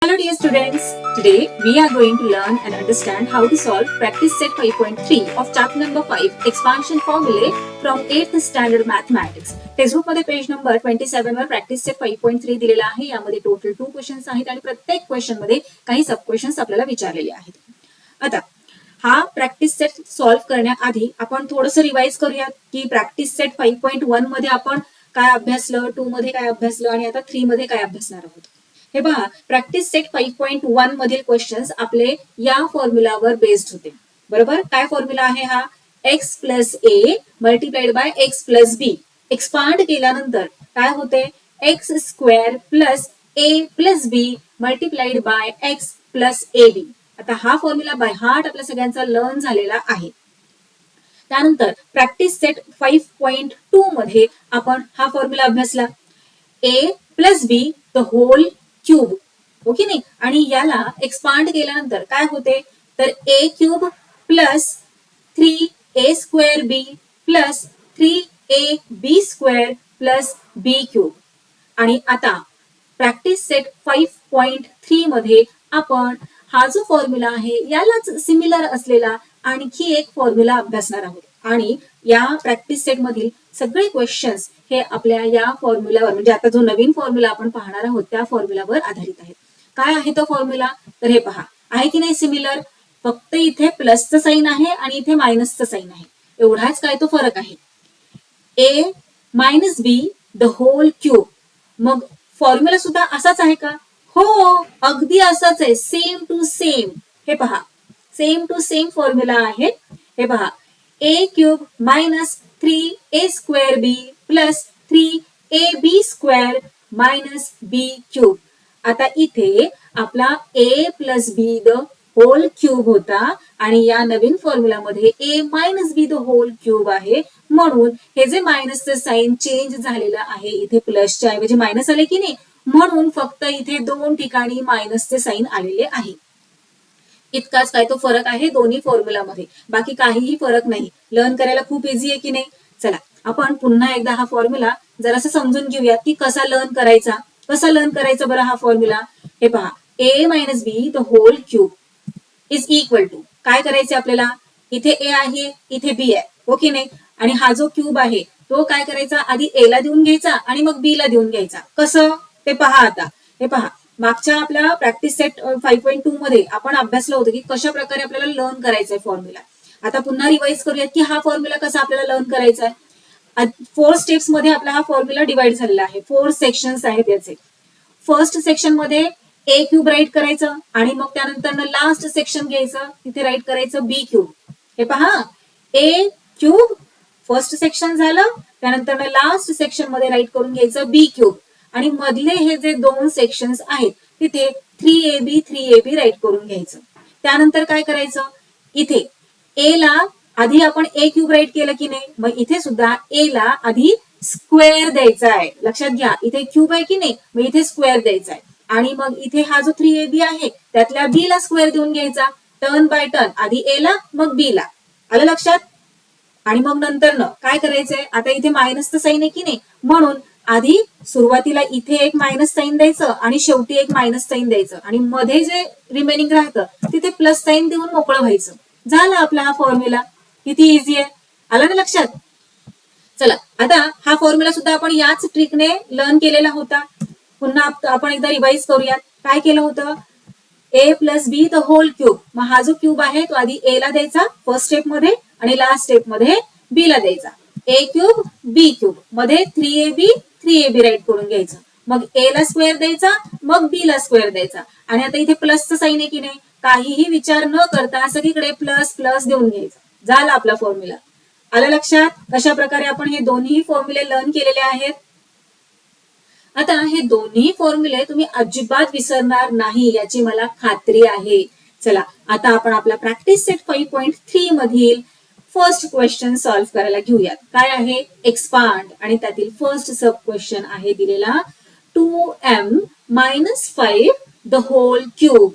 Hello dear students, today we are going to learn and understand how to solve practice set 5.3 of chapter number 5 expansion formulae from 8th standard mathematics. Textbook मध्ये page number 27 वर practice set 5.3 दिलेला आहे. यामध्ये total 2 questions आहेत आणि प्रत्येक question मध्ये काही सब क्वेश्चन्स आपल्याला विचारलेले आहेत. आता हा प्रॅक्टिस सेट सॉल्व्ह करण्याआधी आपण थोडंसं रिवाइज करूया की प्रॅक्टिस सेट 5.1 मध्ये आपण काय अभ्यासलं, 2 मध्ये काय अभ्यासलं आणि आता 3 मध्ये काय अभ्यासणार आहोत. हे पहा, प्रॅक्टिस सेट 5.1 मधील क्वेश्चन्स आपले या फॉर्म्युलावर बेस्ड होते. बरोबर, काय फॉर्म्युला आहे हा? X plus A multiplied by X plus B. Expand केल्यानंतर काय होते? X square plus A plus B multiplied by X plus A B. आता हा फॉर्म्युला बाय हार्ट आपल्या सगळ्यांचा लर्न झालेला आहे. त्यानंतर प्रॅक्टिस सेट 5.2 मध्ये आपण हा फॉर्म्युला अभ्यासला, A plus B the whole cube. Okay नाही, आणि याला एक्सपांड केल्यानंतर काय होते? तर A cube plus 3a square B plus 3ab square plus B cube. आणि आता प्रॅक्टिस सेट 5.3 मध्ये आपण हा जो फॉर्म्युला आहे यालाच सिमिलर असलेला आणखी एक फॉर्म्युला अभ्यासणार आहोत. आणि या प्रॅक्टिस सेट मधील सगळे क्वेश्चन्स हे आपल्या या फॉर्म्युलावर, म्हणजे आता जो नवीन फॉर्म्युला आपण पाहणार आहोत त्या फॉर्म्युलावर आधारित आहेत. काय आहे तो फॉर्म्युला? तर हे पहा, आहे की नाही सिमिलर? फक्त इथे प्लसचं साइन आहे आणि इथे मायनसचं साइन आहे, एवढाच काय तो फरक आहे. A minus B the whole cube. मग फॉर्म्युला सुद्धा असाच आहे का? हो, अगदी असाच आहे, सेम टू सेम. हे पहा, सेम टू सेम फॉर्म्युला आहे. हे पहा, a cube minus 3a square B plus 3ab square minus b cube. आता इथे आपला a plus B the whole cube होता आणि या नवीन फॉर्म्युलामध्ये a minus B the whole cube आहे, म्हणून हे जे मायनसचं साइन चेंज झालेलं आहे, इथे प्लसच्या ऐवजी मायनस आले की नाही, म्हणून फक्त इथे 2 ठिकाणी मायनसचे साइन आलेले आहे. इतकाच काय तो फरक आहे दोन्ही फॉर्म्युलामध्ये, बाकी काहीही फरक नाही. लर्न करायला खूप इझी आहे की नाही? चला आपण पुन्हा एकदा हा फॉर्म्युला जरासं समजून घेऊया की कसा लर्न करायचा. कसा लर्न करायचा बरं हा फॉर्म्युला? हे पहा, a minus B the whole cube is equal to, काय करायचे आपल्याला? इथे ए आहे, इथे बी आहे, ओके नाही, आणि हा जो क्यूब आहे तो काय करायचा? आधी ए ला देऊन घ्यायचा आणि मग बी ला देऊन घ्यायचा. कसं ते पहा. आता हे पहा, मागच्या आपल्या प्रॅक्टिस सेट 5.2 मध्ये आपण अभ्यासलं होतं की कशा प्रकारे आपल्याला लर्न करायचा आहे फॉर्म्युला. आता पुन्हा रिवाइज करूयात की हा फॉर्म्युला कसा आपल्याला लर्न करायचा आहे. 4 स्टेप्स मध्ये आपला हा फॉर्म्युला डिवाइड झालेला आहे. 4 सेक्शन्स आहेत याचे. फर्स्ट सेक्शन मध्ये ए क्यूब राईट करायचं आणि मग त्यानंतर लास्ट सेक्शन घ्यायचं, तिथे राईट करायचं बी क्यूब. हे पहा, ए क्यूब फर्स्ट सेक्शन झालं, त्यानंतर लास्ट सेक्शन मध्ये राईट करून घ्यायचं बी क्यूब, आणि मधले हे जे 2 सेक्शन्स आहेत तिथे 3ab राईट करून घ्यायचं. त्यानंतर काय करायचं? इथे ए ला आधी आपण ए क्यूब राईट केलं की नाही, मग इथे सुद्धा ए ला आधी स्क्वेअर द्यायचा आहे. लक्षात घ्या, इथे क्यूब आहे की नाही, मग इथे स्क्वेअर द्यायचा आहे. आणि मग इथे हा जो 3ab आहे त्यातल्या बी ला स्क्वेअर देऊन घ्यायचा. टर्न बाय टर्न, आधी ए ला मग बी ला. आलं लक्षात? आणि मग नंतर काय करायचंय? आता इथे मायनसचं साइन आहे की नाही, म्हणून आधी सुरुवातीला इथे एक मायनस साइन द्यायचं आणि शेवटी एक मायनस साइन द्यायचं, आणि मध्ये जे रिमेनिंग राहतं तिथे प्लस साइन देऊन मोकळं व्हायचं. झाला आपला हा फॉर्म्युला. किती इझी आहे, आला ना लक्षात? चला आता हा फॉर्म्युला सुद्धा आपण याच ट्रिकने लर्न केलेला होता. पुन्हा आपण एकदा रिवाइज करूयात. काय केलं होतं? A plus B the whole cube. मग हा जो क्यूब आहे तो आधी ए ला द्यायचा फर्स्ट स्टेप मध्ये आणि लास्ट स्टेप मध्ये बी ला द्यायचा. ए क्यूब बी क्यूब मध्ये 3ab राईट करून घ्यायचं. मग ए ला स्क्वेअर द्यायचा, मग बी ला स्क्वेअर द्यायचा, आणि आता इथे प्लसचं साइन आहे की नाही, काहीही विचार न करता सगळीकडे प्लस प्लस देऊन घ्यायचं. झाला आपला फॉर्म्युला. आलं लक्षात कशा प्रकारे आपण हे दोन्ही फॉर्म्युले लर्न केलेले आहेत? आता हे दोन्ही फॉर्म्युले तुम्ही अजिबात विसरणार नाही याची मला खात्री आहे. चला आता आपण आपला प्रॅक्टिस सेट 5.3 मधील फर्स्ट क्वेश्चन सॉल्व्ह करायला घेऊयात. काय आहे? एक्सपांड, आणि त्यातील फर्स्ट सब क्वेश्चन आहे दिलेला 2m minus 5 the whole cube.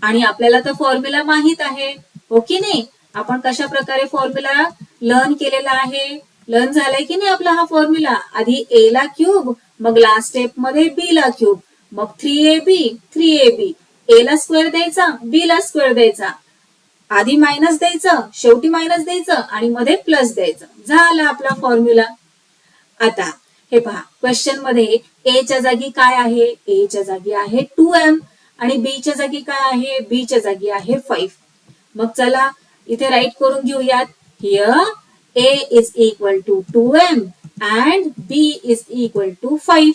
आणि आपल्याला तर फॉर्म्युला माहित आहे, ओके नाही? आपण कशा प्रकारे फॉर्म्युला लर्न केलेला आहे? लर्न झालाय की नाही आपला हा फॉर्म्युला? आधी ए ला क्यूब, मग लास्ट स्टेप मध्ये बी ला क्यूब, मग 3ab ए ला स्क्वेअर द्यायचा, बी ला स्क्वेअर द्यायचा, आधी मायनस द्यायचं, शेवटी मायनस द्यायचं आणि मध्ये प्लस द्यायचं. झाला आपला फॉर्म्युला. आता हे पहा, क्वेश्चन मध्ये ए च्या जागी काय आहे? ए च्या जागी आहे 2m आणि बी च्या जागी काय आहे? बी च्या जागी आहे 5. मग चला इथे राईट करून घेऊयात. Here a is equal to 2m and b is equal to 5.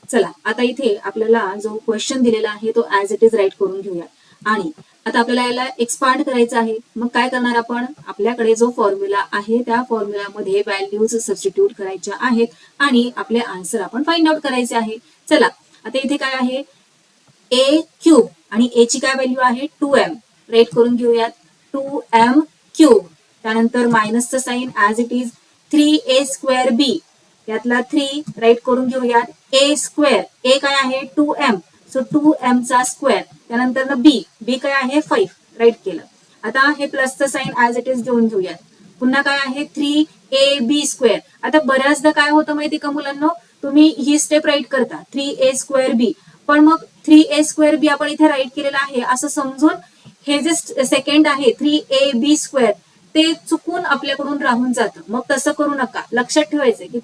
चला आता इथे आपल्याला जो क्वेश्चन दिलेला आहे तो ऍज इट इज राईट करून घेऊया. आणि आता आपल्याला याला एक्सपांड करायचं आहे. मग काय करणार आपण? आपल्याकडे जो फॉर्म्युला आहे त्या फॉर्म्युलामध्ये व्हॅल्यूज सबस्टिट्यूट करायच्या आहेत आणि आपले आन्सर आपण फाइंड आउट करायचे आहे. चला आता इथे काय आहे? ए क्यूब आणि ए ची काय व्हॅल्यू आहे? 2m. राईट करून घेऊयात. 2m क्यूब, त्यानंतर मायनसचं sign as it is. 3a square b, यातला 3 राईट करून घेऊयात. ए स्क्वेअर, ए काय आहे? 2m, सो 2m चा स्क्वेअर, त्यानंतर बी, बी काय आहे? 5. राईट केलं. आता हे प्लसचं साइन ऍज इट इज देऊन घेऊयात. पुन्हा काय आहे? 3ab square. आता बऱ्याचदा काय होतं माहिती का मुलांना, तुम्ही ही स्टेप राईट करता 3a स्क्वेअर बी, पण मग 3a स्क्वेअर बी आपण इथे राईट केलेलं आहे असं समजून हे जे सेकंड आहे 3ab स्क्वेअर ते चुकून आपल्याकडून राहून जातं. मग तसं करू नका. लक्षात ठेवायचंय की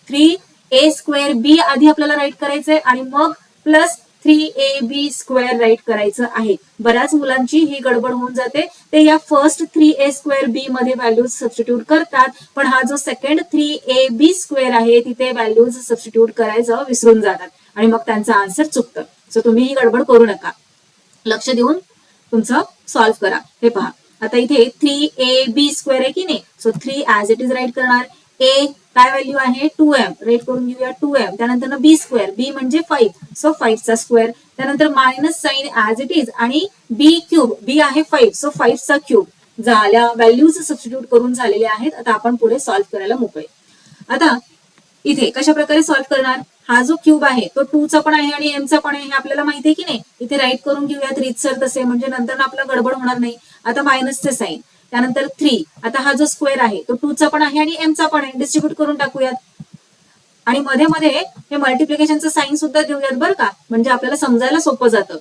3a स्क्वेअर बी आधी आपल्याला राईट करायचंय आणि मग प्लस 3ab स्क्वेअर राईट करायचं आहे. बऱ्याच मुलांची ही गडबड होऊन जाते. ते या फर्स्ट 3a स्क्वेअर बी मध्ये व्हॅल्यूज सबस्टिट्यूट करतात, पण हा जो सेकंड 3ab स्क्वेअर आहे तिथे व्हॅल्यूज सबस्टिट्यूट करायचं विसरून जातात आणि मग त्यांचं आन्सर चुकतं. सो तुम्ही ही गडबड करू नका. लक्ष देऊन तुमचं सॉल्व्ह करा. हे पहा, आता इथे 3ab स्क्वेअर आहे की नाही, so 3 as it is right करणार. ए काय व्हॅल्यू आहे? 2m. राईट करून घेऊया 2m. त्यानंतर बी स्क्वेअर, बी म्हणजे 5, सो 5 चा स्क्वेअर. त्यानंतर minus sign as it is आणि बी क्यूब, बी आहे 5, सो 5 चा क्यूब. झाल्या, व्हॅल्यूज सबस्टिट्यूट करून झालेले आहेत. आता आपण पुढे सॉल्व्ह करायला मोकळे. आता इथे कशा प्रकारे सॉल्व्ह करणार? हा जो क्यूब आहे तो 2 चा पण आहे आणि m चा पण आहे हे आपल्याला माहिती आहे की नाही. इथे राईट करून घेऊयात रीतसर तसे, म्हणजे नंतर आपला गडबड होणार नाही. आता मायनसचे साइन, त्यानंतर 3. आता हा जो स्क्वेअर आहे तो 2 चा पण आहे आणि m चा पण आहे. डिस्ट्रीब्यूट करून टाकूयात आणि मध्ये मध्ये हे मल्टिप्लिकेशनचं साइन सुद्धा देऊयात बरं का, म्हणजे आपल्याला समजायला सोपं जातं.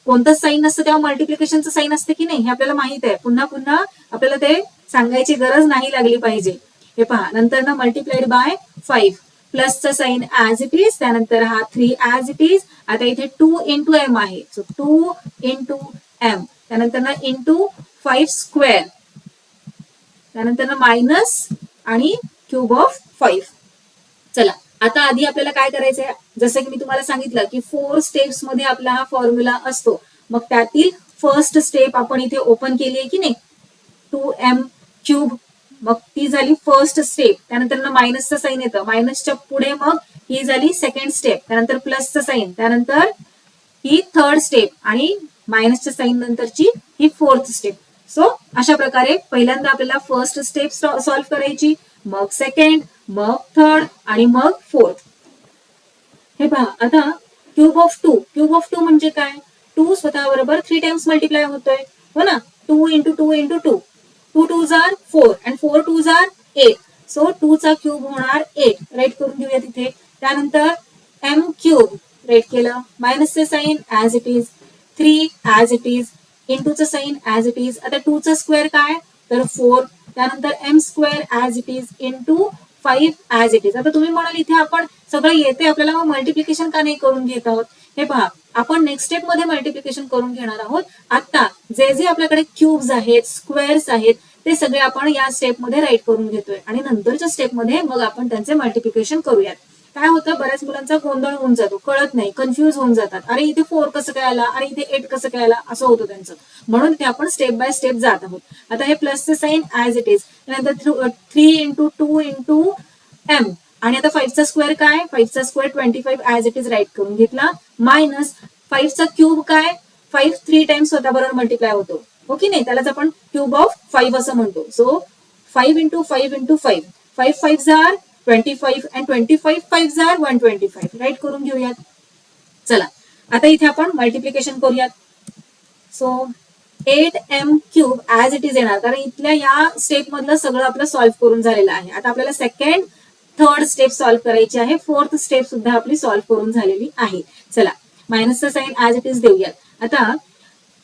कोणतंच साइन नसतं तेव्हा मल्टिप्लिकेशनचं साइन असते की नाही हे आपल्याला माहित आहे. पुन्हा पुन्हा आपल्याला ते सांगायची गरज नाही लागली पाहिजे. हे पहा, नंतर ना मल्टिप्लाइड बाय 5, प्लसचा साइन ऍज इट इज, त्यानंतर हा 3 ऍज इट इज. आता इथे 2 इंटू m आहे, सो 2 इंटू m, त्यानंतर ना इंटू 5 स्क्वेअर, त्यानंतर ना मायनस आणि क्यूब ऑफ 5. चला आता आधी आपल्याला काय करायचंय? जसं की मी तुम्हाला सांगितलं की 4 स्टेप्स मध्ये आपला हा फॉर्म्युला असतो. मग त्यातील फर्स्ट स्टेप आपण इथे ओपन केली आहे की नाही, 2m क्यूब. मग ती झाली फर्स्ट स्टेप. त्यानंतर मायनसचं साइन येतं, मायनसच्या पुढे मग ही झाली सेकंड स्टेप, त्यानंतर प्लसचं साइन, त्यानंतर ही थर्ड स्टेप आणि मायनसच्या साइन नंतरची ही फोर्थ स्टेप. सो अशा प्रकारे पहिल्यांदा आपल्याला फर्स्ट स्टेप सॉल्व्ह करायची, मग सेकंड, मग थर्ड आणि मग फोर्थ. हे पहा, आता क्यूब ऑफ 2, क्यूब ऑफ 2 म्हणजे काय? 2 स्वतः बरोबर 3 टाइम्स मल्टिप्लाय होतोय, हो ना. 2 into 2 into 2, 2 2s are 4 and 4 2s are 8, so 2 चा क्यूब होणार 8. राईट करून घेऊया तिथे. त्यानंतर m क्यूब राईट केलं, मायनसचे sign as it is, 3 as it is, इंटूचं साइन ऍज इट इज. आता 2 चा स्क्वेअर काय? तर 4, त्यानंतर m square as it is into 5 as it is. आता तुम्ही म्हणाल इथे आपण सगळं येते आपल्याला, मग मल्टिप्लिकेशन का नाही करून घेत आहोत? हे पहा, आपण नेक्स्ट स्टेप मध्ये मल्टिप्लिकेशन करून घेणार आहोत. आता जे जे आपल्याकडे क्यूब्स आहेत, स्क्वेअर्स आहेत, ते सगळे आपण या स्टेप मध्ये राईट करून घेतोय आणि नंतरच्या स्टेप मध्ये मग आपण त्यांचे मल्टिप्लिकेशन करूयात. काय होतं, बऱ्याच मुलांचा गोंधळ होऊन जातो, कळत नाही, कन्फ्युज होऊन जातात. अरे इथे 4 कसं काय आला, अरे इथे 8 कसं काय आला, असं होतं त्यांचं. म्हणून ते आपण स्टेप बाय स्टेप जात आहोत. आता हे प्लसचे साइन ऍज इट इज, त्यानंतर 3 इंटू 2 इंटू m, आणि आता 5 चा स्क्वेअर काय? 5 चा square 25 as it is right करून घेतला, मायनस 5 चा क्यूब काय? 5 3 टाइम्स स्वतः बरोबर मल्टिप्लाय होतो, हो की नाही, त्यालाच आपण क्यूब ऑफ 5 असं म्हणतो. So 5 into 5 into 5, 5 5s are 25 and 25 5s are 125. Right करून घेऊयात. चला आता इथे आपण मल्टिप्लिकेशन करूयात. So 8m cube as it is येणार, कारण इथल्या या स्टेप मधलं सगळं आपलं सॉल्व्ह करून झालेलं आहे. आता आपल्याला सेकंड, थर्ड स्टेप सॉल्व्ह करायची आहे. फोर्थ स्टेप सुद्धा आपली सॉल्व्ह करून झालेली आहे. चला मायनसचं साइन ऍज इट इज देऊयात. आता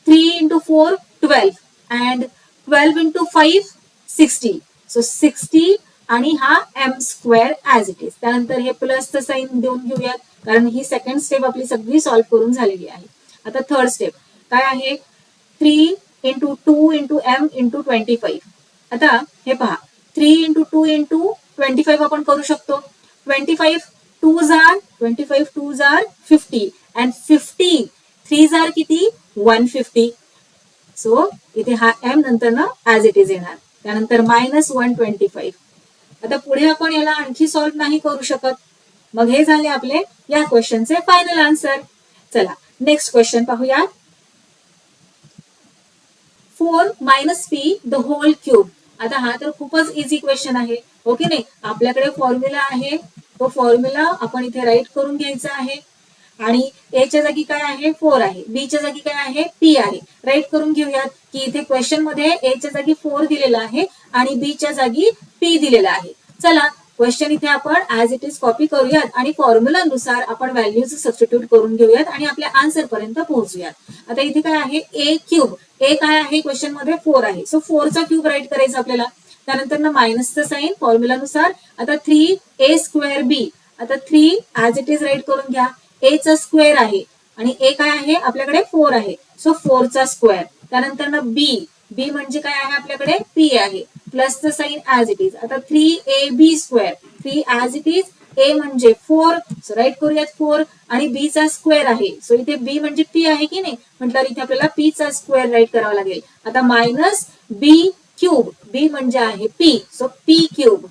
3 into 4 12 and 12 into 5 60. सो 60 आणि हा m square as it is. त्यानंतर हे प्लसचं साइन देऊन घेऊयात कारण ही सेकंड स्टेप आपली सगळी सॉल्व्ह करून झालेली आहे. आता थर्ड स्टेप काय आहे 3 into 2 into m into 25. आता हे पहा 3 into 2 into 25 आपण करू शकतो. 25 2s are 25 2s are 50 and 50 3s are किती 150. सो इथे हा m नंतर ना ऍज इट इज येणार. त्यानंतर -125. आता पुढे आपण याला आणखी सॉल्व्ह नाही करू शकत. मग हे झाले आपले या क्वेश्चनचे फायनल आन्सर. चला नेक्स्ट क्वेश्चन पाहूया. 4 minus p the whole cube. आता हा तर खूपच इझी क्वेश्चन आहे. ओके नाही, आपल्याकडे फॉर्म्युला आहे. तो फॉर्म्युला आपण इथे राईट करून घ्यायचा आहे. आणि ए च्या जागी काय आहे 4 आहे, बी च्या जागी काय आहे पी आहे. राईट करून घेऊयात की इथे क्वेश्चन मध्ये ए च्या जागी 4 दिलेला आहे आणि बी च्या जागी पी दिलेला आहे. चला क्वेश्चन इथे आपण ऍज इट इज कॉपी करूयात आणि फॉर्म्युला नुसार आपण व्हॅल्यूज सबस्टिट्यूट करून घेऊयात आणि आपल्या आन्सर पर्यंत पोहोचूयात. आता इथे काय आहे ए क्यूब. ए काय आहे क्वेश्चन मध्ये 4 आहे. सो 4चा क्यूब राईट करायचा आपल्याला. त्यानंतर ना मायनसचं साइन फॉर्म्युला नुसार. आता 3a स्क्वेअर बी. आता 3 ऍज इट इज राईट करून घ्या. ए चा स्क्वेअर आहे आणि ए काय आहे आपल्याकडे 4 आहे. सो 4चा स्क्वेअर. त्यानंतर ना बी. बी म्हणजे काय आहे आपल्याकडे पी आहे. प्लसचं साइन ऍज इट इज. आता 3ab square. 3 as it is. A म्हणजे 4. सो राईट करूयात 4 आणि बी चा स्क्वेअर आहे. सो इथे बी म्हणजे पी आहे की नाही म्हटल्यावर इथे आपल्याला पी चा स्क्वेअर राईट करावा लागेल. आता मायनस बी क्यूब. बी म्हणजे आहे पी. So P cube.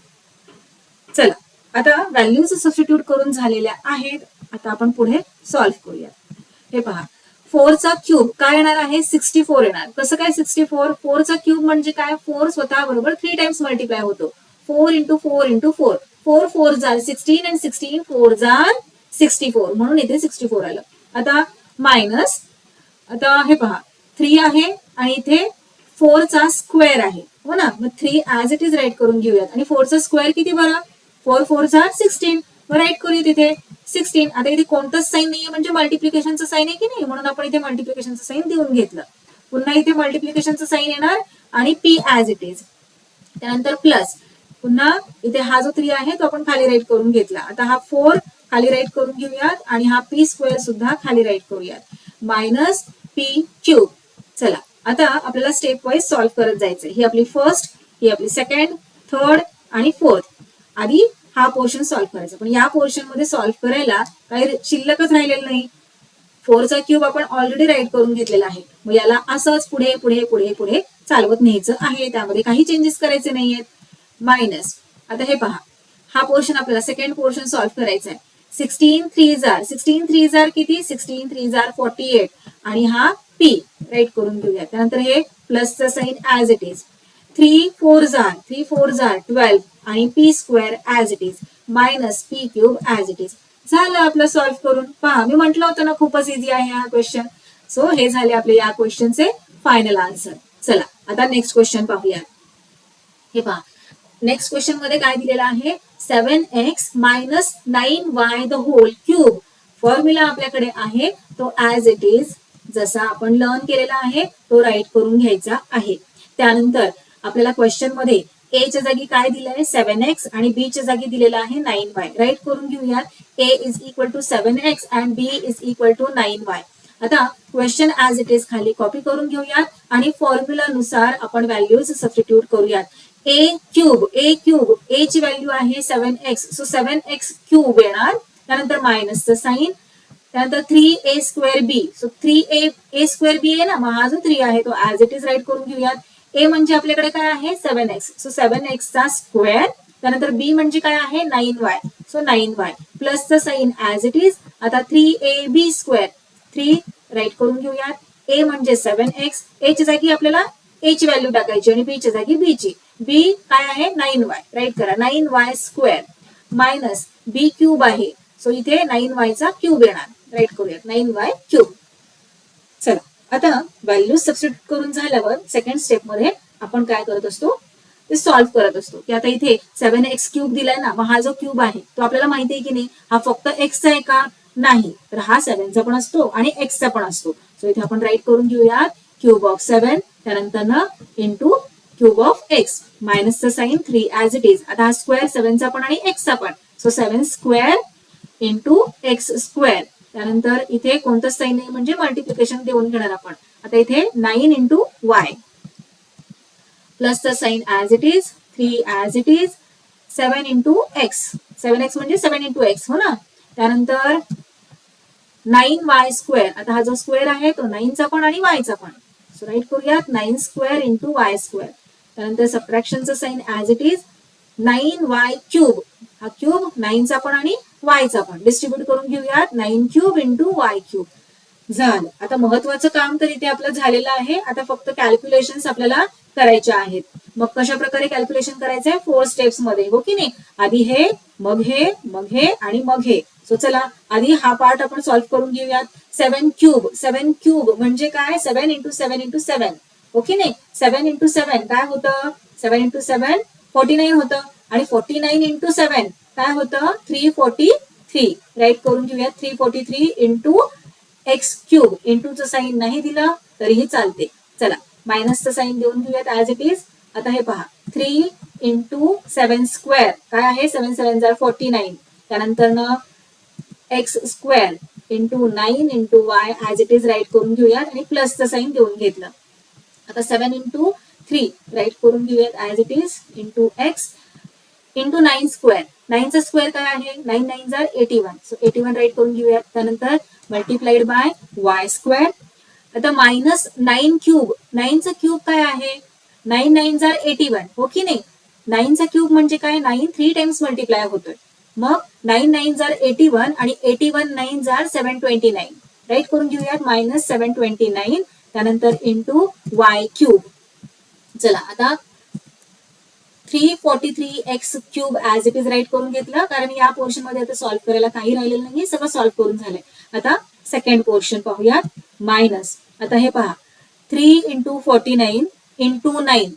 चला आता व्हॅल्यूज सबस्टिट्यूट करून झालेल्या आहेत. आता आपण पुढे सॉल्व्ह करूया. हे पहा 4चा क्यूब काय येणार आहे 64 येणार. कसं काय 64? 4चा क्यूब म्हणजे काय 4 स्वतः बरोबर 3 टाइम्स मल्टिप्लाय होतो. 4 into 4 into 4. 4 4s are 16 and 16 4s are 64 म्हणून इथे 64 आलं. आता मायनस. आता हे पहा 3 आहे आणि इथे 4चा स्क्वेअर आहे हो ना. मग 3 ऍज इट इज राईट करून घेऊयात आणि 4चा स्क्वेअर किती बरं 4 4s are 16. राईट करूया तिथे 16. आता इथे कोणतंच साईन नाहीये म्हणजे मल्टिप्लिकेशनचं साईन आहे की नाही म्हणून आपण इथे मल्टिप्लिकेशनचं साईन देऊन घेतलं. पुन्हा इथे मल्टिप्लिकेशनचं साईन येणार आणि पी ऍज इट इज. त्यानंतर प्लस. पुन्हा इथे हा जो 3 आहे तो आपण खाली राईट करून घेतला. आता हा 4 खाली राईट करून घेऊयात आणि हा पी स्क्वेअर सुद्धा खाली राईट करूयात. Minus p cube. चला आता आपल्याला स्टेप वाईज सॉल्व्ह करत जायचंय. ही आपली फर्स्ट, ही आपली सेकंड, थर्ड आणि फोर्थ. आधी हा पोर्शन सॉल्व्ह करायचा. पण या पोर्शन मध्ये सॉल्व्ह करायला काही शिल्लकच राहिलेलं नाही. 4चा क्यूब आपण ऑलरेडी राईट करून घेतलेला आहे. मग याला असंच पुढे पुढे पुढे पुढे चालवत न्यायचं आहे. त्यामध्ये काही चेंजेस करायचे नाहीयेत. मायनस. आता हे पहा हा पोर्शन आपल्याला सेकंड पोर्शन सॉल्व्ह करायचा आहे. 16 3s are 16 3s are किती 16 3s are 48 आणि हा पी राईट करून घेऊया. त्यानंतर हे प्लसचं sign as it is. 3 4s are 12 आणि p square as it is minus p cube as it is. झालं आपलं सॉल्व्ह करून. पहा मी म्हटलं होतं ना खूपच इझी आहे हा क्वेश्चन. सो हे झाले आपले या क्वेश्चनचे फायनल आन्सर. चला आता नेक्स्ट क्वेश्चन पाहूया. हे पहा नेक्स्ट क्वेश्चन मध्ये काय दिलेलं आहे 7x minus 9y the whole cube. Formula आपल्याकडे आहे तो ऍज इट इज जसा आपण लर्न केलेला आहे तो राईट करून घ्यायचा आहे. त्यानंतर आपल्याला क्वेश्चन मध्ये ए च्या जागी काय दिलंय 7x आणि बी च्या जागी दिलेला आहे 9y. राईट करून घेऊयात. a is equal to 7x and b is equal to 9y. आता क्वेश्चन ऍज इट इज खाली कॉपी करून घेऊयात आणि फॉर्म्युला नुसार आपण व्हॅल्यूज सबस्टिट्यूट करूयात. ए क्यूब ए ची व्हॅल्यू आहे 7x. सो 7x क्यूब येणार. त्यानंतर मायनसचं साइन. त्यानंतर 3a स्क्वेअर बी. सो 3a स्क्वेअर बी आहे ना. मग हा जो 3 आहे तो ऍज इट इज राईट करून घेऊयात. ए म्हणजे आपल्याकडे काय आहे 7x. सो 7x चा स्क्वेअर. त्यानंतर बी म्हणजे काय आहे 9y. सो 9y प्लसचं साइन ऍज इट इज. आता 3ab स्क्वेअर. 3 राईट करून घेऊयात. ए म्हणजे 7x. ए च्या जागी आपल्याला ए ची व्हॅल्यू टाकायची आणि बी च्या जागी बी ची. बी काय आहे 9y. राईट करा 9y square minus b cube आहे. सो इथे 9y चा क्यूब येणार. राईट करूयात 9y क्यूब. चला आता व्हॅल्यू सबस्टिट्यूट करून झाल्यावर सेकंड स्टेप मध्ये आपण काय करत असतो ते सॉल्व्ह करत असतो. की आता इथे 7x क्यूब दिलाय ना, मग हा जो क्यूब आहे तो आपल्याला माहिती आहे की नाही, हा फक्त एक्सचा आहे का? नाही, तर हा 7चा पण असतो आणि एक्सचा पण असतो. सो इथे आपण राईट करून घेऊयात क्यूब ऑफ 7, त्यानंतर ना इंटू क्यूब ऑफ एक्स, मायनसचा साईन 3 ऍज इट इज. आता हा स्क्वेअर 7चा पण आणि एक्सचा पण, so 7 square into x square. त्यानंतर इथे कोणतंच साईन नाही म्हणजे मल्टिप्लिकेशन देऊन घेणार आपण. आता इथे 9 इंटू वाय प्लसचा sign as it is, 3 as it is, 7 into x, 7x म्हणजे 7 इंटू एक्स हो ना. त्यानंतर 9y स्क्वेअर, आता हा जो स्क्वेअर आहे तो 9चा पण आणि वायचा पण, सो राईट करूयात 9 स्क्वेअर इंटू वाय स्क्वेअर. त्यानंतर सबट्रॅक्शनचा sign as it is, 9y cube, हा क्यूब 9चा पण आणि वायचा पण, डिस्ट्रीब्यूट करून घेऊयात 9 क्यूब इंटू वाय क्यूब. झालं. आता महत्वाचं काम तर इथे आपलं झालेलं आहे. आता फक्त कॅल्क्युलेशन आपल्याला करायचे आहेत. मग कशा प्रकारे कॅल्क्युलेशन करायचंय? 4 स्टेप्स मध्ये, हो की नाही. आधी हे, मग हे, मग हे आणि मग हे. सो चला आधी हा पार्ट आपण सॉल्व्ह करून घेऊयात. 7 क्यूब, 7 क्यूब म्हणजे काय? 7 इंटू 7 इंटू 7, ओके नाही. 7 इंटू 7 काय होतं? 7 इंटू 7 49 होतं, आणि 49 इंटू 7 काय होतं? 343. राईट करून घेऊयात 343 इंटू एक्स क्यूब. इंटूचं साईन नाही दिलं तरीही चालते. चला मायनसचं साईन देऊन घेऊयात ऍज इट इज. आता हे पहा, 3 इंटू 7 स्क्वेअर काय आहे? 7 7 49. त्यानंतर ना X square into 9 into Y as it is right करून घेऊयात, आणि प्लसचं साईन देऊन घेतलं. आता 7 इंटू 3 राईट करून घेऊयात as it is, into x into 9 square. 9चा स्क्वेअर काय आहे? 9 9 81, सो 81 राईट करून घेऊयात. त्यानंतर मल्टिप्लाइड बाय वाय स्क्वेअर. आता मायनस 9 क्यूब, 9चा क्यूब काय आहे? 9 9 81, हो की नाही. 9चा क्यूब म्हणजे काय? 9 3 टाइम्स मल्टिप्लाय होतोय. मग 9 9 81 आणि 81 9 729. राईट करून घेऊयात मायनस 729. त्यानंतर इंटू वाय क्यूब. चला आता 343x cube as it is right करून घेतलं, कारण या पोर्शन मध्ये आता सॉल्व्ह करायला काही राहिलेलं नाही, सगळं सॉल्व्ह करून झालंय. आता सेकंड पोर्शन पाहूयात. मायनस, आता हे पहा 3 इंटू 49 इंटू 9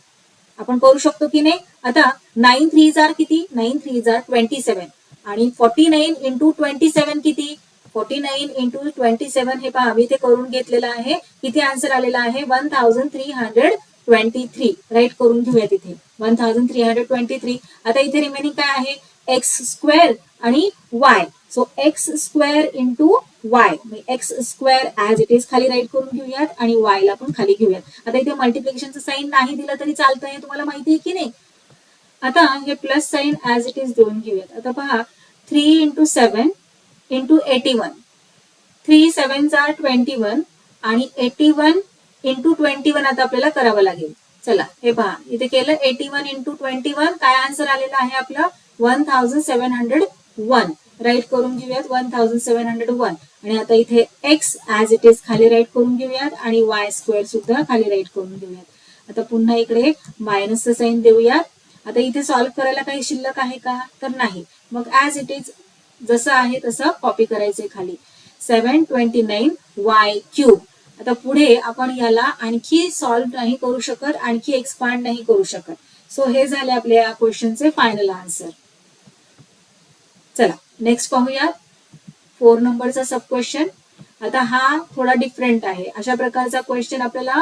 आपण करू शकतो की नाही. आता 9 3 जार किती? 9 3 जार 27, आणि 49 इंटू 27 किती? 49 इंटू 27 हे पहा मी ते करून घेतलेलं आहे. किती आन्सर आलेला आहे? 1323. राईट करून घेऊया तिथे 1323. आता इथे रिमेनिंग काय आहे? एक्स स्क्वेअर आणि Y. So x square into Y, x square as it is खाली राईट करून घेऊयात, आणि वाय ला पण खाली घेऊयात. आता इथे मल्टिप्लिकेशनचं साईन नाही दिलं तरी चालतंय, तुम्हाला माहिती आहे की नाही. आता हे plus sign as it is देऊन घेऊयात. आता पहा 3 इंटू 7 इंटू 81, 3 7 21, आणि 81 इंटू 21 आता आपल्याला करावं लागेल. चला हे पहा इथे केलं 81 इंटू 21, काय आन्सर आलेला आहे आपलं? 1701. राईट करून घेऊयात 1701. आणि आता इथे एक्स ऍज इट इज खाली राईट करून घेऊयात, आणि वाय स्क्वेअर सुद्धा खाली राईट करून घेऊयात. आता पुन्हा इकडे मायनसचं साईन देऊयात. आता इथे सॉल्व्ह करायला काही शिल्लक आहे का? तर नाही. मग ऍज इट इज जसं आहे तसं कॉपी करायचंय खाली. 729 वाय क्यूब. आता पुढे आपण याला आणखी सॉल्व्ह नाही करू शकत, आणखी एक्सपांड नाही करू शकत. सो हे झाले आपल्या या क्वेश्चनचे फायनल आन्सर. चला नेक्स्ट पाहूया 4 नंबरचा सब क्वेश्चन. आता हा थोडा डिफरंट आहे. अशा प्रकारचा क्वेश्चन आपल्याला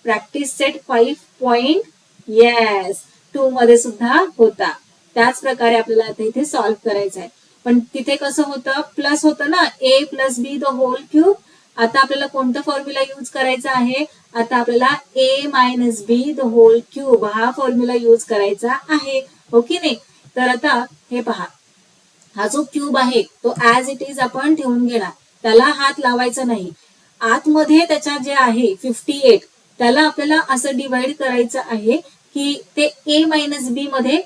प्रॅक्टिस सेट 5.2 मध्ये सुद्धा होता. त्याच प्रकारे आपल्याला आता इथे सॉल्व्ह करायचा आहे. पण तिथे कसं होतं? प्लस होतं ना, a plus B the whole cube. आता आपल्याला कोणता फॉर्म्युला यूज करायचा आहे? आता आपल्याला a minus B the whole cube हा फॉर्म्युला यूज करायचा आहे, हो की नाही. तर आता हे पहा, हा जो क्यूब आहे तो ऍज इट इज आपण ठेवून घेणार, त्याला हात लावायचा नाही. आतमध्ये त्याच्या जे आहे 58 त्याला आपल्याला असं डिवाइड करायचं आहे की ते ए मायनस बी मध्ये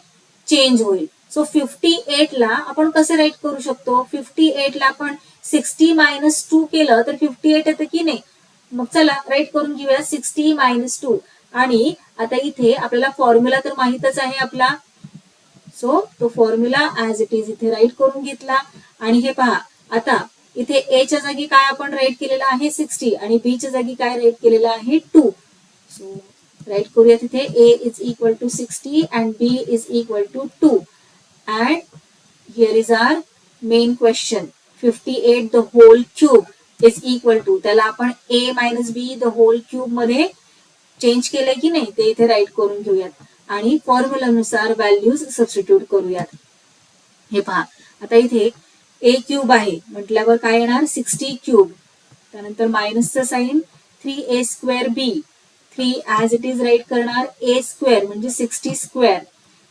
चेंज होईल. सो 58 ला आपण कसं राईट करू शकतो? 58 ला आपण 60 मायनस 2 केलं तर 58 येतं की नाही. मग चला राईट करून घेऊया 60 मायनस 2. आणि आता इथे आपल्याला फॉर्म्युला तर माहितच आहे आपला, सो तो फॉर्म्युला ऍज इट इज इथे राईट करून घेतला. आणि हे पहा आता इथे ए च्या जागी काय आपण राईट केलेला आहे? 60, आणि बी च्या जागी काय राईट केलेलं आहे? 2. सो राईट करूया तिथे a is equal to 60 and b is equal to 2 and here is are main question 58 the whole cube is equal to, त्याला आपण a minus B the whole cube मध्ये चेंज केलंय की नाही ते इथे राईट करून घेऊयात आणि फॉर्म्युलानुसार व्हॅल्यूज सबस्टिट्यूट करूयात. हे पहा आता इथे a क्यूब आहे म्हटल्यावर काय येणार 60 क्यूब, त्यानंतर मायनसचं sign 3a square b, 3 as it is right करणार a स्क्वेअर म्हणजे 60 स्क्वेअर,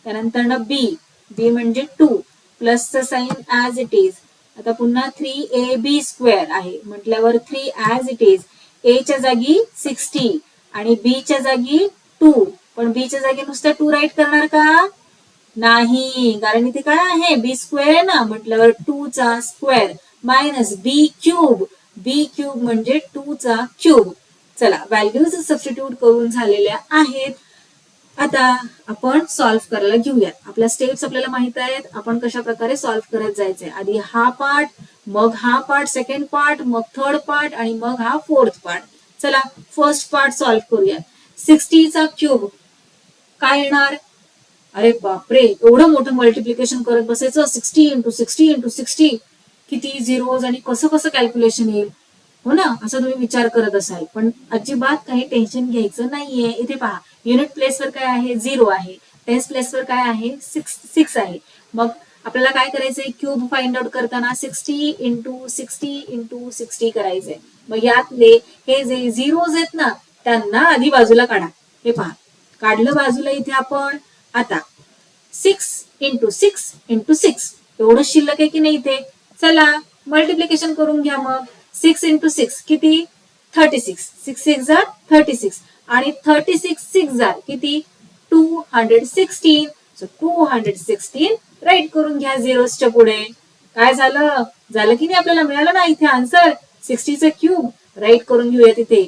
त्यानंतर b म्हणजे 2 प्लसचं साइन ऍज इट इज, आता पुन्हा 3ab स्क्वेअर आहे म्हटल्यावर 3 ऍज इट इज, a च्या जागी 60 आणि b च्या जागी 2, पण b च्या जागी नुसतं 2 राईट करणार का नाही, कारण इथे काय आहे बी स्क्वेअर ना म्हटल्यावर 2 चा स्क्वेअर मायनस बी क्यूब म्हणजे 2 चा क्यूब. चला व्हॅल्यूज सबस्टिट्यूट करून झालेल्या आहेत. आता आपण सॉल्व्ह करायला घेऊयात. आपल्या स्टेप्स आपल्याला माहित आहेत, आपण कशा प्रकारे सॉल्व्ह करत जायचंय. आधी हा पार्ट, मग हा पार्ट सेकंड पार्ट, मग थर्ड पार्ट आणि मग हा फोर्थ पार्ट. चला फर्स्ट पार्ट सॉल्व्ह करूयात. 60 चा क्यूब काय येणार, अरे बापरे एवढं मोठं मल्टिप्लिकेशन करत बसायचं 60 इंटू 60 इंटू 60, किती झिरोज आणि कसं कसं कॅल्क्युलेशन येईल हो ना, असं तुम्ही विचार करत असाल. पण अजिबात काही टेन्शन घ्यायचं नाहीये. इथे पहा युनिट प्लेसवर काय आहे 0 आहे, टेन्स प्लेसवर काय आहे 6 आहे. मग आपल्याला काय करायचंय क्यूब फाइंड आउट करताना 60 इंटू 60 इंटू 60 करायचंय. मग यातले हे जे झिरोज आहेत ना त्यांना आधी बाजूला काढा. हे पहा काढलं बाजूला इथे आपण. आता 6 इंटू 6 इंटू 6 एवढं शिल्लक आहे की नाही इथे. चला मल्टिप्लिकेशन करून घ्या. मग 6 इंटू 6 किती 36, 6 6 जार 36 आणि 36 6 जार किती 216. सो 216 राईट करून घ्या झिरोजच्या पुढे. काय झालं की नाही आपल्याला मिळालं ना इथे आन्सर 60चं क्यूब. राईट करून घेऊया तिथे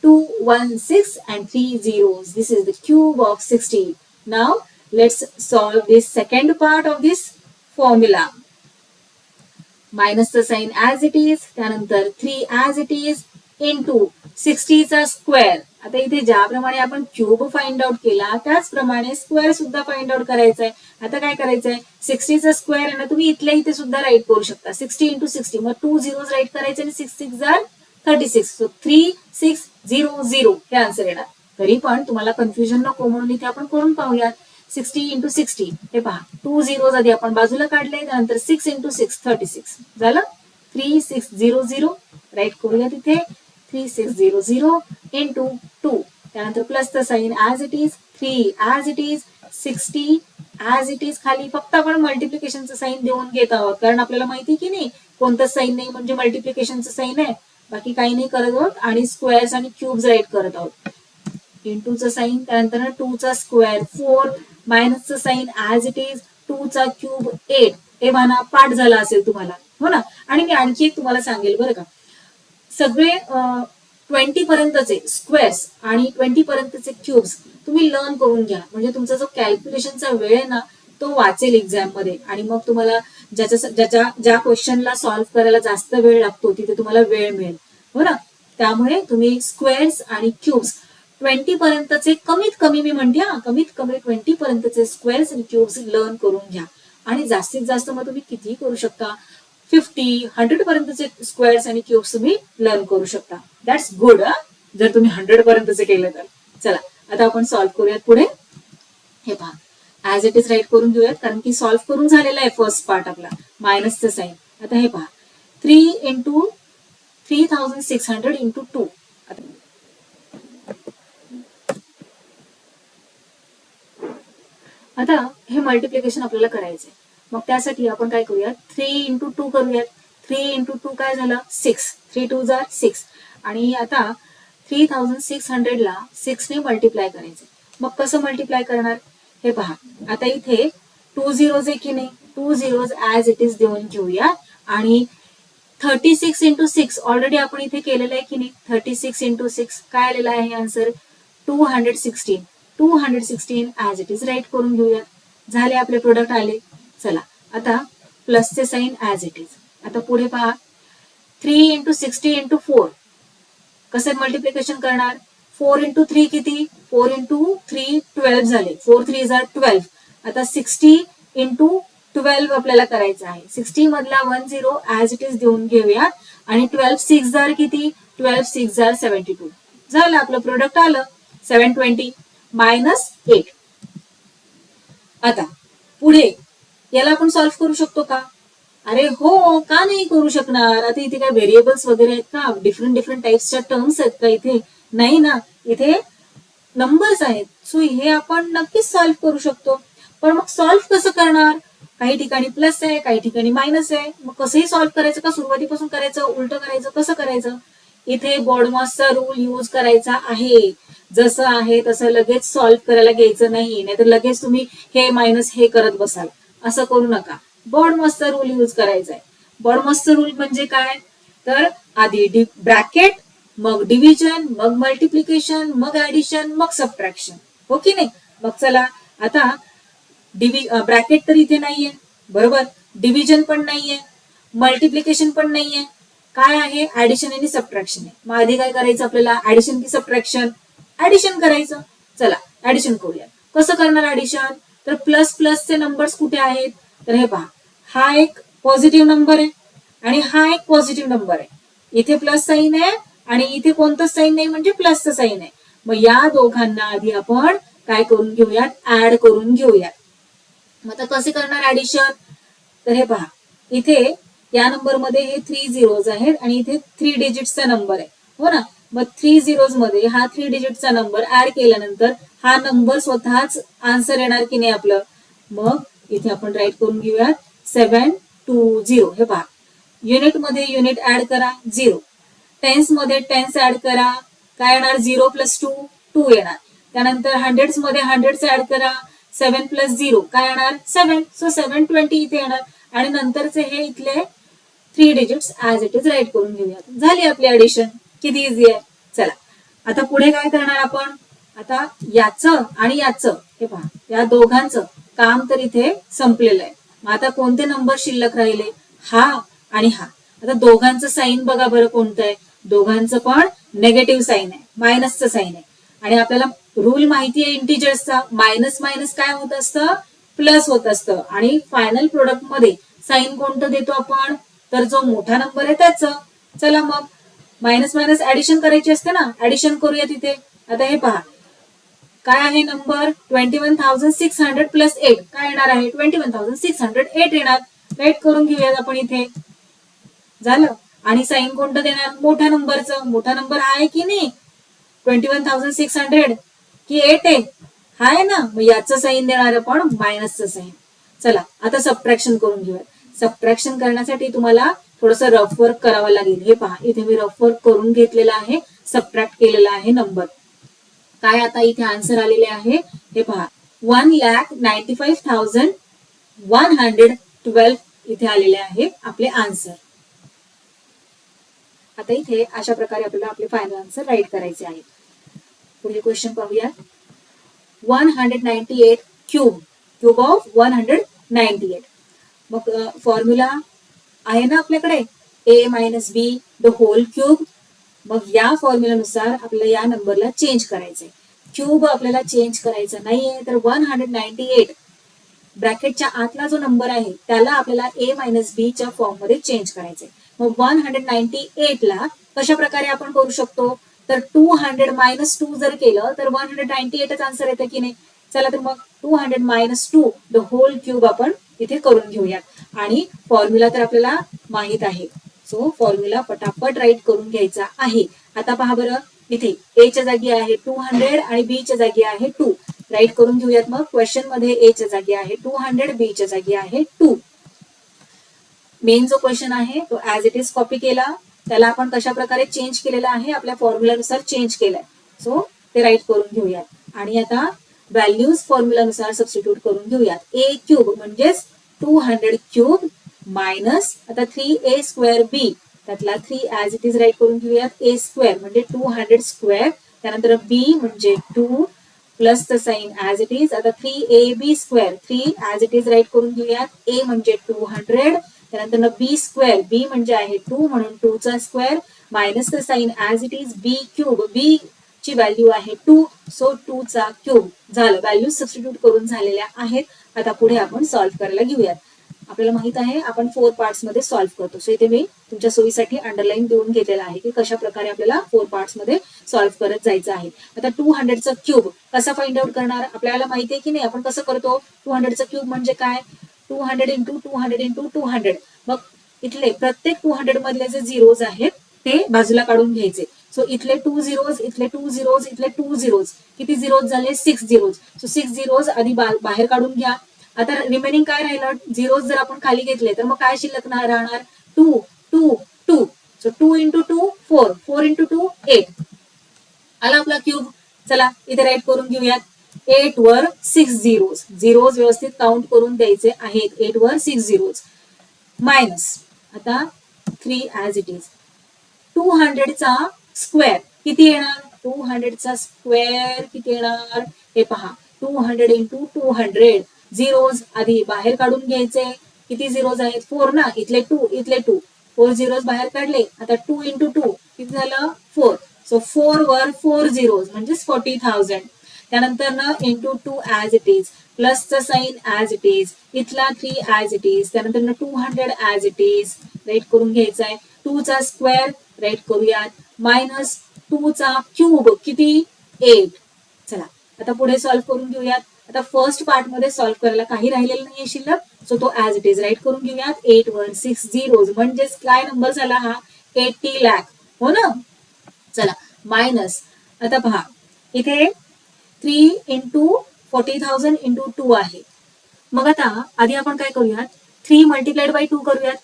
216 and 3 zeros. This is the cube of 60. Now let's solve this second part of this formula. Minus the sign as it is, त्यानंतर 3 as it is into 60 चा स्क्वेअर. आता इथे ज्याप्रमाणे आपण क्यूब फाइंड आउट केला त्याचप्रमाणे स्क्वेअर सुद्धा find out करायचा आहे. आता काय करायचंय 60 चा स्क्वेअर आहे ना तुम्ही इथल्या इथे सुद्धा राईट करू शकता 60 इंटू 60. मग 2 झिरोज राईट करायचे आणि 6 6 जार 36. सो 3600 हे आन्सर येणार. तरी पण तुम्हाला कन्फ्युजन नको म्हणून इथे आपण करून पाहूयात 60 इंटू 60. हे पहा 2 झिरोज आधी आपण बाजूला काढले, त्यानंतर 6 इंटू 6 36 झालं 3600. राईट करूया तिथे 3600 इंटू 2, त्यानंतर प्लसचं sign as it is 3 as it is 60 as it is. खाली फक्त आपण मल्टिप्लिकेशनचं साइन देऊन घेत आहोत कारण आपल्याला माहिती की नाही कोणतं साइन नाही म्हणजे मल्टिप्लिकेशनचं साइन आहे, बाकी काही नाही करत आहोत. आणि स्क्वेअर्स आणि क्यूब्स राईट करत आहोत. इंटूचं साइन, त्यानंतर 2 चा स्क्वेअर 4 मायनसचं साइन ऍज इट इज 2 चा क्यूब 8. हे म्हणा पाठ झाला असेल तुम्हाला हो ना. आणि मी आणखी एक तुम्हाला सांगेल बरं का, सगळे 20 पर्यंतचे स्क्वेअर्स आणि 20 पर्यंतचे क्यूब्स तुम्ही लर्न करून घ्या म्हणजे तुमचा जो कॅल्क्युलेशनचा वेळ आहे ना तो वाचेल एक्झाम मध्ये. आणि मग तुम्हाला ज्या क्वेश्चनला सॉल्व्ह करायला जास्त वेळ लागतो तिथे तुम्हाला वेळ मिळेल हो ना. त्यामुळे तुम्ही स्क्वेअर्स आणि क्यूब्स 20 पर्यंतचे कमीत कमी, मी म्हणते कमीत कमी 20 पर्यंतचे स्क्वेअर्स आणि क्यूब्स लर्न करून घ्या. आणि जास्तीत जास्त मग तुम्ही कितीही करू शकता 50 100 पर्यंतचे स्क्वेअर्स आणि क्यूब्स तुम्ही लर्न करू शकता. दॅट्स गुड जर तुम्ही 100 पर्यंतचे केलं तर. चला आता आपण सॉल्व्ह करूयात पुढे. हे पहा ऍज इट इज राईट करून घेऊयात कारण की सॉल्व्ह करून झालेला आहे फर्स्ट पार्ट आपला मायनसचं साइन. आता हे पहा 3 इंटू 3600 इंटू 2. आता हे मल्टिप्लिकेशन आपल्याला करायचंय. मग त्यासाठी आपण काय करूयात 3 इंटू 2 करूयात. 3 इंटू 2 काय झालं 6, 3 2 जार 6. आणि आता 3600 ला 6 ने मल्टिप्लाय करायचं. मग कसं मल्टिप्लाय करणार हे पहा. आता इथे 2 झिरोज आहे की नाही, 2 झिरोज ऍज इट इज देऊन घेऊया. आणि 36 इंटू 6 ऑलरेडी आपण इथे केलेलं आहे की नाही. 36 इंटू 6 काय आलेला आहे answer 216. 216 as it is right करून घेऊया. झाले आपले प्रोडक्ट आले. चला आता प्लसचे साइन ऍज इट इज. आता पुढे पहा 3 इंटू 60 इंटू 4 कसं मल्टिप्लिकेशन करणार 4 इंटू 3 किती? 4 इंटू 3 12 झाले. 4 3 जार 12. आता 60 इंटू 12 आपल्याला करायचं आहे. 60 मधला 10 ऍज इट इज देऊन घेऊया आणि 12 6 जार किती? 12 6 जार 72. झालं आपलं प्रोडक्ट आलं 720 मायनस 8. आता पुढे याला आपण सॉल्व्ह करू शकतो का? अरे हो, का नाही करू शकणार? आता इथे काय व्हेरिएबल्स वगैरे आहेत का? डिफरंट टाइप्सच्या टर्म्स आहेत का इथे? नाही ना, इथे नंबर्स आहेत. सो हे आपण नक्कीच सॉल्व्ह करू शकतो. पण मग सॉल्व्ह कसं करणार? काही ठिकाणी प्लस आहे, काही ठिकाणी मायनस आहे. मग कसंही सॉल्व्ह करायचं का? सुरुवातीपासून करायचं, उलट करायचं, कसं करायचं? इथे बॉडमॉसचा रूल यूज करायचा आहे. जसं आहे तसं लगेच सॉल्व्ह करायला घ्यायचं नाही, नाहीतर लगेच तुम्ही हे मायनस हे करत बसाल. असं करू नका. बॉडमॉसचा रूल यूज करायचा आहे. बॉडमॉसचा रूल म्हणजे काय? तर आधी ब्रॅकेट, मग डिव्हिजन, मग मल्टिप्लिकेशन, मग ऍडिशन, मग सबट्रॅक्शन. हो की नाही? मग चला आता ब्रॅकेट तर इथे नाहीये, बरोबर. डिव्हिजन पण नाहीये, मल्टिप्लिकेशन पण नाहीये. काय आहे? ऍडिशन आणि सबट्रॅक्शन आहे. मग आधी काय करायचं आपल्याला? ऍडिशन की सबट्रॅक्शन? ऍडिशन करायचं. चला ऍडिशन करूया. कसं करणार ऍडिशन? तर प्लस प्लसचे नंबर्स कुठे आहेत? तर हे पहा, हा एक पॉझिटिव्ह नंबर आहे आणि हा एक पॉझिटिव्ह नंबर आहे. इथे प्लस साईन आहे आणि इथे कोणतंच साईन नाही, म्हणजे प्लसचं साईन आहे. मग या दोघांना आधी आपण काय करून घेऊयात? ऍड करून घेऊयात. मग आता कसे करणार ऍडिशन? तर हे पहा, इथे या नंबरमध्ये हे 3 झिरोज आहेत आणि इथे 3 डिजिटचा नंबर आहे. हो ना? मग 3 झिरोज मध्ये हा 3 डिजिटचा नंबर ऍड केल्यानंतर हा नंबर स्वतःच आन्सर येणार की नाही आपलं? मग इथे आपण राईट करून घेऊयात 720. हे पहा, युनिट मध्ये युनिट ऍड करा 0. टेन्स मध्ये टेन्स ऍड करा. काय येणार? 0 प्लस 2 2 येणार. त्यानंतर हंड्रेड्स मध्ये हंड्रेड्स ऍड करा. 7 प्लस 0 काय येणार? 7. सो 720 इथे येणार. आणि नंतरचे हे इथले 3 digits as it is right करून घेऊयात. झाली आपली ऍडिशन. किती इझी आहे. चला आता पुढे काय करणार आपण? आता याचं आणि याचं, हे पहा, या दोघांचं काम तर इथे संपलेलं आहे. मग आता कोणते नंबर शिल्लक राहिले? हा आणि हा. आता दोघांचं साईन बघा बरं कोणतं आहे? दोघांचं पण नेगेटिव्ह साईन आहे, मायनसचं साईन आहे. आणि आपल्याला रूल माहिती आहे इंटिजर्सचा, मायनस मायनस काय होत असतं? प्लस होत असतं. आणि फायनल प्रोडक्ट मध्ये साईन कोणतं देतो आपण? तर जो मोठा नंबर आहे त्याचं. चला मग मायनस मायनस ऍडिशन करायची असते ना, ऍडिशन करूया तिथे. आता हे पहा, काय आहे नंबर? 21,600 प्लस 8 काय येणार आहे? 21,608 येणार. राईट करून घेऊयात आपण इथे. झालं. आणि साईन कोणतं देणार? मोठ्या नंबरचं. मोठा नंबर हा आहे की नाही? 21,600 की 8 आहे? हा आहे ना. मग याचं साईन देणार आपण मायनसचं साईन. चला आता सबट्रॅक्शन करून घेऊयात. सबट्रॅक्शन करण्यासाठी तुम्हाला थोडंसं रफ वर्क करावं लागेल. हे पहा, इथे मी रफ वर्क करून घेतलेला आहे, सबट्रॅक्ट केलेला आहे नंबर. काय आता इथे आन्सर आलेले आहे? हे पहा, 1,95,112 इथे आलेले आहे आपले आन्सर. आता इथे अशा प्रकारे आपल्याला आपले फायनल आन्सर राईट करायचे आहे. पुढील क्वेश्चन पाहूया. 198 क्यूब, क्यूब ऑफ 198. मग फॉर्म्युला आहे ना आपल्याकडे, a minus B the whole cube. मग या फॉर्म्युलानुसार आपल्याला या नंबरला चेंज करायचंय. क्यूब आपल्याला चेंज करायचा नाहीये, तर 198 ब्रॅकेटच्या आतला जो नंबर आहे त्याला आपल्याला a मायनस बी च्या फॉर्म मध्ये चेंज करायचंय. मग 198 ला कशा प्रकारे आपण करू शकतो? तर 200 मायनस 2 जर केलं तर 198च आन्सर येतं की नाही? चला तर मग 200 मायनस 2 द होल क्यूब आपण इथे करून घेऊयात. आणि फॉर्म्युला तर आपल्याला माहित आहे, सो फॉर्म्युला पटापट राईट करून घ्यायचा आहे. आता पहा बरं, इथे a च्या जागी आहे 200 आणि b च्या जागी आहे 2. राईट करून घेऊयात. मग क्वेश्चन मध्ये a च्या जागी आहे 200, b च्या जागी आहे 2. मेन जो क्वेश्चन आहे तो ऍज इट इज कॉपी केला, त्याला आपण कशा प्रकारे चेंज केलेला आहे? आपल्या फॉर्म्युलानुसार चेंज केलाय. सो ते राईट करून घेऊयात. आणि आता व्हॅल्यूज फॉर्म्युलानुसार सबस्टिट्यूट करून घेऊयात. a क्यूब म्हणजेच 200 क्यूब मायनस आता 3a स्क्वेअर b, त्यातला 3 ऍज इट इज राईट करून घेऊयात. a स्क्वेअर म्हणजे 200 स्क्वेअर, त्यानंतर b म्हणजे 2 plus the sign as it is. आता 3ab square, 3 as it is right करून घेऊयात. a म्हणजे 200, त्यानंतर बी स्क्वेअर, बी म्हणजे आहे 2 म्हणून 2 चा square, minus the sign as it is. B cube, b ची व्हॅल्यू आहे 2, सो 2 चा क्यूब झालं. व्हॅल्यू सबस्टिट्यूट करून झालेल्या आहेत. आता पुढे आपण सॉल्व्ह करायला घेऊयात. आपल्याला माहित आहे आपण 4 पार्ट्स मध्ये सॉल्व्ह करतो. सो इथे मी तुमच्या सोयीसाठी अंडरलाईन देऊन घेतलेला आहे की कशा प्रकारे आपल्याला 4 पार्ट्स मध्ये सॉल्व्ह करत जायचं आहे. आता 200चा क्यूब कसा फाइंड आउट करणार? आपल्याला माहिती आहे की नाही आपण कसं करतो? 200चा क्यूब म्हणजे काय? 200 इंटू 200 इंटू 200. मग इथले प्रत्येक 200 मधले जे झिरोज आहेत ते बाजूला काढून घ्यायचे. सो इथले 2 झिरोज, इथले 2 झिरोज, इथले 2 झिरोज. किती झिरोज झाले? 6 झिरोज. सो 6 झिरोज आधी बाहेर काढून घ्या. आता रिमेनिंग काय राहिलं? झिरोज जर आपण खाली घेतले तर मग काय शिल्लक राहणार? 2 2 2. So 2 into 2 4, 4 into 2 8. आला आपला क्यूब. चला इथे राईट करून घेऊयात. 8 वर 6 झिरोज. झिरोज व्यवस्थित काउंट करून द्यायचे आहेत. 8 वर 6 झिरोज. मायनस आता 3 ऍज इट इज. 200चा स्क्वेअर किती येणार? 200चा स्क्वेअर किती येणार? हे पहा. 200 इंटू 200. झिरोज आधी बाहेर काढून घ्यायचे. किती झिरोज आहेत? 4 ना. इथले 2, इथले 2. 4 झिरोज बाहेर काढले. आता 2 इंटू 2 किती झालं? 4. सो 4 वर 4 झिरोज म्हणजेच 40,000. त्यानंतर ना इंटू 2 ऍज इट इज. प्लसचं साईन ऍज इट इज. इथला 3 ऍज इट इज. त्यानंतर ना 200 ऍज इट इज. राईट करून घ्यायचा आहे. 2 चा स्क्वेअर राईट करूयात. मायनस 2 चा क्यूब किती? 8. चला आता पुढे सॉल्व्ह करून घेऊयात. आता फर्स्ट पार्ट मध्ये सॉल्व्ह करायला काही राहिलेलं नाहीये शिल्लक. सो तो ऍज इट इज राईट करून घेऊयात. 8 वर 6 झिरोज म्हणजेच काय नंबर झाला हा? 80 लाख. हो ना. चला मायनस आता पहा इथे 3 इंटू 40,000 इंटू 2 आहे. मग आता आधी आपण काय करूयात? 3 मल्टिप्लाइड बाय 2 करूयात.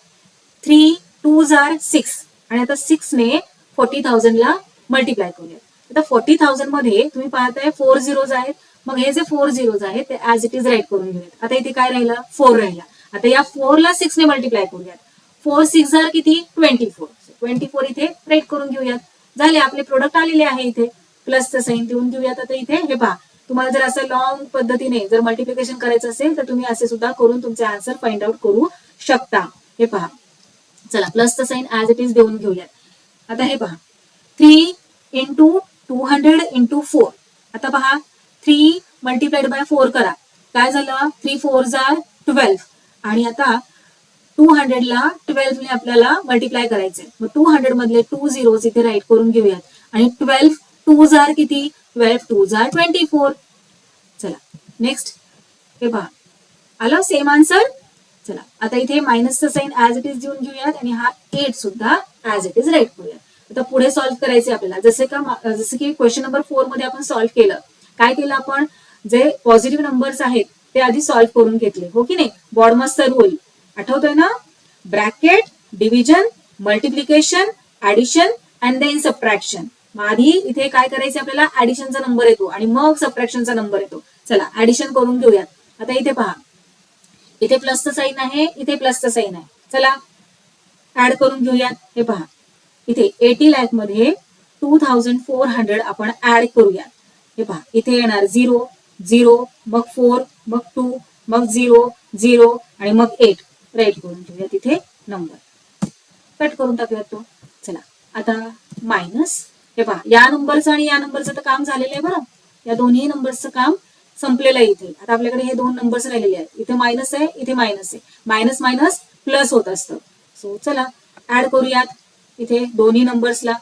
3 2 आर 6 आणि आता 6 ने 40,000 ला मल्टिप्लाय करूयात. आता 40,000 मध्ये तुम्ही पाहताय 4 झिरोज आहेत. मग हे जे 4 झिरोज आहेत ते ऍज इट इज राईट करून घेऊयात. आता इथे काय राहिला? 4 राहिला. आता या 4 ला 6 ने मल्टिप्लाय करूयात. 4 6 आर किती? 24. 24 इथे राईट करून घेऊयात. झाले आपले प्रोडक्ट आलेले आहे इथे. प्लसचं साईन देऊन घेऊयात. आता इथे हे पहा तुम्हाला जर असं लॉंग पद्धतीने जर मल्टिप्लिकेशन करायचं असेल तर तुम्ही असे सुद्धा करून तुमचे आन्सर फाइंड आउट करू शकता. हे पहा चला प्लसचं साईन ऍज इट इज देऊन घेऊयात. आता हे पहा 3 इंटू 200 इंटू 4. आता पहा 3 मल्टिप्लाइड बाय 4 करा. काय झालं? 3 4 आर 12. आणि आता 200 ला 12 ने आपल्याला मल्टिप्लाय करायचंय. मग 200 मधले 2 झिरोज इथे राईट करून घेऊयात. आणि 12 2 आर किती? 12 2 आर 24. चला नेक्स्ट हे पहा आलं सेम आन्सर. चला आता इथे मायनसचं साईन ऍज इट इज देऊन घेऊयात आणि हा 8 सुद्धा ऍज इट इज राईट करूयात. आता पुढे सॉल्व्ह करायचे आपल्याला. जसं की क्वेश्चन नंबर 4 मध्ये आपण सॉल्व्ह केलं. काय केलं आपण? जे पॉझिटिव्ह नंबर्स आहेत ते आधी सॉल्व्ह करून घेतले. हो की नाही? बॉडमसचा रूल आठवतोय ना? Bracket, division, multiplication, addition and then subtraction. मग आधी इथे काय करायचं आपल्याला? ऍडिशनचा नंबर येतो आणि मग सबट्रॅक्शनचा नंबर येतो. चला ऍडिशन करून घेऊयात. आता इथे पहा इथे प्लसचं साईन आहे, इथे प्लसचं साईन आहे. चला ऍड करून घेऊयात. हे पहा इथे 80 लाख मध्ये 2400 आपण ऍड करूयात. हे पहा इथे येणार 0 0 मग 4 मग 2 मग 0 0 आणि मग 8 राईट करून घेऊयात. इथे नंबर कट करून टाकूयात तो. चला आता मायनस हे पहा या नंबरचं आणि या नंबरचं तर काम झालेलं आहे बरं. या दोन्ही नंबरचं काम संपलेलं आहे इथे. आता आपल्याकडे हे दोन नंबर्स राहिलेले आहेत. इथे मायनस आहे, इथे मायनस आहे. मायनस मायनस प्लस होत असतं. सो चला ऍड करूयात इथे दोन्ही नंबर्सला.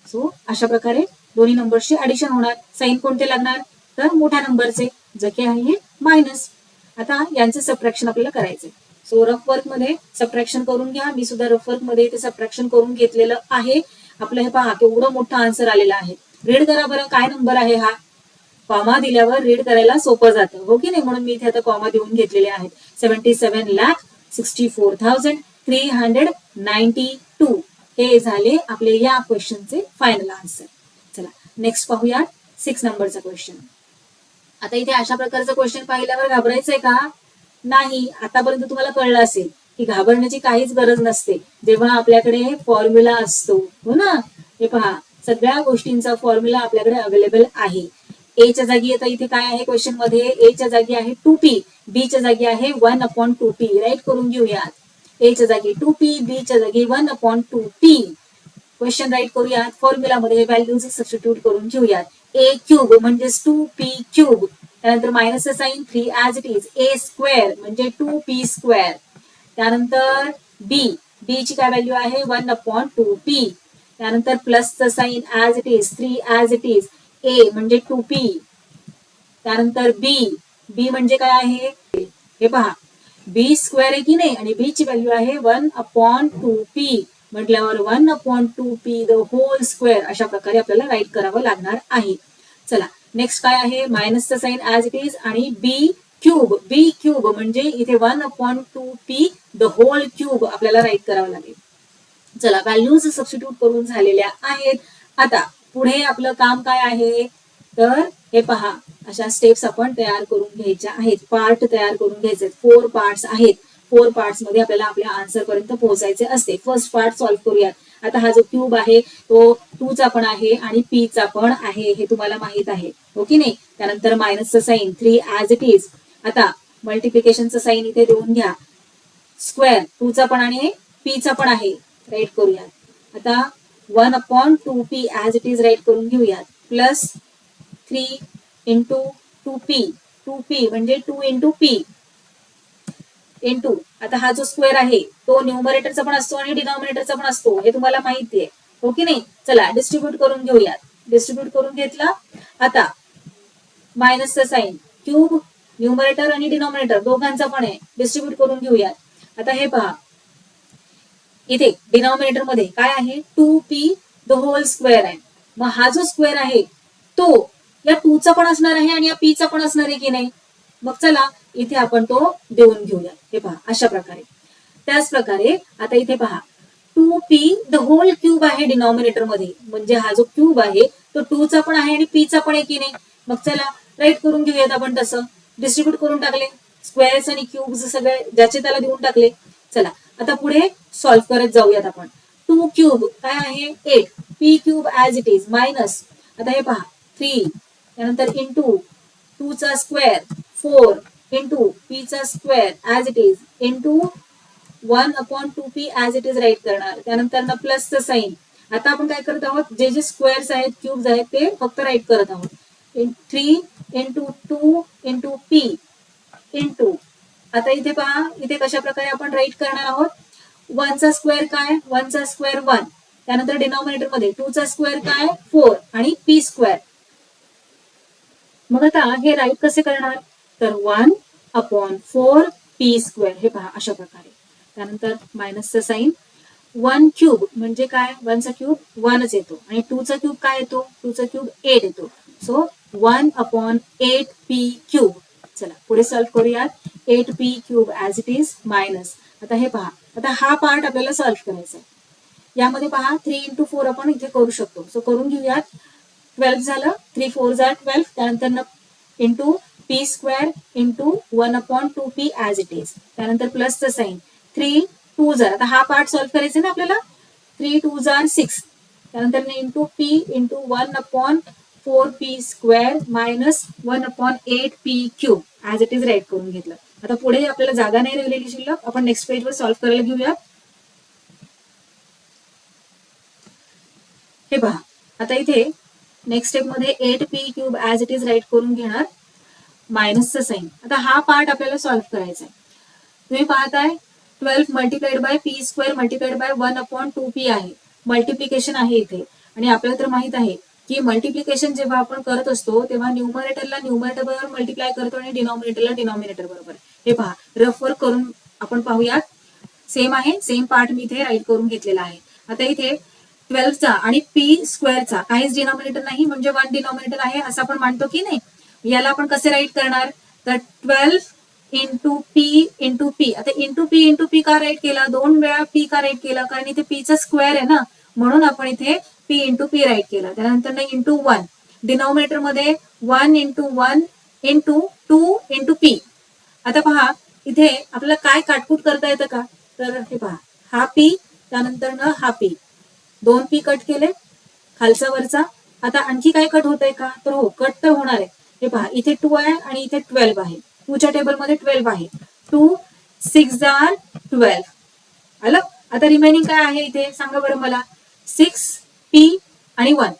सो अशा प्रकारे दोन्ही नंबर्सची ऍडिशन होणार. साईन कोणते लागणार? तर मोठ्या नंबरचे जे की आहे मायनस. आता यांचे सबट्रॅक्शन आपल्याला करायचे. सो रफ वर्क मध्ये सबट्रॅक्शन करून घ्या. मी सुद्धा रफ वर्क मध्ये इथे सबट्रॅक्शन करून घेतलेलं आहे. आपलं हे पहा केवढं मोठं आन्सर आलेलं आहे. रीड करा बरं काय नंबर आहे हा. कॉमा दिल्यावर रीड करायला सोपं जातं. हो की नाही? म्हणून मी इथे आता कॉमा देऊन घेतलेले आहेत. 77,64,392 हे झाले आपले या क्वेश्चनचे फायनल आन्सर. चला नेक्स्ट पाहूया 6 नंबरचा क्वेश्चन. आता इथे अशा प्रकारचा क्वेश्चन पाहिल्यावर घाबरायचंय का? नाही. आतापर्यंत तुम्हाला कळलं असेल की घाबरण्याची काहीच गरज नसते जेव्हा आपल्याकडे फॉर्म्युला असतो. हो ना? हे पहा सगळ्या गोष्टींचा फॉर्म्युला आपल्याकडे अवेलेबल आहे. ए च्या जागी आता इथे काय आहे क्वेश्चन मध्ये? ए च्या जागी आहे 2p, बी च्या जागी आहे 1/2p. राईट करून घेऊयात. ए च्या जागी 2p, बी च्या जागी 1/2p. क्वेश्चन राईट करूयात. फॉर्म्युलामध्ये व्हॅल्यूज सबस्टिट्यूट करून घेऊयात. ए क्यूब म्हणजे 2p क्यूब, त्यानंतर मायनसचं sign 3 as it is. A square म्हणजे 2p स्क्वेअर. त्यानंतर बी, बी ची काय व्हॅल्यू आहे 1/2p. त्यानंतर प्लसचं sign as it is 3 as it is. A म्हणजे 2p. त्यानंतर बी, बी म्हणजे काय आहे हे पहा, बी स्क्वेअर आहे की नाही आणि बी ची व्हॅल्यू आहे 1/2p म्हटल्यावर 1/2p द होल स्क्वेअर अशा प्रकारे आपल्याला राईट करावं लागणार आहे. चला नेक्स्ट काय आहे मायनसचं साईन ऍज इट इज आणि बी क्यूब, बी क्यूब म्हणजे इथे 1/2p द होल क्यूब आपल्याला राईट करावं लागेल. चला व्हॅल्यूज सबस्टिट्यूट करून झालेल्या आहेत. आता पुढे आपलं काम काय आहे तर हे पहा, अशा स्टेप्स आपण तयार करून घ्यायच्या आहेत, पार्ट तयार करून घ्यायचे. 4 पार्ट्स आहेत. 4 पार्ट्स मध्ये आपल्याला आपल्या आन्सर पर्यंत पोहोचायचे असते. फर्स्ट पार्ट सॉल्व्ह करूयात. आता हा जो क्यूब आहे तो 2 चा पण आहे आणि p चा पण आहे, हे तुम्हाला माहित आहे हो की नाही. त्यानंतर मायनसचं साईन 3 ऍज इट इज. आता मल्टिप्लिकेशनचं साईन इथे देऊन घ्या. स्क्वेअर 2 चा पण आणि p चा पण आहे, राईट करूयात. आता 1/2p as it is right करून घेऊयात. प्लस 3 इंटू 2p, 2p म्हणजे 2 इंटू p इंटू, आता हा जो स्क्वेअर आहे तो न्यूमरेटरचा पण असतो आणि डिनॉमिनेटरचा पण असतो, हे तुम्हाला माहिती आहे हो की नाही. चला डिस्ट्रीब्यूट करून घेऊयात. डिस्ट्रीब्यूट करून घेतला. आता मायनसचं साईन, क्यूब न्यूमरेटर आणि डिनॉमिनेटर दोघांचा पण आहे, डिस्ट्रीब्यूट करून घेऊयात. आता हे पहा, इथे डिनॉमिनेटर मध्ये काय आहे 2p द होल स्क्वेअर आहे. मग हा जो स्क्वेअर आहे तो या 2 चा पण असणार आहे आणि या p चा पण असणार आहे की नाही. मग चला इथे आपण तो देऊन घेऊया. हे पहा अशा प्रकारे. त्याच प्रकारे आता इथे पहा 2p द होल क्यूब आहे डिनॉमिनेटर मध्ये, म्हणजे हा जो क्यूब आहे तो 2 चा पण आहे आणि p चा पण आहे की नाही. मग चला राईट करून घेऊयात आपण तसं. डिस्ट्रीब्यूट करून टाकले, स्क्वेअर्स आणि क्यूब्स सगळे ज्याचे त्याला देऊन टाकले. चला आता पुढे सॉल्व्ह करत जाऊयात आपण. 2 क्यूब काय आहे 8, p cube as it is minus, आता हे पहा 3, त्यानंतर इंटू 2 चा स्क्वेअर 4 इंटू p चा square as it is into 1/2p as it is right करणार. त्यानंतर ना प्लसचं साईन. आता आपण काय करत आहोत, जे जे स्क्वेअर्स आहेत क्यूब्स आहेत ते फक्त राईट करत आहोत. 3 इंटू 2 इंटू p इंटू, आता इथे पहा इथे कशा प्रकारे आपण राईट करणार आहोत. 1 चा स्क्वेअर काय 1 चा स्क्वेअर 1, त्यानंतर डिनॉमिनेटर मध्ये 2 चा स्क्वेअर काय 4 आणि p स्क्वेअर. मग आता हे राईट कसे करणार तर 1/4p स्क्वेअर, हे पहा अशा प्रकारे. त्यानंतर मायनसचं साईन 1 क्यूब म्हणजे काय 1 चा क्यूब 1च येतो आणि 2 चा क्यूब काय येतो 2 चा क्यूब 8 येतो. So 1/8p cube. चला पुढे सॉल्व्ह करूयात. 8p cube as it is minus, आता हे पहा, आता हा पार्ट आपल्याला सॉल्व्ह करायचा आहे. यामध्ये पहा 3 इंटू 4 आपण इथे करू शकतो. सो करून घेऊयात. 12 झालं, 3 4 जा 12, त्यानंतर into p square into 1/2p as it is. त्यानंतर प्लसचं साईन 3 2 जा, आता हा पार्ट सॉल्व्ह करायचा ना आपल्याला. 3 2 जा 6, त्यानंतर into p into 1/4p square minus 1/8p cube as it is right करून घेतलं. आता पुढे आपल्याला जागा नाही राहिलेली शिल्लक, आपण नेक्स्ट पेजवर सॉल्व्ह करायला घेऊयात. हे पहा, आता इथे नेक्स्ट स्टेप मध्ये 8p cube as it is right करून घेणार. मायनसचं साईन, आता हा पार्ट आपल्याला सॉल्व्ह करायचा आहे. तुम्ही पाहताय 12 multiplied by p square multiplied by 1/2p आहे. मल्टिप्लिकेशन आहे इथे आणि आपल्याला तर माहित आहे की मल्टिप्लिकेशन जेव्हा आपण करत असतो तेव्हा न्यूमरेटरला न्यूमरेटर बरोबर मल्टिप्लाय करतो आणि डिनॉमिनेटरला डिनॉमिनेटर बरोबर. हे पहा रफ वर्क करून आपण पाहूयात. सेम आहे, सेम पार्ट मी इथे राईट करून घेतलेला आहे. आता इथे 12 चा आणि p स्क्वेअरचा काहीच डिनॉमिनेटर नाही म्हणजे 1 डिनॉमिनेटर आहे असं आपण मानतो की नाही. याला आपण कसे राईट करणार तर 12 इंटू p. आता इंटू p का राईट केला, 2 वेळा p का राईट केला कारण इथे p चा स्क्वेअर आहे ना, म्हणून आपण इथे p इंटू p राईट केला. त्यानंतर इंटू 1, डिनॉमिनेटर मध्ये 1 इंटू 1 इंटू 2 इंटू p. आता पहा इथे आपल्याला काय काटकूट करता येतं का तर हे पहा, हा p त्यानंतर हा p, 2 p कट केले खालचा वरचा. आता आणखी काय कट होतंय का तर हो कट तर होणार आहे. हे पहा इथे 2 आहे आणि इथे 12 आहे. 2 च्या टेबल मध्ये 12 आहे. 2 6 जार 12 आलं. आता रिमेनिंग काय आहे इथे सांगा बरं मला. 6p आणि 1.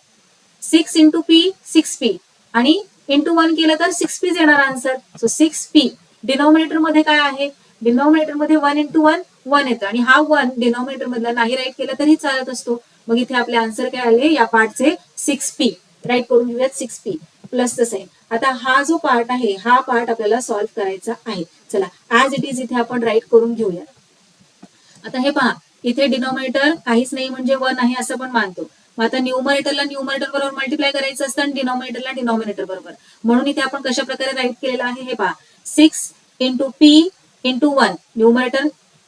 6 इंटू पी 6p आणि इंटू 1 केलं तर 6p येणार आन्सर. So 6p. डिनॉमिनेटर मध्ये काय आहे? डिनॉमिनेटर मध्ये 1 इंटू 1 1 येतं आणि हा 1 डिनॉमिनेटर मधला नाही राईट केला तरी चालत असतो. मग इथे आपले आन्सर काय आले या पार्टचे? 6p. राईट करून घेऊयात 6p प्लस द साइन. आता हा जो पार्ट आहे हा पार्ट आपल्याला सॉल्व्ह करायचा आहे. चला ऍज इट इज इथे आपण राईट करून घेऊया. आता हे पहा, इथे डिनॉमिनेटर काहीच नाही म्हणजे 1 आहे असं पण मानतो. मग आता न्यूमरेटरला न्यूमरेटर बरोबर मल्टिप्लाय करायचं असतं आणि डिनॉमिनेटरला डिनॉमिनेटर बरोबर. म्हणून इथे आपण कशा प्रकारे राईट केलेलं आहे हे पहा. 6 into P into 1 numerator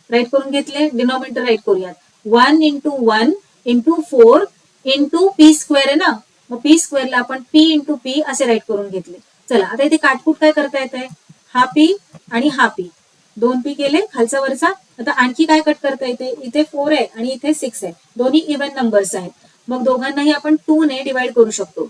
write करून घेतले, डिनॉमिनेटर राईट करूयात. 1 into 1 into 4 into P square आहे ना, मग पी स्क्वेअरला आपण पी इंटू पी असे राईट करून घेतले. चला आता इथे काटकूट काय करता येत आहे? हा पी आणि हा पी, 2p केले खालचा वरचा. आता आणखी काय कट करता येते? इथे 4 आहे आणि इथे 6 आहे, दोन्ही इव्हन नंबर्स आहेत. मग दोघांनाही आपण 2 ने डिवाइड करू शकतो.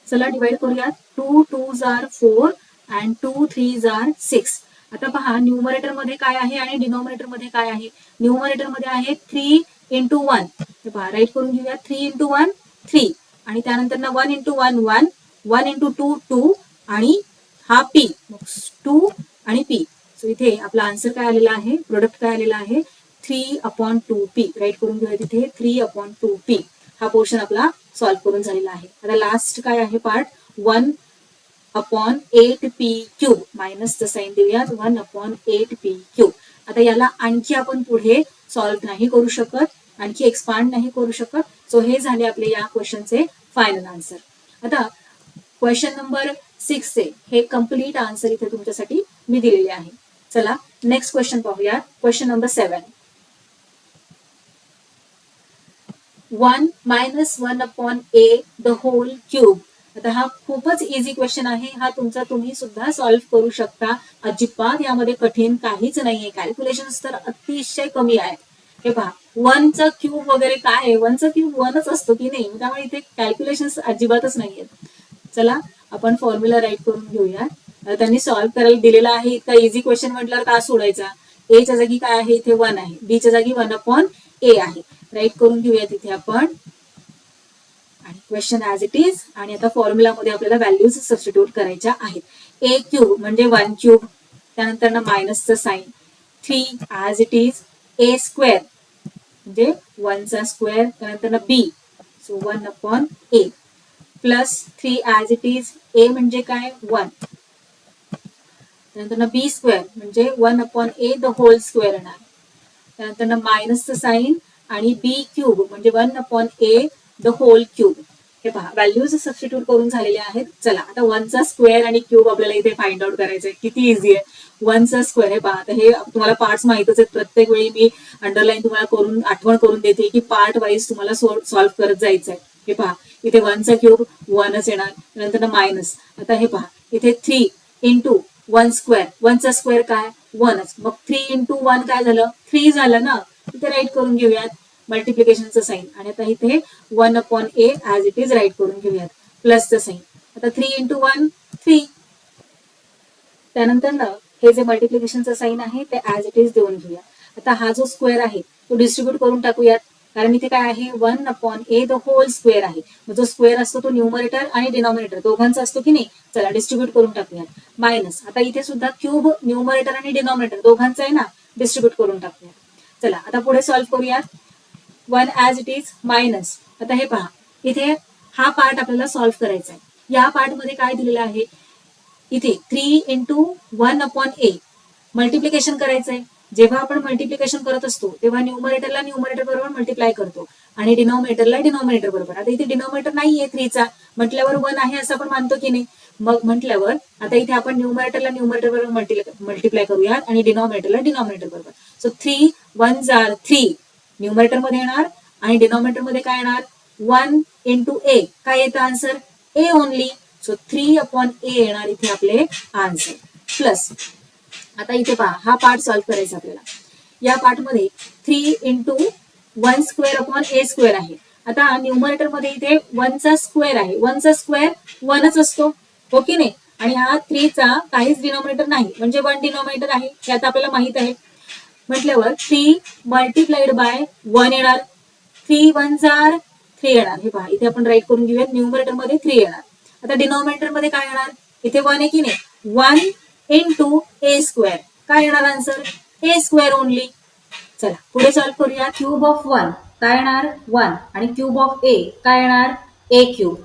चला डिवाइड करूयात. 2 2s are 4 and 2 3s are 6. आता पहा न्यूमरेटर मध्ये काय आहे आणि डिनॉमिनेटर मध्ये काय आहे? न्यूमरेटर मध्ये आहे 3 इंटू 1. पहा राईट करून घेऊया. 3 इंटू 1 3 आणि त्यानंतर 1 इंटू 1 1 1 इंटू 2 2 आणि हा पी, मग 2 आणि पी. सो इथे आपला आन्सर काय आलेला आहे? प्रोडक्ट काय आलेला आहे? 3/2p. राईट करून घेऊया तिथे 3/2p. हा पोर्शन आपला सॉल्व्ह करून झालेला आहे. आता लास्ट काय आहे पार्ट? 1/8p क्यूब मायनसचं साइन देऊयात. 1/8p cube. आता याला आणखी आपण पुढे सॉल्व्ह नाही करू शकत, आणखी एक्सपांड नाही करू शकत. सो हे झाले आपले या क्वेश्चनचे फायनल आन्सर. आता क्वेश्चन नंबर 6 चे हे कम्प्लीट आन्सर इथे तुमच्यासाठी मी दिलेले आहे. चला नेक्स्ट क्वेश्चन पाहूया. Question number 7. 1 minus 1/a the whole cube. आता हा खूपच इझी क्वेश्चन आहे. हा तुमचा तुम्ही सुद्धा सॉल्व्ह करू शकता. अजिबात यामध्ये कठीण काहीच नाहीये. कॅल्क्युलेशन तर अतिशय कमी आहे. हे पहा 1चा क्यूब वगैरे काय आहे? 1चा क्यूब 1च असतो की नाही, त्यामुळे इथे कॅल्क्युलेशन अजिबातच नाहीयेत. चला आपण फॉर्म्युला राईट करून घेऊया. त्यांनी सॉल्व्ह करायला दिलेला आहे. इतका इझी क्वेश्चन म्हटल्यावर का सोडायचा? ए च्या जागी काय आहे? इथे 1 आहे. बी च्या जागी 1/a आहे. राईट करून घेऊया तिथे आपण आणि क्वेश्चन ऍज इट इज. आणि आता फॉर्म्युला मध्ये आपल्याला व्हॅल्यूज सबस्टिट्यूट करायच्या आहेत. ए क्यूब म्हणजे 1 क्यूब, त्यानंतर ना मायनसचं sign, 3 as it is, a square म्हणजे 1चा स्क्वेअर, त्यानंतर ना b so 1/a plus 3 as it is. A म्हणजे काय? 1, त्यानंतर ना बी स्क्वेअर म्हणजे 1/a द होल स्क्वेअर येणार, त्यानंतर ना मायनसचं साइन आणि बी क्यूब म्हणजे 1/a द होल क्यूब. हे पहा व्हॅल्यूज सबस्टिट्यूट करून झालेले आहेत. चला आता 1चा स्क्वेअर आणि क्यूब आपल्याला इथे फाइंड आउट करायचंय. किती इझी आहे. 1चा स्क्वेअर हे पहा. आता हे तुम्हाला पार्ट्स माहितच आहेत. प्रत्येक वेळी मी अंडरलाईन तुम्हाला करून आठवण करून देते की पार्ट वाईज तुम्हाला सॉल्व्ह करत जायचंय. हे पहा इथे 1चा क्यूब 1च येणार, नंतर मायनस. आता हे पहा इथे 3 इंटू 1 स्क्वेअर, 1चा स्क्वेअर काय? 1च, मग 3 इंटू 1 काय झालं? 3 झालं ना. इथे राईट करून घेऊयात मल्टिप्लिकेशनचं साइन आणि आता इथे 1/a as it is right करून घेऊयात प्लसचं साइन. आता 3 इंटू 1 3, त्यानंतर ना हे जे मल्टिप्लिकेशनचं साइन आहे ते ऍज इट इज देऊन घेऊया. आता हा जो स्क्वेअर आहे तो डिस्ट्रीब्यूट करून टाकूयात, कारण इथे काय आहे? 1/a द होल स्क्वेअर आहे. जो स्क्वेअर असतो तो न्यूमरेटर आणि डिनॉमिनेटर दोघांचा असतो की नाही. चला डिस्ट्रीब्यूट करून टाकूयात. मायनस आता इथे सुद्धा क्यूब न्यूमरेटर आणि डिनॉमिनेटर दोघांचा आहे ना, डिस्ट्रीब्यूट करून टाकूयात. चला आता पुढे सॉल्व्ह करूयात. 1 ऍज इट इज मायनस. आता हे पहा इथे हा पार्ट आपल्याला सॉल्व्ह करायचा आहे. या पार्ट मध्ये काय दिलेलं आहे? इथे 3 इंटू 1/a मल्टिप्लिकेशन करायचंय. जेव्हा आपण मल्टिप्लिकेशन करत असतो तेव्हा न्यूमरेटरला न्यूमरेटर बरोबर मल्टिप्लाय करतो आणि डिनॉमिनेटरला डिनॉमिनेटर बरोबर. आता इथे डिनॉमिनेटर नाहीये 3चा, म्हटल्यावर 1 आहे असं आपण मानतो की नाही. मग म्हटल्यावर आता इथे आपण न्यूमरेटरला न्यूमरेटर बरोबर मल्टिप्लाय करूयात आणि डिनॉमिनेटरला डिनॉमिनेटर बरोबर. सो 3 1s are 3 न्यूमरेटर मध्ये येणार आणि डिनॉमिनेटर मध्ये काय येणार? 1 इंटू a. काय येतं answer? a only. So 3/a येणार इथे आपले आन्सर. प्लस आता इथे पहा हा पार्ट सॉल्व्ह करायचा आपल्याला. या पार्ट मध्ये 3 इंटू 1 स्क्वेअर a स्क्वेअर आहे. आता न्यूमरेटर मध्ये इथे 1चा स्क्वेअर आहे. 1चा स्क्वेअर 1च असतो हो की नाही. आणि हा 3चा काहीच डिनॉमिनेटर नाही म्हणजे 1 डिनॉमिनेटर आहे हे आता आपल्याला माहित आहे. म्हटल्यावर 3 मल्टिप्लाइड बाय 1 येणार. 3 वन जार 3 येणार. हे पहा इथे आपण राईट करून घेऊयात. न्यूमरेटर मध्ये 3 येणार. आता डिनॉमिनेटर मध्ये काय येणार? इथे 1 आहे की नाही, 1 इंटू ए स्क्वेअर. काय येणार आन्सर? ए स्क्वेअर ओनली. चला पुढे सॉल्व्ह करूया. क्यूब ऑफ 1 काय येणार? 1. आणि क्यूब ऑफ ए काय येणार? ए क्यूब.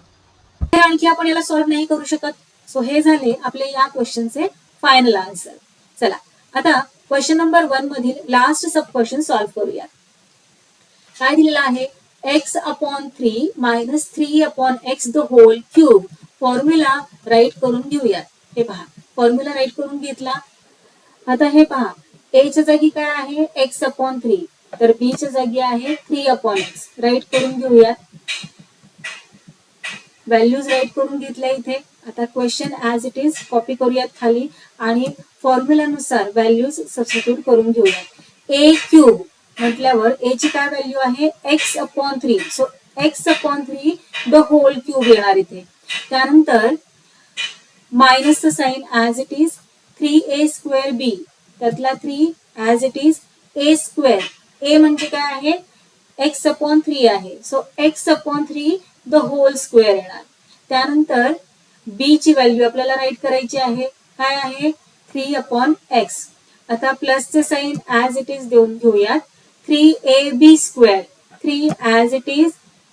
आणखी आपण याला सॉल्व्ह नाही करू शकत. सो हे झाले आपले या क्वेश्चनचे फायनल आन्सर. चला आता क्वेश्चन नंबर 1 मधील लास्ट सब क्वेश्चन सॉल्व्ह करूया. काय दिलेलं आहे? x upon 3 minus 3 upon X the whole cube. Formula write करून घेऊयात. हे पहा फॉर्म्युला राईट करून घेतला. आता हे पहा a च्या जागी काय आहे? x upon 3. तर b च्या जागी आहे 3 अपॉन एक्स. राईट करून घेऊयात. व्हॅल्यूज राईट करून घेतल्या इथे. आता question as it is copy करूयात खाली आणि फॉर्म्युलानुसार व्हॅल्यूज सबस्टिट्यूट करून घेऊयात. ए क्यूब म्हटल्यावर ए ची काय व्हॅल्यू आहे? X upon 3. So x upon 3 the whole cube येणार इथे. त्यानंतर मायनसचं sign as it is 3a square b. त्यातला 3 as it is a square. A म्हणजे काय आहे? एक्स अपॉन 3 आहे. So x upon 3 the whole square येणार. त्यानंतर बी ची व्हॅल्यू आपल्याला राईट करायची आहे. काय आहे? 3 अपॉन एक्स. आता प्लसचे साइन ऍज इट इज देऊन घेऊयात. 3ab square. 3 as it is.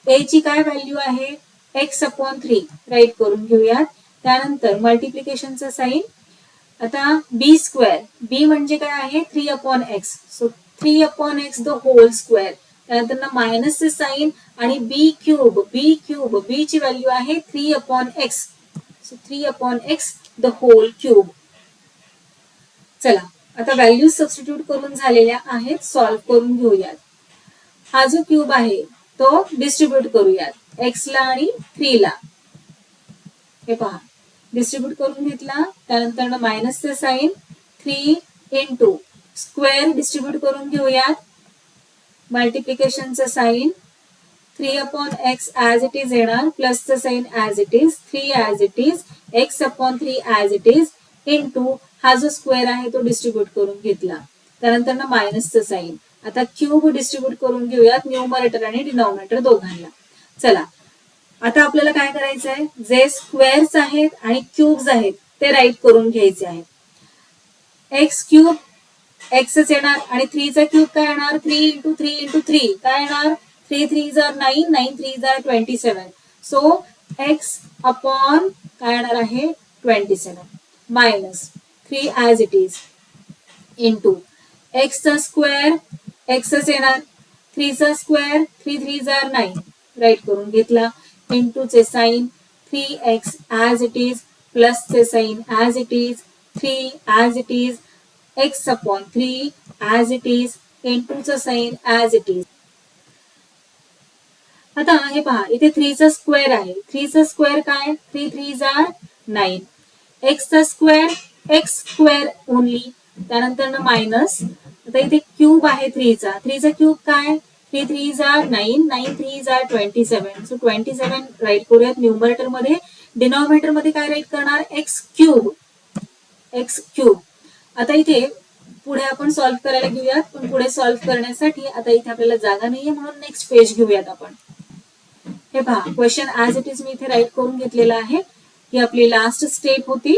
A ची काय व्हॅल्यू आहे? X upon 3. राईट करून घेऊयात. त्यानंतर मल्टिप्लिकेशनचा साइन. आता बी स्क्वेअर. बी म्हणजे काय आहे? 3 upon X. So 3 upon X the whole square. त्यानंतर मायनसचे साइन आणि बी क्यूब. बी क्यूब. बी ची व्हॅल्यू आहे 3 upon X. So 3 upon X the whole cube. चला आता व्हॅल्यूज सबस्टिट्यूट करून झालेल्या आहेत. सॉल्व्ह करून घेऊयात. हा जो क्यूब आहे तो डिस्ट्रीब्यूट करूयात एक्स ला आणि 3 ला. हे पहा डिस्ट्रीब्यूट करून घेतला. त्यानंतर मायनसचे साइन 3 इंटू स्क्वेअर डिस्ट्रीब्यूट करून घेऊयात. मल्टिप्लिकेशनचं sign 3 upon x as it is येणार. प्लसचं sign as it is. 3 as it is. X upon 3 as it is. Into हा जो स्क्वेअर आहे तो डिस्ट्रीब्यूट करून घेतला. त्यानंतर मायनसचं साइन. आता क्यूब डिस्ट्रीब्यूट करून घेऊयात न्यूमरेटर आणि डिनॉमिनेटर दोघांना. चला आता आपल्याला काय करायचं आहे? जे स्क्वेअर्स आहेत आणि क्यूब्स आहेत ते राईट करून घ्यायचे आहेत. एक्स क्यूब एक्सच येणार आणि 3 चा क्यूब काय येणार? 3 इंटू 3 इंटू 3 काय येणार? 3 3 जार 9. 9 3 जार 27. सो एक्स अपॉन काय येणार आहे? 27 minus 3 as it is into एक्सचा स्क्वेअर. एक्सच येणार. 3 चा स्क्वेअर 3 3 जार 9. राईट करून घेतला. इंटूचे sign 3x as it is. प्लसचे sign as it is. 3 as it is. x upon 3 as it is. इंटूचं साइन ऍज इट इज. आता हे पहा इथे 3 चा स्क्वेअर आहे. 3 चा स्क्वेअर काय? 3 3 जार 9. x चा स्क्वेअर एक्स स्क्वेअर ओनली. त्यानंतर मायनस. आता इथे क्यूब आहे 3 चा. 3 चा क्यूब काय? 3 3 जार 9. 9 3 जार 27. सो 27 राईट करूयात न्यूमरेटर मध्ये. डिनॉमिनेटर मध्ये काय राईट करणार? X cube. X cube. आता इथे पुढे आपण सॉल्व्ह करायला घेऊयात. पण पुढे सॉल्व्ह करण्यासाठी आता इथे आपल्याला जागा नाहीये म्हणून नेक्स्ट पेज घेऊयात आपण. हे पहा question as it is me इथे राईट करून घेतलेला आहे. ही आपली लास्ट स्टेप होती.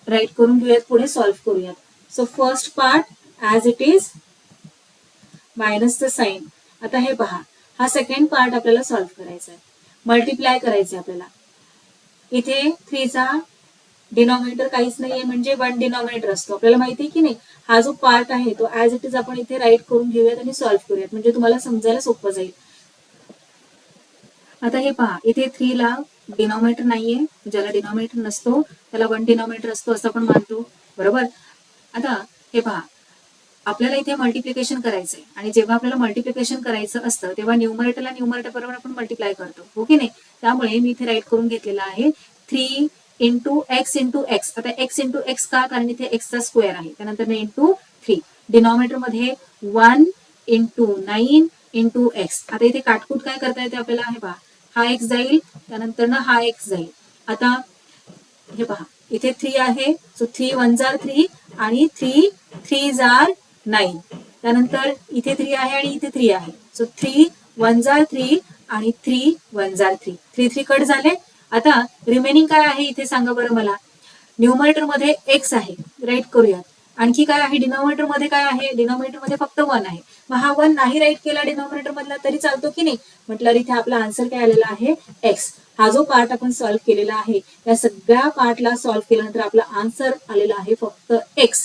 राईट करून घेऊयात. पुढे सॉल्व्ह करूयात. So first part as it is मायनसचं साइन. आता हे पहा हा सेकंड पार्ट आपल्याला सॉल्व्ह करायचा आहे. मल्टिप्लाय करायचं आहे आपल्याला. इथे 3 चा डिनॉमिनेटर काहीच नाहीये म्हणजे 1 डिनॉमिनेटर असतो. आपल्याला माहिती आहे की नाही. हा जो पार्ट आहे तो ऍज इट इज आपण इथे राईट करून घेऊयात आणि सॉल्व्ह करूयात म्हणजे तुम्हाला समजायला सोपं जाईल. आता हे पहा इथे 3 ला डिनॉमिनेटर नाहीये. ज्याला डिनॉमिनेटर नसतो त्याला 1 डिनॉमिनेटर असतो असं आपण मानतो. बरोबर. आता हे पहा आपल्याला इथे मल्टिप्लिकेशन करायचंय आणि जेव्हा आपल्याला मल्टिप्लिकेशन करायचं असतं तेव्हा न्यूमरेटरला न्यूमरेटर बरोबर आपण मल्टिप्लाय करतो. हो की नाही. त्यामुळे मी इथे राईट करून घेतलेला आहे 3 इंटू एक्स इंटू एक्स. आता एक्स इंटू एक्स का? कारण इथे एक्सचा स्क्वेअर आहे. त्यानंतर इंटू 3. डिनॉमिनेटर मध्ये 1 इंटू 9 इंटू एक्स. आता इथे काटकूट काय करता येते आपल्याला? हे पहा हा एक्स जाईल. त्यानंतर ना हा एक्स जाईल. आता हे पहा इथे 3 आहे. सो 3 1 जार 3 आणि 3 3 जार 9. त्यानंतर इथे 3 आहे आणि इथे 3 आहे. सो 3 1 जार 3 आणि 3 1 जार 3. 3 कट झाले. आता रिमेनिंग काय आहे इथे सांगा बरं मला. न्यूमरेटर मध्ये x आहे, राईट करूयात. आणखी काय आहे डिनॉमिनेटर मध्ये, काय आहे डिनॉमिनेटर मध्ये फक्त 1 आहे. मग हा 1 नाही राईट केला डिनॉमिनेटर मधला तरी चालतो की नाही. म्हटलं इथे आपला आन्सर काय आलेला आहे x. हा जो पार्ट आपण सॉल्व्ह केलेला आहे या सगळ्या पार्टला सॉल्व्ह केल्यानंतर आपला आन्सर आलेला आहे फक्त x.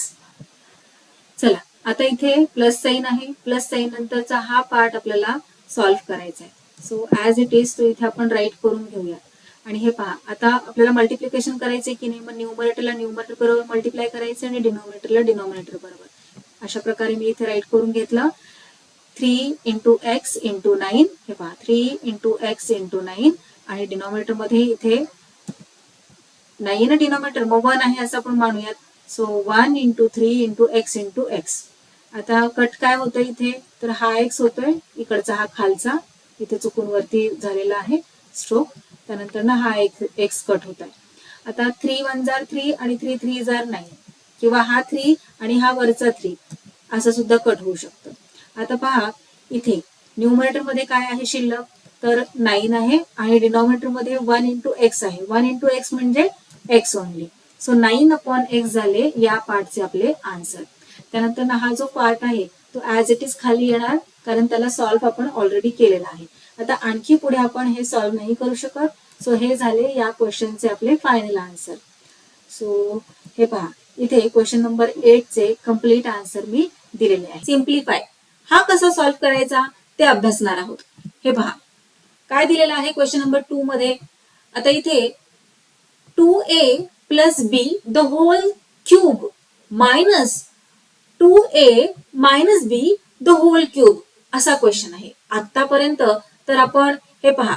चला आता इथे प्लस साईन आहे, प्लस साईन नंतरचा हा पार्ट आपल्याला सॉल्व्ह करायचा आहे. सो ऍज इट इज तो इथे आपण राईट करून घेऊया. आणि हे पहा, आता आपल्याला मल्टिप्लिकेशन करायचंय की नाही. मग न्यूमरेटरला न्यूमरेटर बरोबर मल्टिप्लाय करायचं आणि डिनॉमिनेटरला डिनॉमिनेटर बरोबर. अशा प्रकारे मी इथे राईट करून घेतलं. 3 इंटू एक्स इंटू 9. हे पहा 3 इंटू एक्स इंटू 9 आणि डिनॉमिनेटर मध्ये इथे 9 डिनॉमिनेटर मग 1 आहे असं आपण मानूयात. So 1 into 3 into x into x. आता कट काय होतोय इथे, तर हा एक्स होतोय, इकडचा हा खालचा इथे चुकून वरती झालेला आहे स्ट्रोक. त्यानंतर ना हा एक्स कट होत आहे. आता 3 1 जार 3 आणि 3 3 जार 9 किंवा हा 3 आणि हा वरचा 3 असं सुद्धा कट होऊ शकतं. आता पहा इथे न्यूमरेटर मध्ये काय आहे शिल्लक, तर 9 आहे आणि डिनॉमिनेटर मध्ये 1 इंटू एक्स आहे. 1 इंटू एक्स म्हणजे x only. So 9 upon x झाले या पार्टचे आपले आन्सर. त्यानंतर हा जो पार्ट आहे तो ऍज इट इज खाली येणार, कारण त्याला सॉल्व्ह आपण ऑलरेडी केलेला आहे. आता आणखी पुढे आपण हे सॉल्व्ह नाही करू शकत. सो हे झाले या क्वेश्चनचे आपले फायनल आन्सर. सो हे पहा इथे क्वेश्चन नंबर 8 चे कम्प्लीट आन्सर मी दिलेले आहे. सिम्प्लिफाय हा कसा सॉल्व्ह करायचा ते अभ्यासणार आहोत. हे पहा काय दिलेलं आहे क्वेश्चन नंबर 2 मध्ये. आता इथे 2a plus B the whole cube minus 2a minus B the whole cube असा क्वेश्चन आहे. आतापर्यंत तर आपण हे पहा,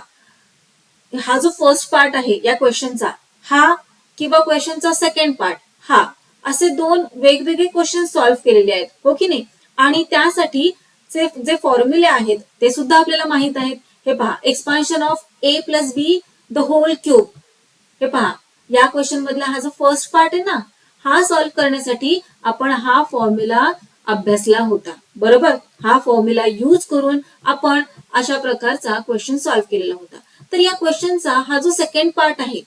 हा जो फर्स्ट पार्ट आहे या क्वेश्चनचा हा किंवा क्वेश्चनचा सेकंड पार्ट हा असे दोन वेगवेगळे क्वेश्चन सॉल्व्ह केलेले आहेत, हो की नाही. आणि त्यासाठी जे फॉर्म्युले आहेत ते सुद्धा आपल्याला माहित आहेत. हे पहा expansion of a plus B the whole cube. हे पहा या क्वेश्चन मधला हा जो फर्स्ट पार्ट आहे ना, हा सॉल्व्ह करण्यासाठी आपण हा फॉर्म्युला अभ्यासला होता, बरोबर. हा फॉर्म्युला यूज करून आपण अशा प्रकारचा क्वेश्चन सॉल्व्ह केलेला होता. तर या क्वेश्चनचा हा जो सेकंड पार्ट आहे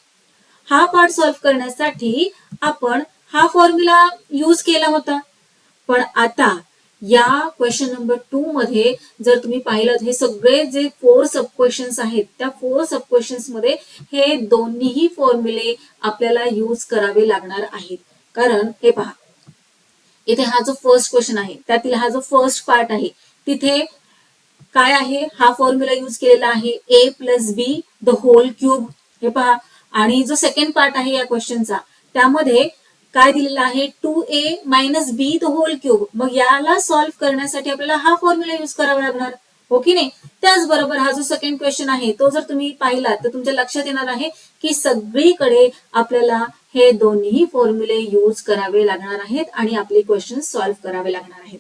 हा पार्ट सॉल्व्ह करण्यासाठी आपण हा फॉर्म्युला यूज केला होता. पण आता या क्वेश्चन नंबर 2 मध्ये जर तुम्ही पाहिलं हे सगळे जे 4 सब क्वेश्चन्स आहेत त्या 4 सब क्वेश्चन्स मध्ये हे दोन्हीही फॉर्म्युले आपल्याला यूज करावे लागणार आहेत. कारण हे पहा इथे हा जो फर्स्ट क्वेश्चन आहे त्यातील हा जो फर्स्ट पार्ट आहे तिथे काय आहे, हा फॉर्म्युला यूज केलेला आहे a plus B the whole cube. हे पहा आणि जो सेकंड पार्ट आहे या क्वेश्चनचा त्यामध्ये काय दिलेला आहे 2a minus B the whole cube. मग याला सॉल्व्ह करण्यासाठी आपल्याला हा फॉर्म्युला यूज करावा लागणार, हो की नाही. त्याचबरोबर हा जो सेकंड क्वेश्चन आहे तो जर तुम्ही पाहिला तर तुमच्या लक्षात येणार आहे की सगळीकडे आपल्याला हे दोन्ही फॉर्म्युले यूज करावे लागणार आहेत आणि आपले क्वेश्चन सॉल्व्ह करावे लागणार आहेत.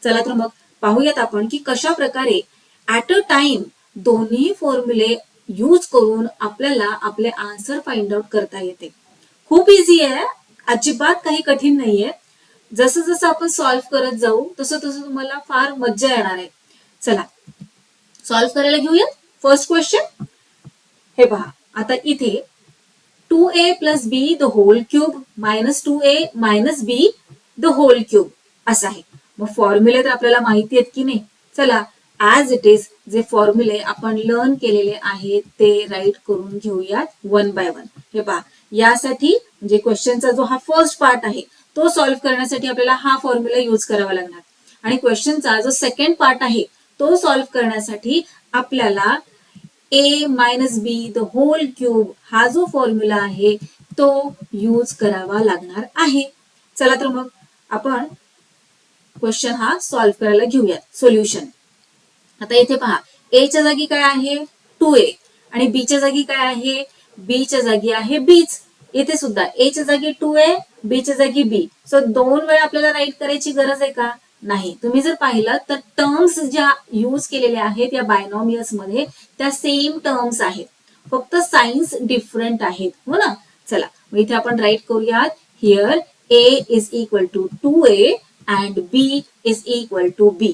चला तर मग पाहूयात आपण की कशा प्रकारे ऍट अ टाइम दोन्ही फॉर्म्युले यूज करून आपल्याला आपले आन्सर फाइंड आउट करता येते. खूप इझी आहे, अजिबात काही कठीण नाहीये. जसं जसं आपण सॉल्व्ह करत जाऊ तसं तसं तुम्हाला फार मज्जा येणार आहे. चला सॉल्व्ह करायला घेऊयात फर्स्ट क्वेश्चन. हे पहा आता इथे 2a plus B the whole cube minus 2a minus B the whole cube असं आहे. मग फॉर्म्युले तर आपल्याला माहिती आहेत की नाही. चला ऍज इट इज जे फॉर्म्युले आपण लर्न केलेले आहेत ते राईट करून घेऊयात वन बाय वन. हे पहा यासाठी म्हणजे क्वेश्चनचा जो हा फर्स्ट पार्ट आहे तो सॉल्व्ह करण्यासाठी आपल्याला हा फॉर्म्युला यूज करावा लागणार आणि क्वेश्चनचा जो सेकंड पार्ट आहे तो सॉल्व्ह करण्यासाठी आपल्याला a minus B the whole cube हा जो फॉर्म्युला आहे तो यूज करावा लागणार आहे. चला तर मग आपण क्वेश्चन हा सॉल्व्ह करायला घेऊयात. सोल्युशन आता इथे पहा a च्या जागी काय आहे 2a आणि b च्या जागी काय आहे, b च्या जागी आहे बीच. इथे सुद्धा a च्या जागी 2a b च्या जागी b. सो दोन वेळा आपल्याला राईट करायची गरज आहे का, नाही. तुम्ही जर पाहिलं तर टर्म्स ज्या यूज केलेल्या आहेत या बायनॉमियल्स मध्ये त्या सेम टर्म्स आहेत, फक्त साइन्स डिफरंट आहेत, हो ना. चला मग इथे आपण राईट करूयात here a is equal to 2a and b is equal to b.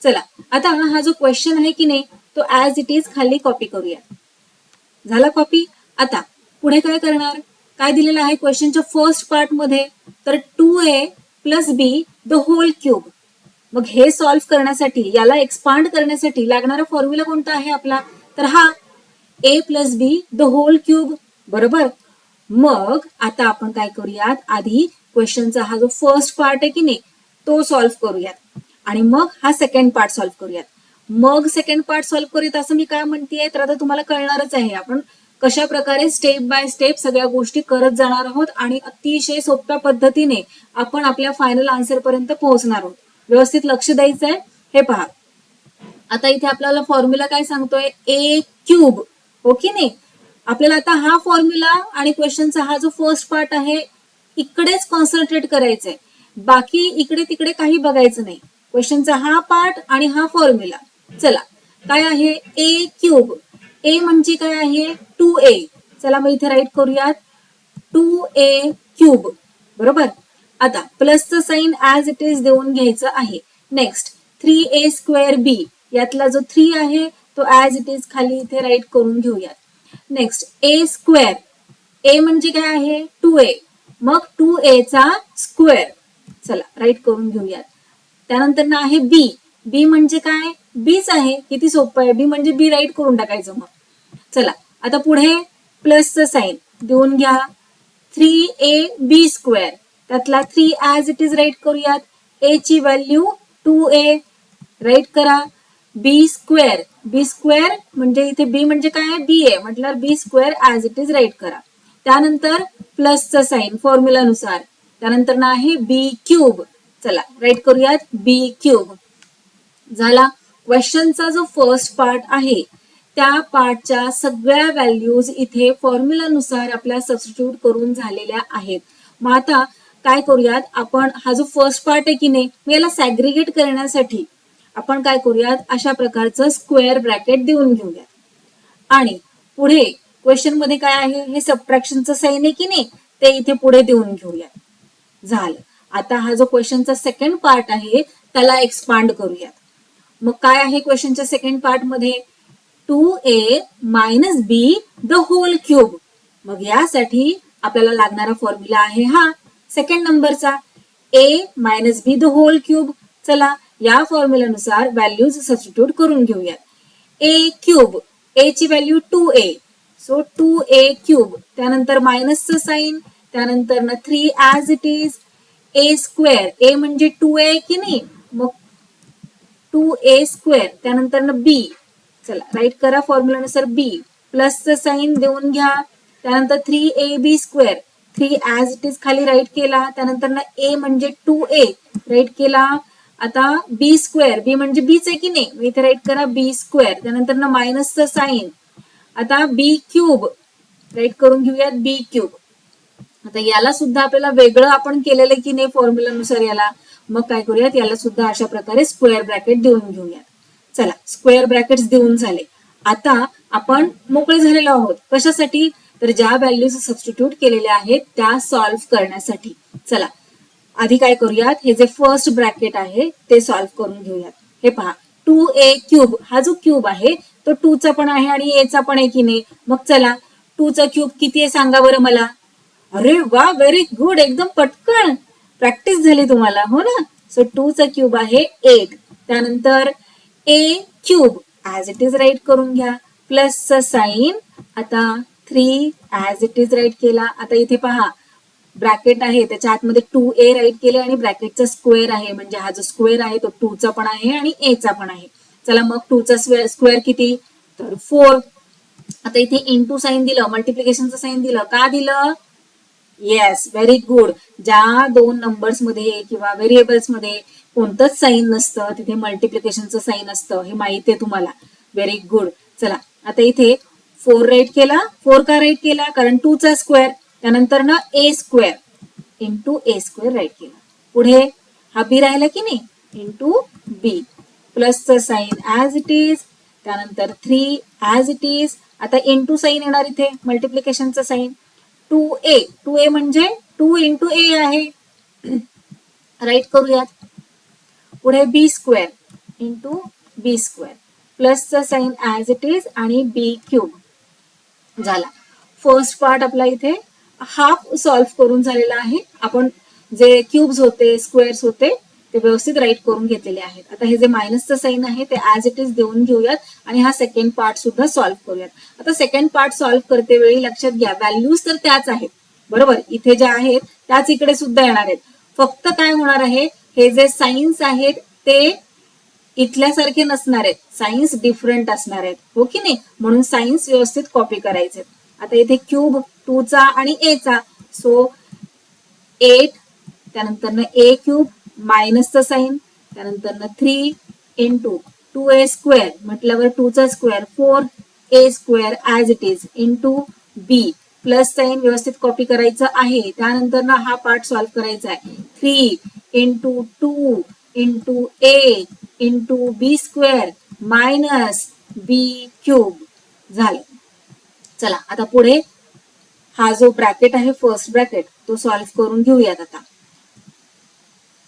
चला आता हा जो क्वेश्चन आहे की नाही तो ऍज इट इज खाली कॉपी करूया. झाला कॉपी. आता पुढे काय करणार, काय दिलेलं आहे क्वेश्चनच्या फर्स्ट पार्ट मध्ये, तर 2a plus B the whole cube. मग हे सॉल्व्ह करण्यासाठी, याला एक्सपांड करण्यासाठी लागणारा फॉर्म्युला कोणता आहे आपला, तर हा a plus B the whole cube. बरोबर. मग आता आपण काय करूयात, आधी क्वेश्चनचा हा जो फर्स्ट पार्ट आहे की नाही तो सॉल्व्ह करूयात आणि मग हा सेकंड पार्ट सॉल्व्ह करूयात. मग सेकंड पार्ट सॉल्व्ह करूयात असं मी काय म्हणतेय, तर आता तुम्हाला कळणारच आहे आपण कशा प्रकारे स्टेप बाय स्टेप सगळ्या गोष्टी करत जाणार आहोत आणि अतिशय सोप्या पद्धतीने आपण आपल्या फायनल आन्सर पर्यंत पोहोचणार आहोत. व्यवस्थित लक्ष द्यायचं आहे. हे पहा, आता इथे आपल्याला फॉर्म्युला काय सांगतोय, ए क्यूब. हो की नाही. आपल्याला आता हा फॉर्म्युला आणि क्वेश्चनचा हा जो फर्स्ट पार्ट आहे इकडेच कॉन्सन्ट्रेट करायचंय, बाकी इकडे तिकडे काही बघायचं नाही. क्वेश्चनचा हा पार्ट आणि हा फॉर्म्युला. चला काय आहे, ए क्यूब. ए म्हणजे काय आहे, 2a. चला मग इथे राईट करूयात 2a क्यूब. बरोबर. आता प्लसचं साइन ऍज इट इज देऊन घ्यायचं आहे. नेक्स्ट 3a स्क्वेअर बी, यातला जो 3 आहे तो ऍज इट इज खाली इथे राईट करून घेऊयात. Next a square. a म्हणजे काय आहे, 2a. मग 2a चा स्क्वेअर. चला राईट करून घेऊयात. त्यानंतर ना आहे बी. बी म्हणजे काय, बीच आहे. किती सोपं आहे, बी म्हणजे बी राईट करून टाकायचं. मग चला आता पुढे प्लसचं साइन देऊन घ्या. 3ab स्क्वेअर, त्यातला 3 ऍज इट इज राईट करूयात. a ची व्हॅल्यू 2a राईट करा. बी स्क्वेअर. बी स्क्वेअर म्हणजे इथे बी म्हणजे काय आहे, बी आहे म्हटल्यावर b square as it is right करा. त्यानंतर प्लसचं साइन फॉर्म्युलानुसार. त्यानंतर ना आहे बी क्यूब. चला राईट करूयात बी क्यूब. झाला. क्वेश्चनचा जो फर्स्ट पार्ट आहे त्या पार्टच्या सगळ्या व्हॅल्यूज इथे फॉर्म्युलानुसार आपल्या सबस्टिट्यूट करून झालेल्या आहेत. मग आता काय करूयात आपण, हा जो फर्स्ट पार्ट आहे की नाही मी याला सॅग्रिगेट करण्यासाठी आपण काय करूयात, अशा प्रकारचं स्क्वेअर ब्रॅकेट देऊन घेऊयात. आणि पुढे क्वेश्चन मध्ये काय आहे, हे सबट्रॅक्शनचं साइन आहे की नाही ते इथे पुढे देऊन घेऊयात. झालं. आता हा जो क्वेश्चनचा सेकंड पार्ट आहे त्याला एक्सपांड करूयात. मग काय आहे क्वेश्चनच्या सेकंड पार्ट मध्ये, 2a minus B the whole cube. मग यासाठी आपल्याला लागणारा फॉर्म्युला आहे हा सेकंड नंबरचा, a minus B the whole cube. चला या फॉर्म्युलानुसार व्हॅल्यूज सबस्टिट्यूट करून घेऊयात. a क्यूब, a ची value 2a, so 2a cube. त्यानंतर मायनसचं साइन, त्यानंतर ना 3 as it is. a square, a म्हणजे 2a की नाही, मग 2a स्क्वेअर. त्यानंतर ना बी. चला राईट करा फॉर्म्युलानुसार बी. प्लसचं साइन देऊन घ्या. त्यानंतर 3ab square. 3 as it is खाली राईट केला. त्यानंतर ना a म्हणजे 2a राईट केला. आता बी स्क्वेअर, बी म्हणजे बीच आहे की नाही, मग इथे राईट करा बी स्क्वेअर. त्यानंतर ना मायनसचं साइन. आता बी क्यूब राईट करून घेऊयात बी क्यूब. आता याला सुद्धा आपल्याला वेगळं आपण केलेलं की नाही फॉर्म्युलानुसार याला, मग काय करूयात याला सुद्धा अशा प्रकारे स्क्वेअर ब्रॅकेट देऊन घेऊयात. चला स्क्वेअर ब्रॅकेट्स देऊन झाले. आता आपण मोकळे झालेलो आहोत. कशासाठी, तर ज्या व्हॅल्यूज सबस्टिट्यूट केलेल्या आहेत त्या सॉल्व्ह करण्यासाठी. चला आधी काय करूयात, हे जे फर्स्ट ब्रॅकेट आहे ते सॉल्व्ह करून घेऊयात. हे पहा 2a क्यूब, हा जो क्यूब आहे तो 2 चा पण आहे आणि a चा पण आहे की नाही. मग चला 2 चा क्यूब किती आहे सांगा बरं मला. अरे वा, व्हेरी गुड, एकदम पटकन प्रॅक्टिस झाली तुम्हाला, हो ना. सो 2 चा क्यूब आहे 8. त्यानंतर a cube as it is right करून घ्या. प्लसचं साइन. आता 3 ऍज इट इज राईट केला. आता इथे पहा ब्रॅकेट आहे त्याच्या आतमध्ये 2a राईट केले आणि ब्रॅकेटचा स्क्वेअर आहे, म्हणजे हा जो स्क्वेअर आहे तो 2 चा पण आहे आणि a चा पण आहे. चला मग 2 चा स्क्वेअर किती, तर 4. आता इथे इंटू साइन दिलं, मल्टिप्लिकेशनचं साइन दिलं. का दिलं, येस व्हेरी गुड. ज्या दोन नंबर्स मध्ये किंवा व्हेरिएबल्स मध्ये कोणतंच साइन नसतं तिथे मल्टिप्लिकेशनचं साइन असतं, हे माहिती आहे तुम्हाला. Very good. चला आता इथे 4 राईट केला. 4 का राईट केला, कारण 2 चा स्क्वेअर. त्यानंतर ना a square into a square right केला. पुढे हा बी राहिला की नाही, इंटू बी. प्लसचं साइन ऍज इट इज. त्यानंतर 3 ऍज इट इज. आता इंटू साइन येणार इथे, मल्टिप्लिकेशनचं साइन. 2a, 2a म्हणजे 2 इंटू a आहे, राईट करूयात. पुढे b square. Into b square प्लसचा साईन ऍज इट इज आणि बी क्यूब झाला. फर्स्ट पार्ट आपला इथे हाफ सॉल्व्ह करून झालेला आहे. आपण जे क्यूब्स होते स्क्वेअर्स होते ते व्यवस्थित राईट करून घेतलेले आहेत. आता हे जे मायनसचं साईन आहे ते ऍज इट इज देऊन घेऊयात आणि हा सेकंड पार्ट सुद्धा सॉल्व्ह करूयात. आता सेकंड पार्ट सॉल्व्ह करते वेळी लक्षात घ्या व्हॅल्यूज तर त्याच आहेत बरोबर, इथे ज्या आहेत त्याच इकडे सुद्धा येणार आहेत. फक्त काय होणार आहे, हे जे साईन्स आहेत ते इथल्यासारखे नसणार आहेत, साईन्स डिफरंट असणार आहेत हो की नाही, म्हणून साईन्स व्यवस्थित कॉपी करायचे. आता इथे क्यूब 2 चा आणि ए चा, सो 8 त्यानंतर ए क्यूब मायनसचा साईन त्यानंतर 3 इंटू 2a स्क्वेअर म्हटल्यावर 2 चा square 4a square as it is into b plus sign व्यवस्थित कॉपी करायचं आहे. त्यानंतर ना हा पार्ट सॉल्व्ह करायचा आहे. 3 इंटू 2 इंटू ए into b square minus b cube झालं. चला आता पुढे हा जो ब्रॅकेट आहे फर्स्ट ब्रॅकेट तो सॉल्व्ह करून घेऊयात. आता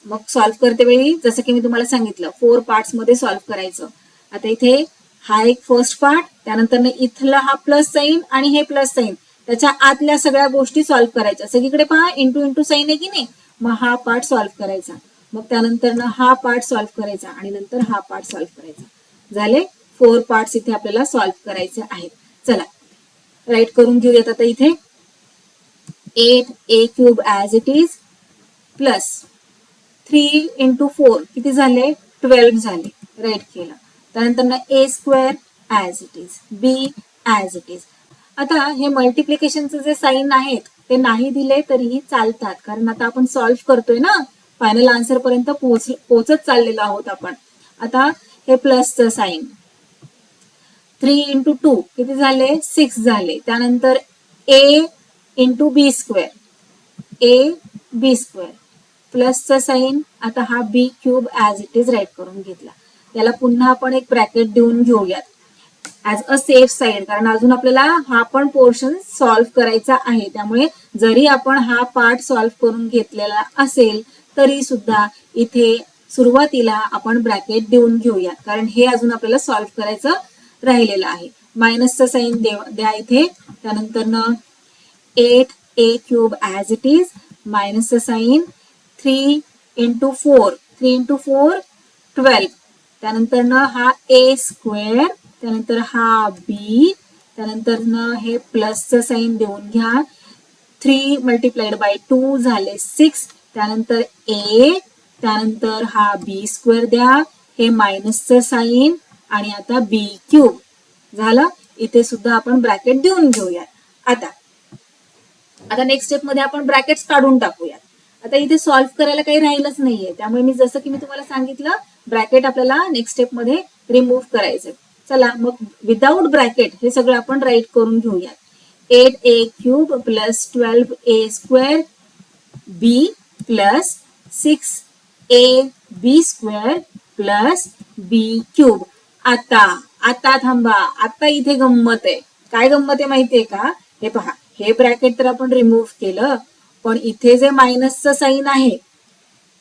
मग सॉल्व्ह करते वेळी जसं की मी तुम्हाला सांगितलं 4 पार्ट्स मध्ये सॉल्व्ह करायचं. आता इथे हा एक फर्स्ट पार्ट त्यानंतर इथला हा प्लस साईन आणि हे प्लस साईन त्याच्या आतल्या सगळ्या गोष्टी सॉल्व्ह करायच्या. सगळीकडे पहा इंटू इंटू साईन आहे की नाही, मग हा पार्ट सॉल्व्ह करायचा, मग त्यानंतर हा पार्ट सॉल्व्ह करायचा आणि नंतर हा पार्ट सॉल्व्ह करायचा. झाले 4 पार्ट्स इथे आपल्याला सॉल्व्ह करायचे आहेत. चला राईट करून घेऊयात. आता इथे 8a cube as it is plus 3 into 4 किती झाले 12 झाले, राईट केलं. त्यानंतर a square as it is b as it is. आता हे मल्टिप्लिकेशनचे जे साईन आहेत ते नाही दिले तरीही चालतात, कारण आता आपण सॉल्व्ह करतोय ना, फायनल आन्सर पर्यंत पोहोचत चाललेलो आहोत आपण. आता हे प्लसचं साईन 3 इंटू 2 किती झाले 6 झाले. त्यानंतर a into b square a b square प्लसचा साईन, आता हा b cube as it is right करून घेतला. याला पुन्हा आपण एक ब्रॅकेट देऊन घेऊयात ऍज अ सेफ साईड, कारण अजून आपल्याला हा पण पोर्शन सॉल्व्ह करायचा आहे. त्यामुळे जरी आपण हा पार्ट सॉल्व्ह करून घेतलेला असेल तरी सुद्धा इथे सुरुवातीला आपण ब्रॅकेट देऊन घेऊयात, कारण हे अजून आपल्याला सॉल्व्ह करायचं राहिलेलं आहे. मायनसचा साईन द्या इथे. त्यानंतर 8a cube as it is मायनसचा साईन 3 इंटू 4 3 इंटू 4 12. त्यानंतर हा ए स्क्वेअर त्यानंतर हा बी त्यानंतर हे प्लसचं साईन देऊन घ्या. 3 मल्टिप्लाइड बाय 2 झाले 6. त्यानंतर ए त्यानंतर हा बी स्क्वेअर द्या, हे मायनसचं साईन आणि आता बी क्यूब झालं. इथे सुद्धा आपण ब्रॅकेट देऊन घेऊयात. आता नेक्स्ट स्टेप मध्ये आपण ब्रॅकेट्स काढून टाकूयात. आता इथे सॉल्व्ह करायला काही राहिलंच नाहीये, त्यामुळे मी जसं की मी तुम्हाला सांगितलं ब्रॅकेट आपल्याला नेक्स्ट स्टेप मध्ये रिमूव्ह करायचे. चला मग विदाउट ब्रॅकेट हे सगळं आपण राईट करून घेऊयात. 8a cube plus 12a square बी प्लस 6ab स्क्वेअर प्लस बी क्यूब. आता थांबा, आता इथे गंमत आहे. काय गंमत आहे माहितीये का, हे पहा हे ब्रॅकेट तर आपण रिमूव्ह केलं, पण इथे जे मायनसचं साईन आहे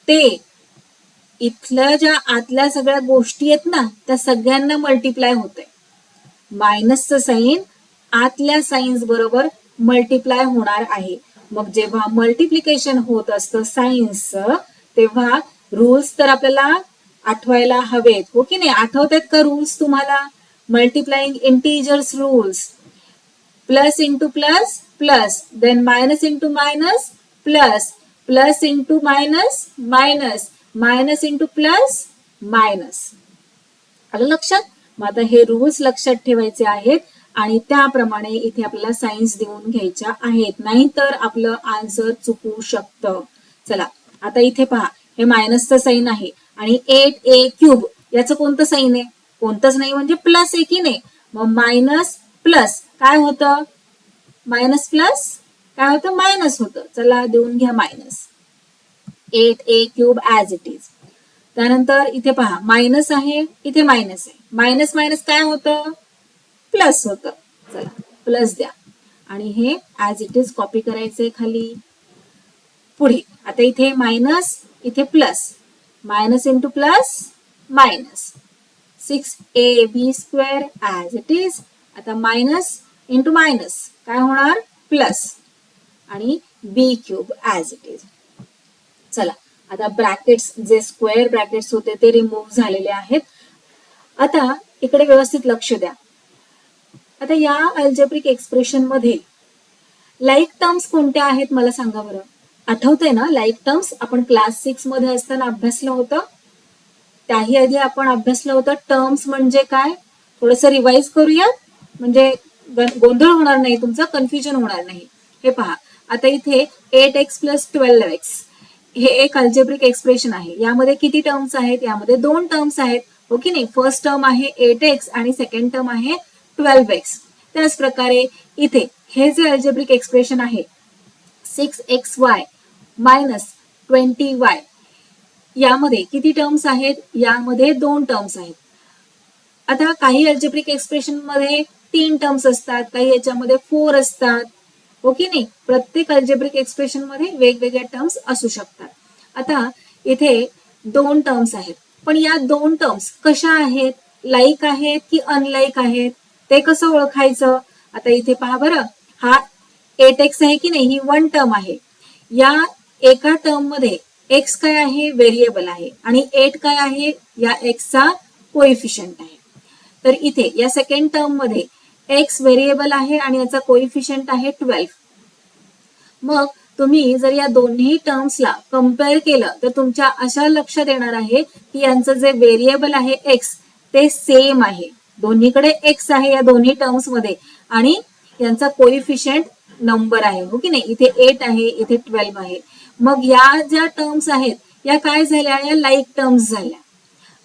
ते इथल्या ज्या आतल्या सगळ्या गोष्टी आहेत ना त्या सगळ्यांना मल्टिप्लाय होते. मायनसचं साईन आतल्या साईन्स बरोबर मल्टिप्लाय होणार आहे. मग जेव्हा मल्टिप्लिकेशन होत असतं सायन्सचं तेव्हा रूल्स तर आपल्याला आठवायला हवेत हो की नाही. आठवतात का रूल्स तुम्हाला? Multiplying integers rules, plus into plus plus, then minus into minus plus, plus into minus minus, minus into plus minus. आलं लक्षात? मग आता हे रूल्स लक्षात ठेवायचे आहेत आणि त्याप्रमाणे इथे आपल्याला सायन्स देऊन घ्यायच्या आहेत, नाहीतर आपलं आन्सर चुकू शकतं. चला आता इथे पहा हे मायनसचं साईन आहे आणि 8a क्यूब याचं कोणतं साईन आहे? कोणतंच नाही म्हणजे प्लस आहे की नाही. मग मायनस प्लस काय होतं? मायनस प्लस काय होतं? मायनस होतं. चला देऊन घ्या minus 8a cube as it is. त्यानंतर इथे पहा मायनस आहे इथे मायनस आहे, मायनस मायनस काय होतं? प्लस होतं. चला प्लस द्या आणि हे ऍज इट इज कॉपी करायचंय खाली. पुढे आता इथे मायनस इथे plus, minus into plus minus 6ab² as it is. आता मायनस इंटू मायनस काय होणार प्लस आणि b³ ॲज इट इज. चला आता ब्रॅकेट्स जे स्क्वेअर ब्रॅकेट्स होते ते रिमूव्ह झालेले आहेत. आता इकडे व्यवस्थित लक्ष द्या. आता या अल्जेब्रिक एक्सप्रेशन मध्ये लाईक टर्म्स कोणत्या आहेत मला सांगा बरं. आठवतंय ना लाईक टर्म्स आपण क्लास 6 मध्ये असताना अभ्यासलं होतं. त्याही आधी आपण अभ्यासलं होतं टर्म्स म्हणजे काय. थोडंसं रिवाइज करूया म्हणजे गोंधळ होणार नाही तुमचा, कन्फ्युजन होणार नाही. हे पहा आता इथे 8x + 12x हे एक अल्जेब्रिक एक्सप्रेशन आहे. यामध्ये किती टर्म्स आहेत, यामध्ये 2 टर्म्स आहेत हो की नाही. फर्स्ट टर्म आहे 8x आणि सेकंड टर्म आहे 12x. त्याच प्रकारे इथे हे जे अल्जेब्रिक एक्सप्रेशन आहे 6xy - 20y यामध्ये किती टर्म्स आहेत, यामध्ये 2 टर्म्स आहेत. आता काही अल्जेब्रिक एक्सप्रेशन मध्ये 3 टर्म्स असतात, काही याच्यामध्ये 4 असतात हो की नाही. प्रत्येक अल्जेब्रिक एक्सप्रेशन मध्ये वेगवेगळ्या टर्म्स असू शकतात. आता इथे 2 टर्म्स आहेत, पण या 2 टर्म्स कशा आहेत, लाईक आहेत की अनलाईक आहेत ते कसं ओळखायचं. आता इथे पहा बरं, हा 8x आहे की नाही, ही 1 टर्म आहे. या एका टर्म मध्ये x काय आहे, व्हेरिएबल आहे आणि 8 काय आहे, या x चा कोइफिशियंट आहे. तर इथे या सेकंड टर्म मध्ये x व्हेरिएबल आहे आणि याचा कोइफिशियंट आहे 12. मग तुम्ही जर या दोन्ही टर्म्सला कम्पेअर केलं तर तुमच्या अशा लक्षात येणार आहे की यांचं जे व्हेरिएबल आहे x ते सेम आहे. दोन्हीकडे x आहे या दोन्ही टर्म्स मध्ये आणि यांचा कोइफिशियंट नंबर आहे हो की नाही. इथे 8 आहे, इथे 12 आहे. मग या ज्या टर्म्स आहेत या काय झाल्या, या लाईक टर्म्स झाल्या.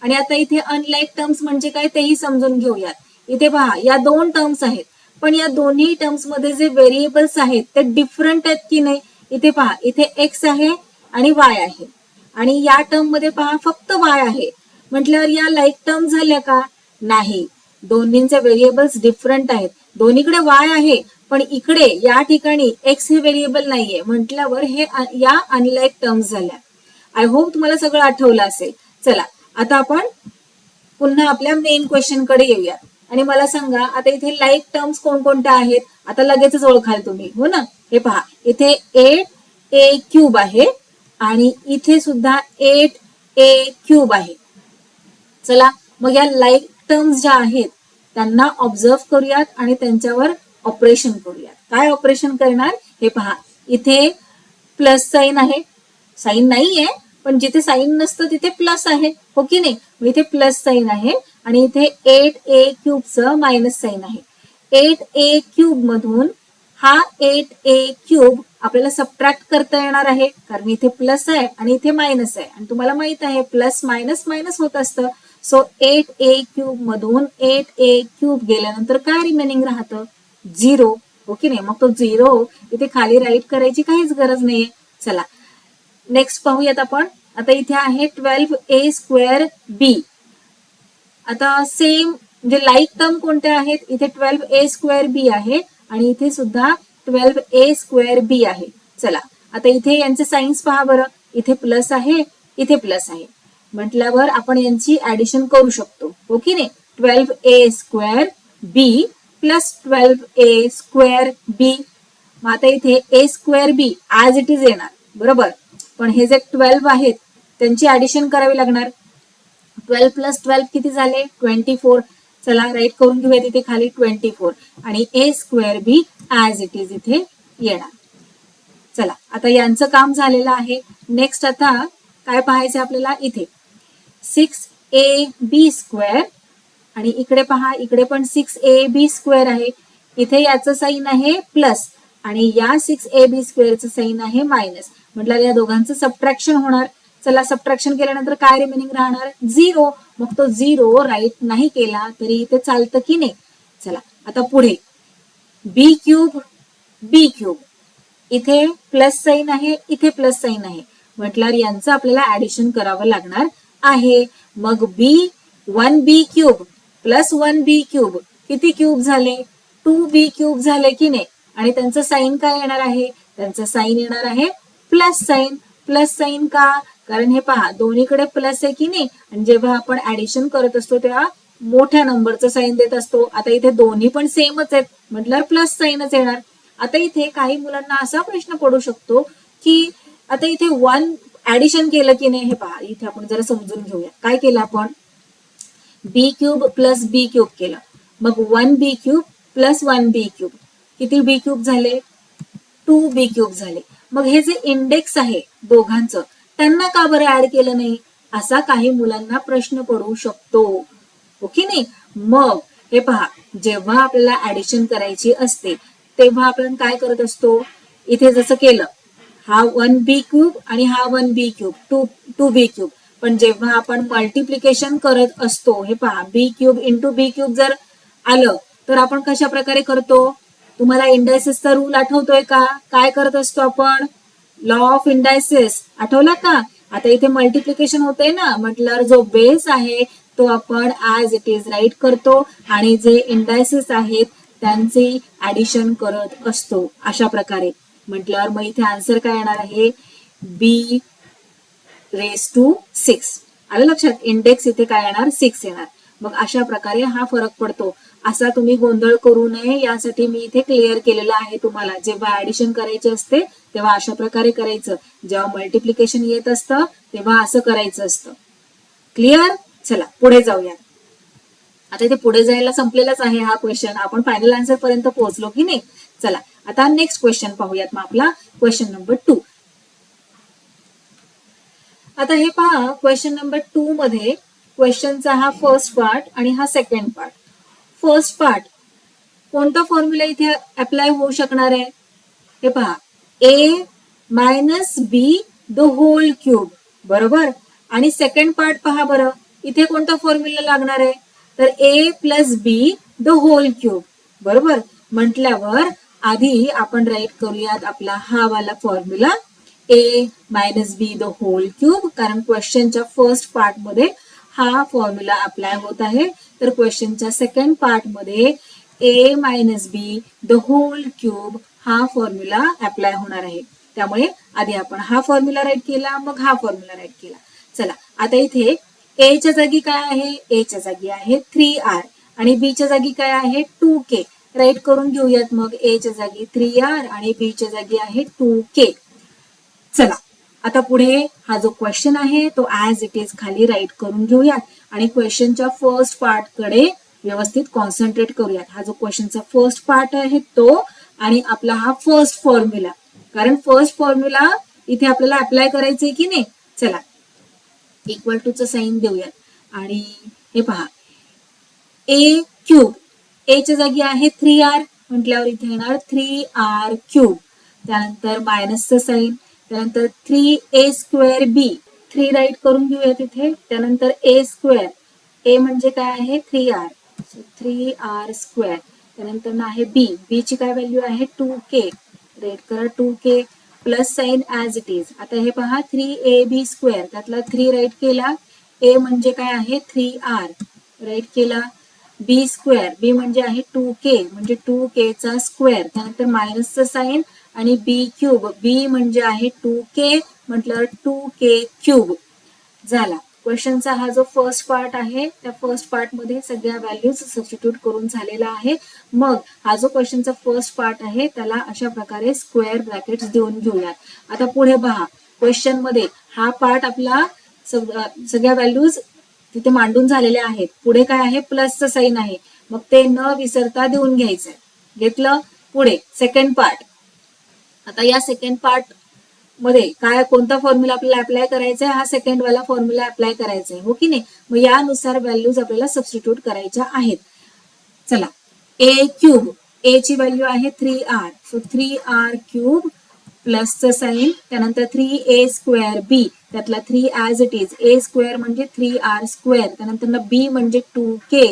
आणि आता इथे अनलाईक टर्म्स म्हणजे काय तेही समजून घेऊयात. इथे पहा या 2 टर्म्स आहेत, पण या दोन्ही टर्म्स मध्ये जे व्हेरिएबल्स आहेत ते डिफरंट आहेत की नाही. इथे पहा इथे x आहे आणि y आहे आणि या टर्म मध्ये पहा फक्त y आहे. म्हटल्यावर या लाईक टर्म झाल्या का, नाही. दोन्हींचे व्हेरिएबल्स डिफरंट आहेत. दोन्हीकडे y आहे पण इकडे या ठिकाणी x हे व्हेरिएबल नाहीये, म्हटल्यावर हे या अनलाईक टर्म्स झाल्या. आय होप तुम्हाला सगळं आठवलं असेल. चला आता आपण पुन्हा आपल्या मेन क्वेश्चन कडे येऊया आणि मला सांगा आता इथे लाईक टर्म्स कोणकोणत्या आहेत. आता लगेचच ओळखाल तुम्ही हो ना. हे पहा इथे 8a³ आहे आणि इथे सुद्धा 8a³ आहे. चला मग या लाईक टर्म्स ज्या आहेत त्यांना ऑब्झर्व करूयात आणि त्यांच्यावर ऑपरेशन करूयात. काय ऑपरेशन करणार हे पहा. इथे प्लस साइन आहे, साइन नाहीये पण जिथे साइन नसतं तिथे प्लस आहे हो की नाही. इथे प्लस साइन आहे आणि इथे 8a³ चं मायनस साइन आहे. 8a³ मधून हा 8a³ आपल्याला सबट्रॅक्ट करता येणार आहे कारण इथे प्लस आहे आणि इथे मायनस आहे आणि तुम्हाला माहित आहे प्लस मायनस मायनस होत असतं. सो 8a³ मधून 8a³ गेल्यानंतर काय रिमेनिंग राहतं, 0 हो की नाही. मग तो 0 इथे खाली राईट करायची काहीच गरज नाहीये. चला नेक्स्ट पाहूयात आपण. आता इथे आहे 12a²b. आता सेम म्हणजे लाईक टर्म कोणत्या आहेत, इथे 12a²b आहे आणि इथे सुद्धा 12a²b आहे. चला आता इथे यांचे साइन्स पहा बरं. इथे प्लस आहे, इथे प्लस आहे, म्हटल्यावर आपण यांची ऍडिशन करू शकतो हो की नाही. 12a²b plus 12a²b. मग आता इथे a²b ॲज इट इज येणार बरोबर, पण हे जे 12 आहेत त्यांची ऍडिशन करावी लागणार. 12 + 12 किती झाले, 24. चला राईट करून घेऊया तिथे खाली 24 आणि a²b ॲज इट इज इथे येणार. चला आता यांचं काम झालेलं आहे. नेक्स्ट आता काय पाहायचं आपल्याला, इथे 6ab² आणि इकडे पहा इकडे पण 6ab² आहे. इथे याचं साइन आहे प्लस आणि या 6ab² चं साइन आहे मायनस, म्हटलं या दोघांचं सबट्रॅक्शन होणार. चला सबट्रॅक्शन केल्यानंतर काय रिमेनिंग राहणार, 0. मग तो 0 राईट नाही केला तरी इथे चालतं की नाही. चला आता पुढे b³, इथे प्लस साइन आहे, इथे प्लस साइन आहे, म्हटल्यावर यांचं आपल्याला ऍडिशन करावं लागणार आहे. मग 1b³ प्लस 1b³ किती क्यूब झाले, 2b³ झाले की नाही. आणि त्यांचं साइन काय येणार आहे, त्यांचं साइन येणार आहे प्लस साइन. प्लस साइन का, कारण हे पहा दोन्हीकडे प्लस आहे की नाही, आणि जेव्हा आपण ऍडिशन करत असतो तेव्हा मोठ्या नंबरचं साईन देत असतो. आता इथे दोन्ही पण सेमच आहेत म्हटल्यावर प्लस साईनच येणार. आता इथे काही मुलांना असा प्रश्न पडू शकतो की आता इथे 1 ऍडिशन केलं की नाही, हे पहा इथे आपण जरा समजून घेऊया. काय केलं आपण, बी क्यूब प्लस बी क्यूब केलं, मग 1 बी क्यूब प्लस 1 बी क्यूब, किती बी क्यूब झाले, 2 बी क्यूब झाले. मग हे जे इंडेक्स आहे दोघांचं त्यांना का बरं ऍड केलं नाही, असा काही मुलांना प्रश्न पडू शकतो, हो की नाही. मग हे पहा जेव्हा आपल्याला ऍडिशन करायची असते तेव्हा आपण काय करत असतो, इथे जसं केलं हा 1 बी क्यूब आणि हा 1 बी क्यूब 2 बी क्यूब, पण जेव्हा आपण मल्टिप्लिकेशन करत असतो, हे पहा बी क्यूब इंटू बी क्यूब जर आलं तर आपण कशा प्रकारे करतो, तुम्हाला इंडायसेसचा रूल आठवतोय का, काय करत असतो आपण, लॉ ऑफ इंडायसेस आठवला का. आता इथे मल्टिप्लिकेशन होतंय ना, म्हटल्यावर जो बेस आहे तो आपण ऍज इट इज राईट करतो आणि जे इंडायसेस आहेत त्यांचे ऍडिशन करत असतो अशा प्रकारे. म्हटल्यावर मग इथे आन्सर काय येणार आहे, बी रेस टू 6. आलं लक्षात, इंडेक्स इथे काय येणार 6 येणार. मग अशा प्रकारे हा फरक पडतो. असा तुम्ही गोंधळ करू नये यासाठी मी इथे क्लिअर केलेलं आहे तुम्हाला. जेव्हा ऍडिशन करायचे असते तेव्हा अशा प्रकारे करायचं, जेव्हा मल्टिप्लिकेशन येत असतं तेव्हा असं करायचं असतं. क्लिअर. चला पुढे जाऊया. आता इथे पुढे जायला संपलेलाच आहे हा क्वेश्चन, आपण फायनल आन्सर पर्यंत पोहोचलो की नाही. चला आता नेक्स्ट क्वेश्चन पाहूयात. मग आपला क्वेश्चन नंबर 2. आता हे पहा क्वेश्चन नंबर 2 मध्ये क्वेश्चनचा हा फर्स्ट पार्ट आणि हा सेकंड पार्ट. फर्स्ट पार्ट कोणता फॉर्म्युला इथे अप्लाय होऊ शकणार आहे, हे पहा a minus B the whole cube, बरोबर. आणि सेकंड पार्ट पहा बरं, इथे कोणता फॉर्म्युला लागणार आहे, तर a plus B the whole cube, बरोबर. म्हटल्यावर आधी आपण राईट करूयात आपला हा वाला formula a minus B the whole cube, कारण क्वेश्चनच्या फर्स्ट पार्ट मध्ये हा फॉर्म्युला अप्लाय होत आहे. तर क्वेश्चनच्या सेकंड पार्ट मध्ये a minus B the whole cube हा फॉर्म्युला अप्लाय होणार आहे. त्यामुळे आधी आपण हा फॉर्म्युला राईट केला, मग हा फॉर्म्युला राईट केला. चला आता इथे ए च्या जागी काय आहे, ए च्या जागी आहे 3r आणि बी च्या जागी काय आहे 2k. राईट करून घेऊयात. मग ए च्या जागी 3r आणि बी च्या जागी आहे 2k. चला आता पुढे हा जो क्वेश्चन आहे तो ऍज इट इज खाली राईट करून घेऊयात आणि क्वेश्चनच्या फर्स्ट पार्ट कडे व्यवस्थित कॉन्सन्ट्रेट करूयात. हा जो क्वेश्चनचा फर्स्ट पार्ट आहे तो आणि आपला हा फर्स्ट फॉर्म्युला, कारण फर्स्ट फॉर्म्युला इथे आपल्याला अप्लाय करायचंय की नाही. चला इक्वल टू चं साइन देऊयात आणि हे पहा ए क्यूब, ए च्या जागी आहे 3r म्हटल्यावर इथे येणार 3r क्यूब, त्यानंतर मायनसचं साइन, त्यानंतर 3a स्क्वेअर बी, 3 राईट करून घेऊया तिथे, त्यानंतर a स्क्वेअर, a म्हणजे काय आहे 3r, 3r स्क्वेअर, त्यानंतर ना आहे b, b ची काय व्हॅल्यू आहे 2k, राईट करा 2k, plus sign as it is. आता हे पहा 3ab स्क्वेअर, त्यातला 3 राईट केला, a म्हणजे काय आहे 3r, राईट केला, बी स्क्वेअर, बी म्हणजे आहे 2k म्हणजे 2k चा स्क्वेअर, त्यानंतर मायनसचं साइन आणि बी क्यूब, बी म्हणजे आहे 2k म्हटल्यावर 2k क्यूब झाला. क्वेश्चनचा हा जो फर्स्ट पार्ट आहे त्या फर्स्ट पार्ट मध्ये सगळ्या व्हॅल्यूज सबस्टिट्यूट करून झालेला आहे. मग हा जो क्वेश्चनचा फर्स्ट पार्ट आहे त्याला अशा प्रकारे स्क्वेअर ब्रॅकेट्स देऊन घेऊयात. आता पुढे पहा क्वेश्चन मध्ये हा पार्ट आपला सगळ्या व्हॅल्यूज तिथे मांडून झालेल्या आहेत. पुढे काय आहे प्लसचं साइन आहे, मग ते न विसरता देऊन घ्यायचंय. घेतलं. पुढे सेकंड पार्ट. आता या सेकंड पार्ट मध्ये काय कोणता फॉर्म्युला आपल्याला अप्लाय करायचा आहे, हा सेकंड वाला फॉर्म्युला अप्लाय करायचा आहे, हो की नाही. मग यानुसार व्हॅल्यूज आपल्याला सबस्टिट्यूट करायच्या आहेत. चला ए क्यूब, ए ची व्हॅल्यू आहे 3r, so 3r cube प्लसचं sign, त्यानंतर 3a स्क्वेअर बी, त्यातला 3 as it is, a square म्हणजे 3r स्क्वेअर, त्यानंतर b म्हणजे 2k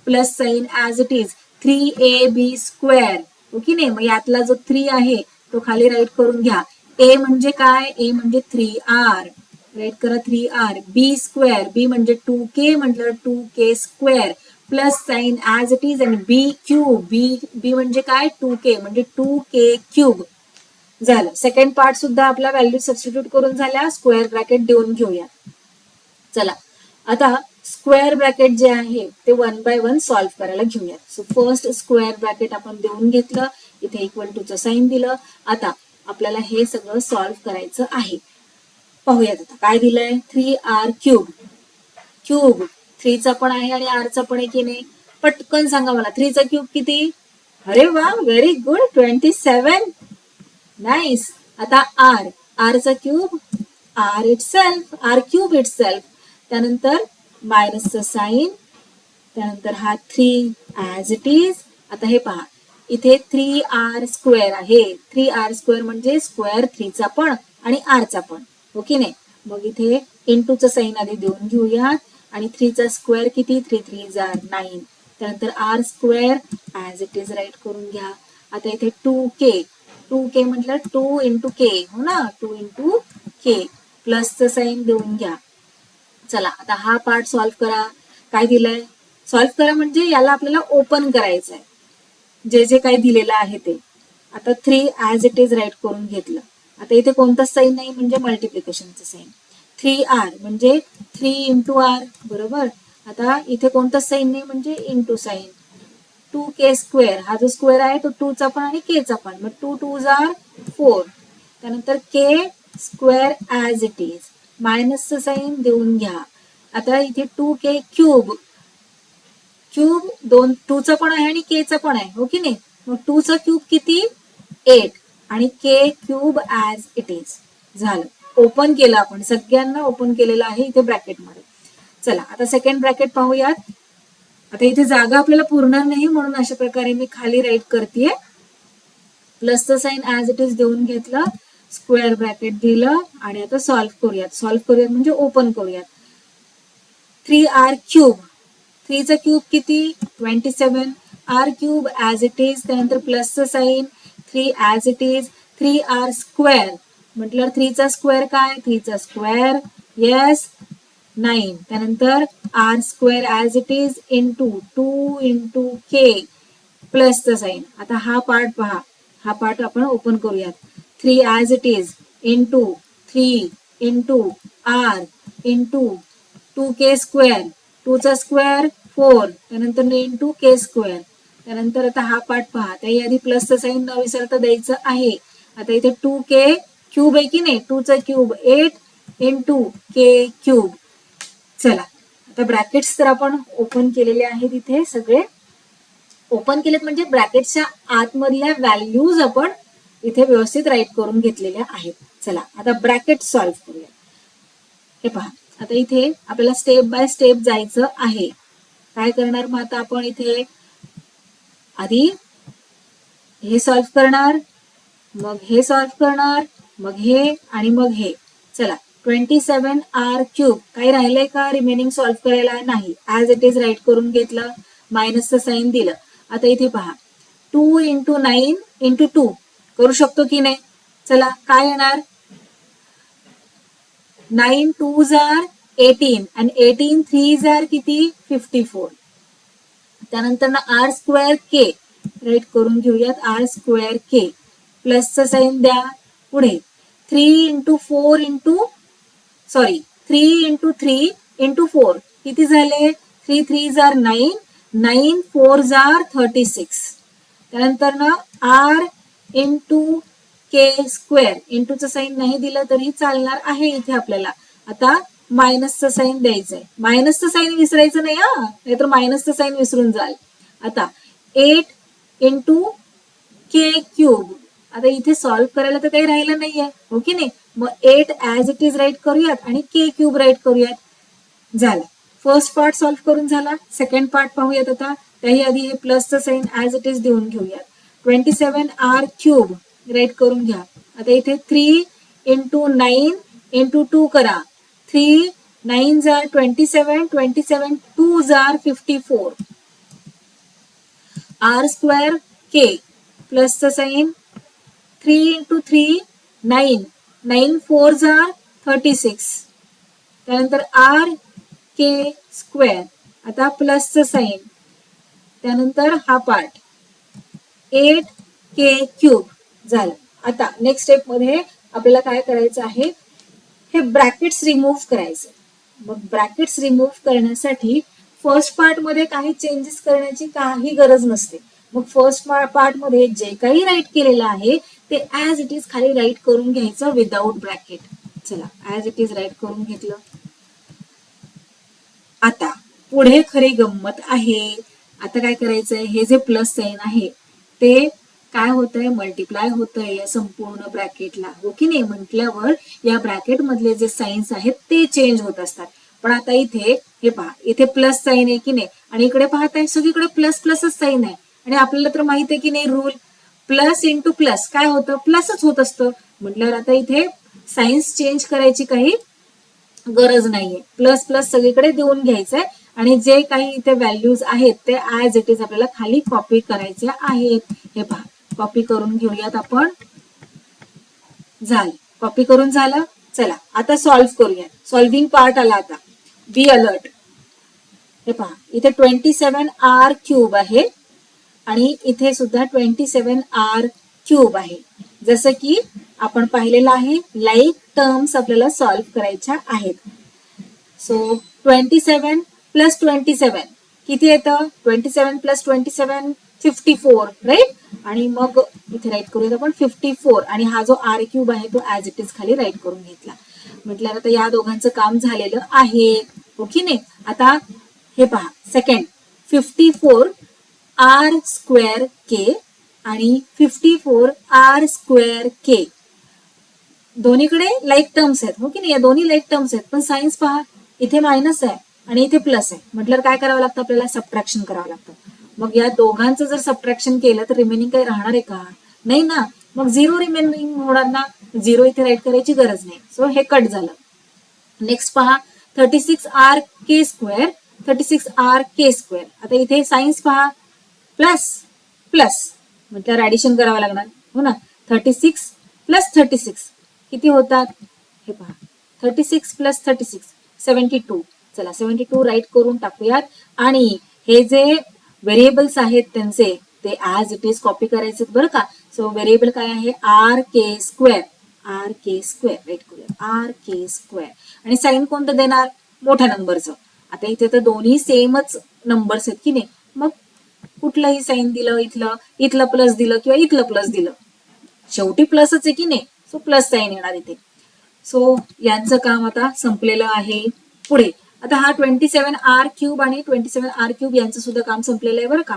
plus sign as it is 3ab square, हो की नाही. मग यातला जो 3 आहे तो खाली राईट करून घ्या. ए म्हणजे काय, ए म्हणजे 3r, राईट करा 3r, बी स्क्वेअर, बी म्हणजे 2k म्हटलं 2k square plus sign as it is आणि बी क्यूब, बी म्हणजे काय 2k म्हणजे 2k क्यूब झालं. सेकंड पार्ट सुद्धा आपला व्हॅल्यू सबस्टिट्यूट करून झाल्या. स्क्वेअर ब्रॅकेट देऊन घेऊया. चला आता स्क्वेअर ब्रॅकेट जे आहे ते 1 बाय 1 सॉल्व्ह करायला घेऊयात. सो फर्स्ट स्क्वेअर ब्रॅकेट आपण देऊन घेतलं, इथे इक्वल टू चं साइन दिलं. आता आपल्याला हे सगळं सॉल्व्ह करायचं आहे. पाहूयात आता काय दिलंय. 3r cube. क्यूब 3 चा पण आहे आणि r चा पण आहे की नाही. पटकन सांगा मला 3 चा क्यूब किती. अरे वा, व्हेरी गुड, 27. नाईस. आता r चा cube r itself, r cube itself. त्यानंतर मायनसचं साइन, त्यानंतर हा 3 ऍज इट इज. आता हे पहा, इथे 3r स्क्वेअर आहे. 3r स्क्वेअर म्हणजे स्क्वेअर 3 चा पण आणि r चा पण, हो की नाही. मग इथे इंटूचं साइन आधी देऊन घेऊयात. आणि 3 चा स्क्वेअर किती, 3 3 आर 9. त्यानंतर r square as it is right करून घ्या. आता इथे 2k म्हटलं 2 इंटू के, हो ना, 2 इंटू के प्लसचं साइन देऊन घ्या. चला आता हा पार्ट सॉल्व्ह करा. काय दिलंय, सॉल्व्ह करा म्हणजे याला आपल्याला ओपन करायचं आहे, जे जे काही दिलेलं आहे ते. आता 3 ऍज इट इज राईट करून घेतलं. आता इथे कोणताच साइन नाही म्हणजे मल्टिप्लिकेशनचं साइन. 3r म्हणजे 3 इंटू आर, बरोबर. आता इथे कोणताच साइन नाही म्हणजे इंटू साइन. 2k स्क्वेअर, हा जो स्क्वेअर आहे तो 2 चा पण आणि k चा पण, मग 2 2 आर 4. त्यानंतर k square as it is, मायनसचं साइन देऊन घ्या. आता इथे 2k क्यूब. क्यूब 2 चा पण आहे आणि k चा पण आहे, हो की नाही. मग 2 चा क्यूब किती, 8 आणि k cube as it is. झालं, ओपन केलं आपण, सगळ्यांना ओपन केलेलं आहे इथे ब्रॅकेटमध्ये. चला आता सेकंड ब्रॅकेट पाहूयात. आता इथे जागा आपल्याला पुरणार नाही म्हणून अशा प्रकारे मी खाली राईट करतेय. प्लसचं साइन ऍज इट इज देऊन घेतलं, स्क्वेअर ब्रॅकेट दिलं आणि आता सॉल्व्ह करूयात म्हणजे ओपन करूयात. 3r क्यूब, 3 चा क्यूब किती, 27. r cube as it is, त्यानंतर प्लसचं sign, 3 as it is. 3r square म्हटलं 3 चा स्क्वेअर काय, 3 चा स्क्वेअर, येस, 9. त्यानंतर r square as it is into 2 into k प्लसचं साइन. आता हा पार्ट पहा, हा पार्ट आपण ओपन करूयात. 3 as it is into 3 into r into 2k square, 2 चा स्क्वेअर 4, त्यानंतर इंटू के स्क्वेअर. त्यानंतर आता हा पार्ट पहा, त्याही आधी प्लसचं साइन न विसरता द्यायचं आहे. आता इथे 2k क्यूब आहे की नाही, 2 चा क्यूब 8 इंटू के क्यूब. चला आता ब्रॅकेट्स तर आपण ओपन केलेले आहेत. इथे सगळे ओपन केलेत म्हणजे ब्रॅकेटच्या आतमधल्या व्हॅल्यूज आपण इथे व्यवस्थित राईट करून घेतलेल्या आहेत. चला आता ब्रॅकेट सॉल्व्ह करूया. हे पहा, आता इथे आपल्याला स्टेप बाय स्टेप जायचं आहे. काय करणार मग आता आपण इथे आधी हे सॉल्व्ह करणार, मग हे सॉल्व्ह करणार, मग हे आणि मग हे. चला 27r क्यूब, काही राहिलंय का रिमेनिंग सॉल्व्ह करायला, नाही. ऍज इट इज राईट करून घेतलं, मायनसचं साइन दिलं. आता इथे पहा 2 इंटू 9 इंटू 2 करू शकतो की नाही. चला काय येणार, 9 2s आर 18 आणि 18 3s आर किती, 54. त्यानंतर ना r स्क्वेअर के राईट करून घेऊयात, r स्क्वेअर के प्लसचं साइन द्या. पुढे 3 इंटू 4 इंटू 3 इंटू 4 किती झाले, 3 3s आर 9, 9 4s आर 36. त्यानंतर ना r इंटू के स्क्वेअर, इंटूचं साइन नाही दिलं तरी चालणार आहे इथे आपल्याला. आता मायनसचं साइन द्यायचंय, मायनसचं साइन विसरायचं नाही हा, नाहीतर मायनसचं साइन विसरून जाल. आता 8 इंटू के क्यूब. आता इथे सॉल्व्ह करायला तर काही राहिलं नाहीये, हो की नाही. मग 8 ऍज इट इज राईट करूयात आणि के क्यूब राईट करूयात. झालं, फर्स्ट पार्ट सॉल्व्ह करून झाला. सेकंड पार्ट पाहूयात आता. त्याही आधी हे प्लसचं साइन ऍज इट इज देऊन घेऊयात. 27r क्यूब राईट करून घ्या. आता इथे 3 इंटू 9 इंटू 2 करा. 3 9s are 27, 27 2s are 54. r square k प्लसचं साइन, 3 इंटू 3 9, 9 4s आर 36. त्यानंतर r के स्क्वेअर, आता प्लसचं साइन, त्यानंतर हा पार्ट 8 के क्यूब. झालं, आता नेक्स्ट स्टेप मध्ये आपल्याला काय करायचं आहे, हे ब्रॅकेट्स रिमूव्ह करायचे. मग ब्रॅकेट्स रिमूव्ह करण्यासाठी फर्स्ट पार्ट मध्ये काही चेंजेस करण्याची काही गरज नसते. मग फर्स्ट पार्ट मध्ये जे काही राईट केलेलं आहे ते ऍज इट इज खाली राईट करून घ्यायचं विदाउट ब्रॅकेट. चला ऍज इट इज राईट करून घेतलं. आता पुढे खरी गंमत आहे. आता काय करायचंय, हे जे प्लस साइन आहे ते काय होतंय, मल्टिप्लाय होतंय या संपूर्ण ब्रॅकेटला, हो की नाही. म्हटल्यावर या ब्रॅकेट मधले जे साइन्स आहेत ते चेंज होत असतात. पण आता इथे हे पहा, इथे प्लस साइन आहे की नाही, आणि इकडे पाहताय सगळीकडे प्लस प्लसच साइन आहे. आणि आपल्याला तर माहित आहे की नाही रूल, प्लस इंटू प्लस काय होतं, प्लसच होत असतं. म्हटल्यावर आता इथे साइन्स चेंज करायची काही गरज नाहीये. प्लस प्लस सगळीकडे देऊन घ्यायचंय आणि जे काही इथे व्हॅल्यूज आहेत ते ऍज इट इज आपल्याला खाली कॉपी करायचे आहेत. हे पहा, कॉपी करून घेऊयात आपण. झालं, कॉपी करून झालं. चला आता सॉल्व्ह करूया. सॉल्व्हिंग पार्ट आला आता. Be alert. हे पहा, इथे 27r³ आहे आणि इथे सुद्धा 27r³ आहे. जसं की आपण पाहिलेलं आहे, लाईक टर्म्स आपल्याला सॉल्व्ह करायच्या आहेत. सो 27 प्लस 27 किती येतं, 27 प्लस 27 54, राईट. आणि मग इथे राईट करूयात आपण 54, आणि हा जो r³ आहे तो ऍज इट इज खाली राईट करून घेतला. म्हटल्यावर आता या दोघांचं काम झालेलं आहे, हो की नाही. आता हे पहा, सेकंड 54r²k आणि 54r²k दोन्हीकडे लाईक टर्म्स आहेत, हो की नाही. या दोन्ही लाईक टर्म्स आहेत, पण सायन्स पहा, इथे मायनस आहे आणि इथे प्लस आहे. म्हटल्यावर काय करावं लागतं, आपल्याला सबट्रॅक्शन करावं लागतं. मग या दोघांचं जर सबट्रॅक्शन केलं तर रिमेनिंग काही राहणार आहे का, नाही ना. मग 0 रिमेनिंग होणार ना, 0 इथे राईट करायची गरज नाही. सो हे कट झालं. नेक्स्ट पहा 36r² 36r². आता इथे सायन्स पहा, प्लस प्लस म्हटल्यावर ऍडिशन करावं लागणार, हो ना. 36 प्लस 36 किती होतात, हे पहा, 36 प्लस 36 72. चला 72 राईट करून टाकूयात. आणि हे जे व्हेरिएबल्स आहेत त्यांचे ते ऍज इट इज कॉपी करायचे बरं का. सो व्हेरिएबल काय आहे, r² राईट करूया, r². आणि साइन कोणतं देणार, मोठ्या नंबरचं. आता इथे तर दोन्ही सेमच नंबर्स आहेत की नाही, मग कुठलंही साइन दिलं, इथलं प्लस दिलं किंवा इथलं प्लस दिलं, शेवटी प्लसच आहे की नाही. सो प्लस साइन येणार इथे. सो यांचं काम आता संपलेलं आहे. पुढे आता हा 27r³ आणि 27r³ यांचं सुद्धा काम संपलेलं आहे बरं का.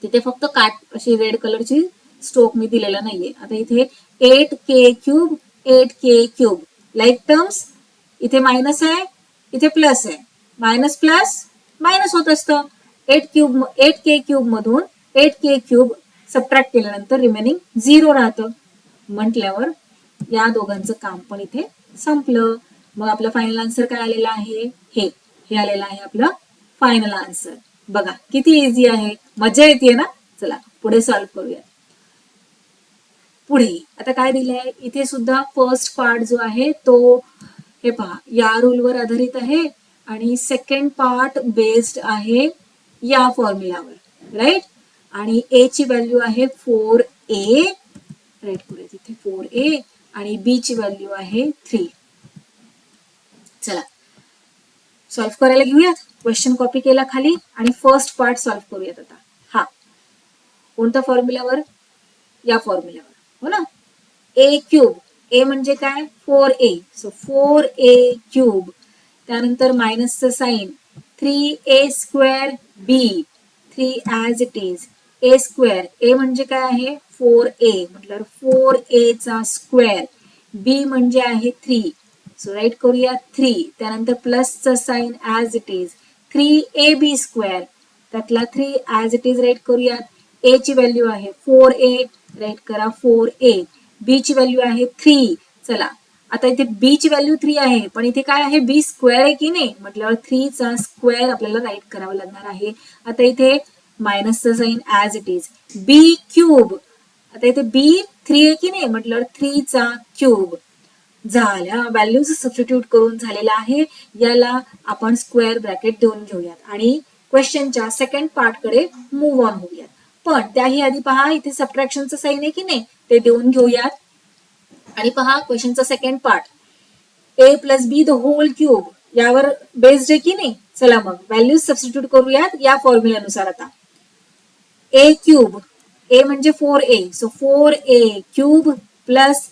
तिथे फक्त काट अशी रेड कलरची स्ट्रोक मी दिलेला नाहीये. आता इथे 8k³ लाईक टर्म्स, इथे मायनस आहे इथे प्लस आहे, मायनस प्लस मायनस होत असतं. 8k³ मधून 8k³ सबट्रॅक्ट केल्यानंतर रिमेनिंग 0 राहतं. म्हटल्यावर या दोघांचं काम पण इथे संपलं. मग आपलं फायनल आन्सर काय आलेलं आहे, हे आलेलं आहे आपलं फायनल आन्सर. बघा किती इझी आहे, मजा येते ना. चला पुढे सॉल्व्ह करूया. पुढे आता काय दिलंय, इथे सुद्धा फर्स्ट पार्ट जो आहे तो हे पहा या रूलवर आधारित आहे आणि सेकंड पार्ट बेस्ड आहे या फॉर्म्युलावर, राईट. आणि ए ची व्हॅल्यू आहे 4a, राईट करूया तिथे 4a, आणि बी ची व्हॅल्यू आहे 3. चला सॉल्व्ह करायला घेऊयात. क्वेश्चन कॉपी केला खाली आणि फर्स्ट पार्ट सॉल्व्ह करूयात आता. हा कोणत्या फॉर्म्युलावर, या फॉर्म्युलावर, हो ना. a³, ए म्हणजे काय 4a, सो 4a³. त्यानंतर मायनसचं sign 3a²b, 3 as it is. a², a म्हणजे काय आहे 4a, म्हटल्यावर 4a चा स्क्वेअर. बी म्हणजे आहे 3, सो राईट करूया 3. त्यानंतर प्लसचं sign as it is 3ab², त्यातला 3 ऍज इट इज राईट करूया. ए ची व्हॅल्यू आहे 4a, राईट करा 4a. बी ची व्हॅल्यू आहे 3. चला आता इथे बी ची व्हॅल्यू 3 आहे, पण इथे काय आहे b² आहे की नाही, म्हटल्यावर 3 चा स्क्वेअर आपल्याला राईट करावं लागणार आहे. आता इथे मायनसचं sign as it is b³. आता इथे b3 आहे की नाही, म्हटल्यावर 3 चा क्यूब. झाल्या, व्हॅल्यूज सबस्टिट्यूट करून झालेला आहे. याला आपण स्क्वेअर ब्रॅकेट देऊन घेऊयात आणि क्वेश्चनच्या सेकंड पार्ट कडे मूव्ह ऑन होऊयात. पण त्याही आधी पहा इथे सबट्रॅक्शनचं साईन आहे की नाही ते देऊन घेऊयात. आणि पहा क्वेश्चनचा second part a plus B the whole cube यावर बेस्ड आहे की नाही. चला मग व्हॅल्यूज सबस्टिट्यूट करूयात या फॉर्म्युलानुसार. आता ए क्यूब, ए म्हणजे 4a, so 4a cube plus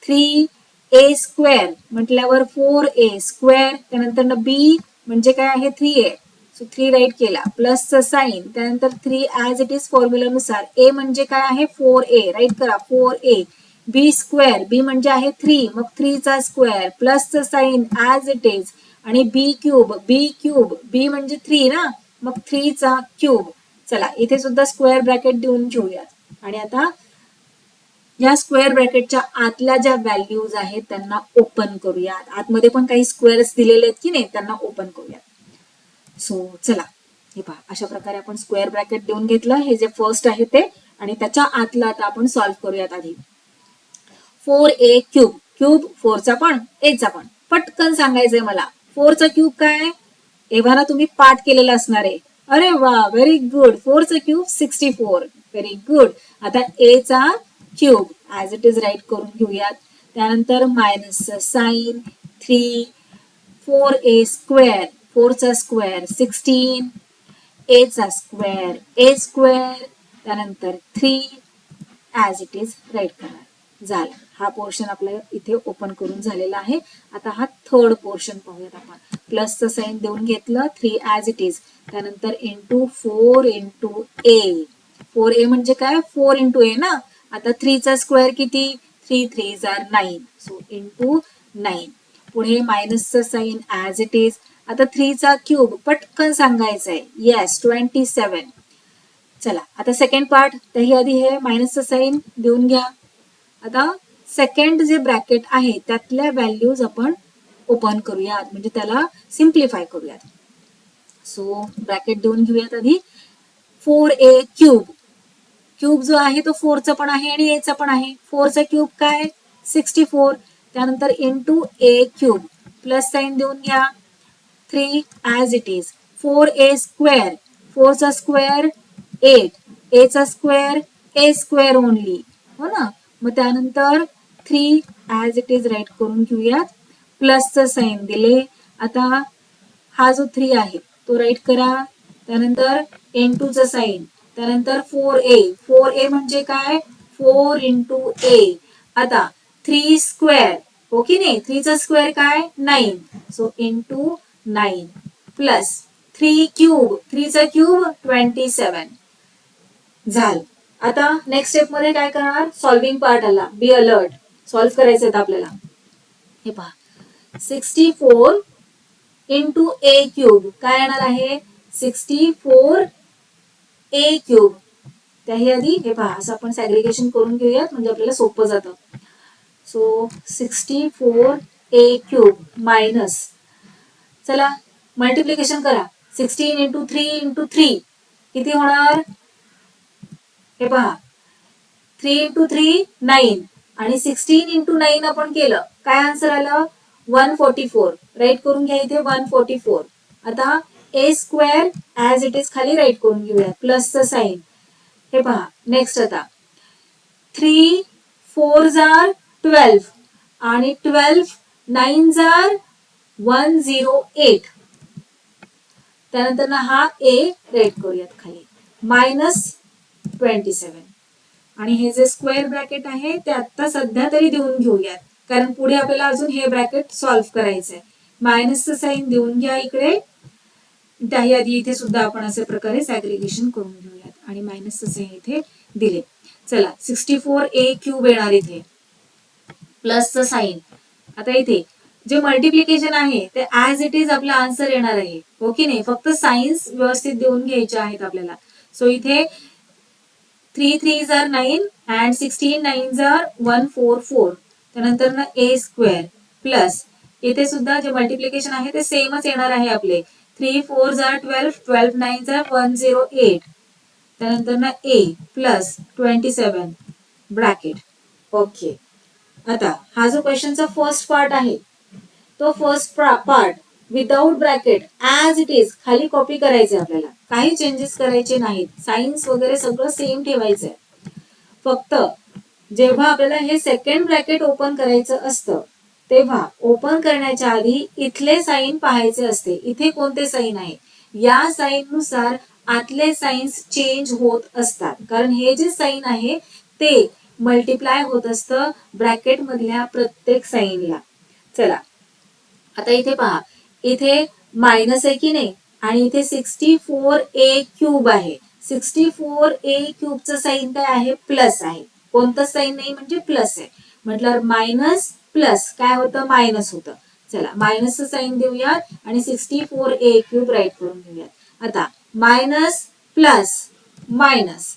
3a square म्हटल्यावर 4a स्क्वेअर. त्यानंतर बी म्हणजे काय आहे 3a, सो 3 राईट केला प्लसचं साईन. त्यानंतर 3 ऍज इट इज फॉर्म्युलानुसार. ए म्हणजे काय आहे 4a राईट करा 4a. बी स्क्वेअर, बी म्हणजे आहे 3 मग 3 चा स्क्वेअर प्लसचं साईन ऍज इट इज. आणि बी क्यूब, बी म्हणजे 3 ना मग 3 चा क्यूब. चला इथे सुद्धा स्क्वेअर ब्रॅकेट देऊन घेऊयात. आणि आता या स्क्वेअर ब्रॅकेटच्या आतल्या ज्या व्हॅल्यूज आहेत त्यांना ओपन करूयात. आतमध्ये पण काही स्क्वेअर्स दिलेले आहेत की नाही त्यांना ओपन करूयात. सो चला हे पहा अशा प्रकारे आपण स्क्वेअर ब्रॅकेट देऊन घेतलं. हे जे फर्स्ट आहे ते आणि त्याच्या आतला आता आपण सॉल्व्ह करूयात. आधी 4a क्यूब, क्यूब 4चा पण एचा पण. पटकन सांगायचंय मला 4चा क्यूब काय. एव्हाना तुम्ही पाठ केलेला असणार आहे. अरे वा व्हेरी गुड. 4चा क्यूब 64. Very good. आता ए चा cube as it is right करून घेऊयात. त्यानंतर मायनस साईन 3 4a स्क्वेअर, 4चा स्क्वेअर 16, a चा स्क्वेअर a स्क्वेअर. त्यानंतर 3 ऍज इट इज राईट करणार. झालं. हा पोर्शन आपला इथे ओपन करून झालेला आहे. आता हा थर्ड पोर्शन पाहूयात आपण. प्लसचं साईन देऊन घेतलं 3 ऍज इट इज. त्यानंतर इंटू 4 इंटू ए. 4a म्हणजे काय 4 इंटू ए ना. आता 3 चा स्क्वेअर किती 3 3 आर 9, सो इंटू 9. पुढे मायनसचं साईन ऍज इट इज. आता 3 चा क्यूब पटकन सांगायचंय. येस 27. चला आता सेकंड पार्ट. त्याही आधी हे मायनसचं साईन देऊन घ्या. आता सेकंड जे ब्रॅकेट आहे त्यातल्या व्हॅल्यूज आपण ओपन करूयात म्हणजे त्याला सिम्प्लिफाय करूयात. सो ब्रॅकेट देऊन घेऊयात आधी. 4a क्यूब, क्यूब जो आहे तो 4चा पण आहे आणि एचा पण आहे. 4चा क्यूब काय 64. त्यानंतर into a cube plus sign देऊन घ्या 3 as it is. 4a square, 4चा स्क्वेअर 8, एचा स्क्वेअर ए स्क्वेअर ओनली हो ना. मग त्यानंतर 3 ऍज इट इज राईट करून घेऊयात. प्लसचं साईन दिले. आता हा जो 3 आहे तो राईट करा. त्यानंतर इंटूचं साईन. त्यानंतर 4a म्हणजे काय 4 इंटू ए. आता 3 स्क्वेअर हो की नाही. 3 चा स्क्वेअर काय 9, सो इंटू 9 प्लस 3 क्यूब, 3 चा क्यूब 27. झालं. आता नेक्स्ट स्टेप मध्ये काय करणार सॉल्विंग पार्ट आला. Be alert. सॉल्व्ह करायचं आहे आपल्याला. हे पहा 64 इंटू ए क्यूब काय येणार आहे 64 ए क्यूब. त्याही आधी हे पहा असं आपण सॅग्रिगेशन करून घेऊयात म्हणजे आपल्याला सोपं जातं. सो 64 ए क्यूब मायनस चला मल्टिप्लिकेशन करा 16 इंटू 3 इंटू 3 किती होणार हे पहा 3 इंटू 3 9 आणि 16 इंटू 9 आपण केलं काय आन्सर आलं 144. राईट करून घ्या इथे 144. आता ए स्क्वेअर ऍज इट इज खाली राईट करून घेऊया प्लसचं साईन. हे पहा नेक्स्ट आता 3 4 आर 12 आणि 12 9 आर 108. त्यानंतर ना हा ए राईट करूयात खाली मायनस 27. आणि हे जे स्क्वेअर ब्रॅकेट आहे ते आता सध्या तरी देऊन घेऊयात कारण पुढे आपल्याला अजून हे ब्रॅकेट सॉल्व्ह करायचंय. मायनसचं साईन देऊन घ्या इकडे. त्याही आधी इथे सुद्धा आपण अशा प्रकारे सॅग्रिगेशन करून घेऊयात आणि मायनसचं साईन इथे दिले. चला 64 ए क्यूब येणार इथे प्लसचं साईन. आता इथे जे मल्टिप्लिकेशन आहे ते ऍज इट इज आपला आन्सर येणार आहे हो की नाही. फक्त साईन्स व्यवस्थित देऊन घ्यायचे आहेत आपल्याला. सो इथे 3 3 आर 9 अँड 16 9 आर 144. त्यानंतर ना ए स्क्वेअर प्लस इथे सुद्धा जे मल्टिप्लिकेशन आहे ते सेमच येणार आहे आपले 3 4 आर 12 12 9 आर 108. त्यानंतर ना ए प्लस 27 ब्रॅकेट. ओके. आता हा जो क्वेश्चनचा फर्स्ट पार्ट आहे तो first part without bracket as it is खाली कॉपी करायचे आपल्याला, काही चेंजेस करायचे नाहीत, सायन्स वगैरे सगळं सेम ठेवायचंय. फक्त जेव्हा आपल्याला हे सेकंड ब्रॅकेट ओपन करायचं असतं तेव्हा ओपन करण्याच्या आधी इथले साईन पाहायचे असते. इथे कोणते साईन आहे, या साईन नुसार आतले साईन्स चेंज होत असतात, कारण हे जे साईन आहे ते मल्टिप्लाय होत असतं ब्रॅकेट मधल्या प्रत्येक साईनला. चला आता इथे पहा, इथे मायनस आहे की नाही, आणि इथे 64a³ आहे. 64a³ साईन काय आहे, प्लस आहे. कोणतं साईन नाही म्हणजे प्लस आहे, म्हटल्यावर मायनस प्लस काय होतं, मायनस होतं. चला मायनसचं साईन देऊयात आणि 64a³ राईट करून घेऊयात. आता मायनस प्लस मायनस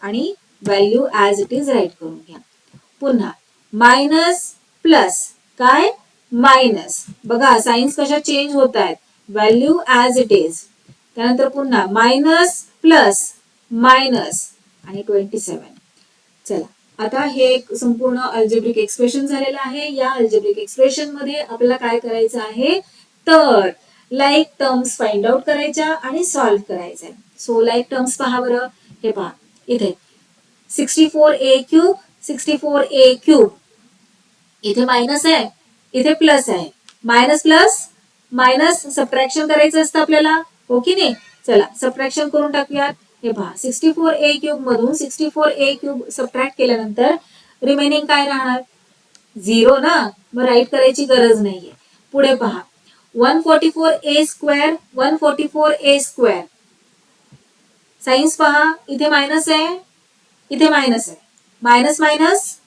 आणि value as it is right करून घ्या. पुन्हा मायनस प्लस काय, मायनस. बघा साइन्स कशा चेंज होत आहेत, व्हॅल्यू ऍज इट इज. त्यानंतर पुन्हा मायनस प्लस मायनस आणि 27. चला आता हे एक संपूर्ण अल्जेब्रिक एक्सप्रेशन झालेलं आहे. या अल्जेब्रिक एक्सप्रेशन मध्ये आपल्याला काय करायचं आहे, तर लाईक टर्म्स फाइंड आउट करायच्या आणि सॉल्व्ह करायचंय. सो लाईक टर्म्स पहा बरं, हे पहा इथे 64a³, 64a³, इथे मायनस आहे, इथे प्लस आहे. मायनस प्लस मायनस सबट्रॅक्शन करायचं असतं आपल्याला, हो की नाही. चला सबट्रॅक्शन करून टाकूयात. हे पहा 64a³ मधून 64a³ सबट्रॅक्ट केल्यानंतर रिमेनिंग काय राहणार, 0 ना, मग राईट करायची गरज नाहीये. पुढे पहा 144a², 144a². सायन्स पहा, इथे मायनस आहे, इथे मायनस आहे. मायनस मायनस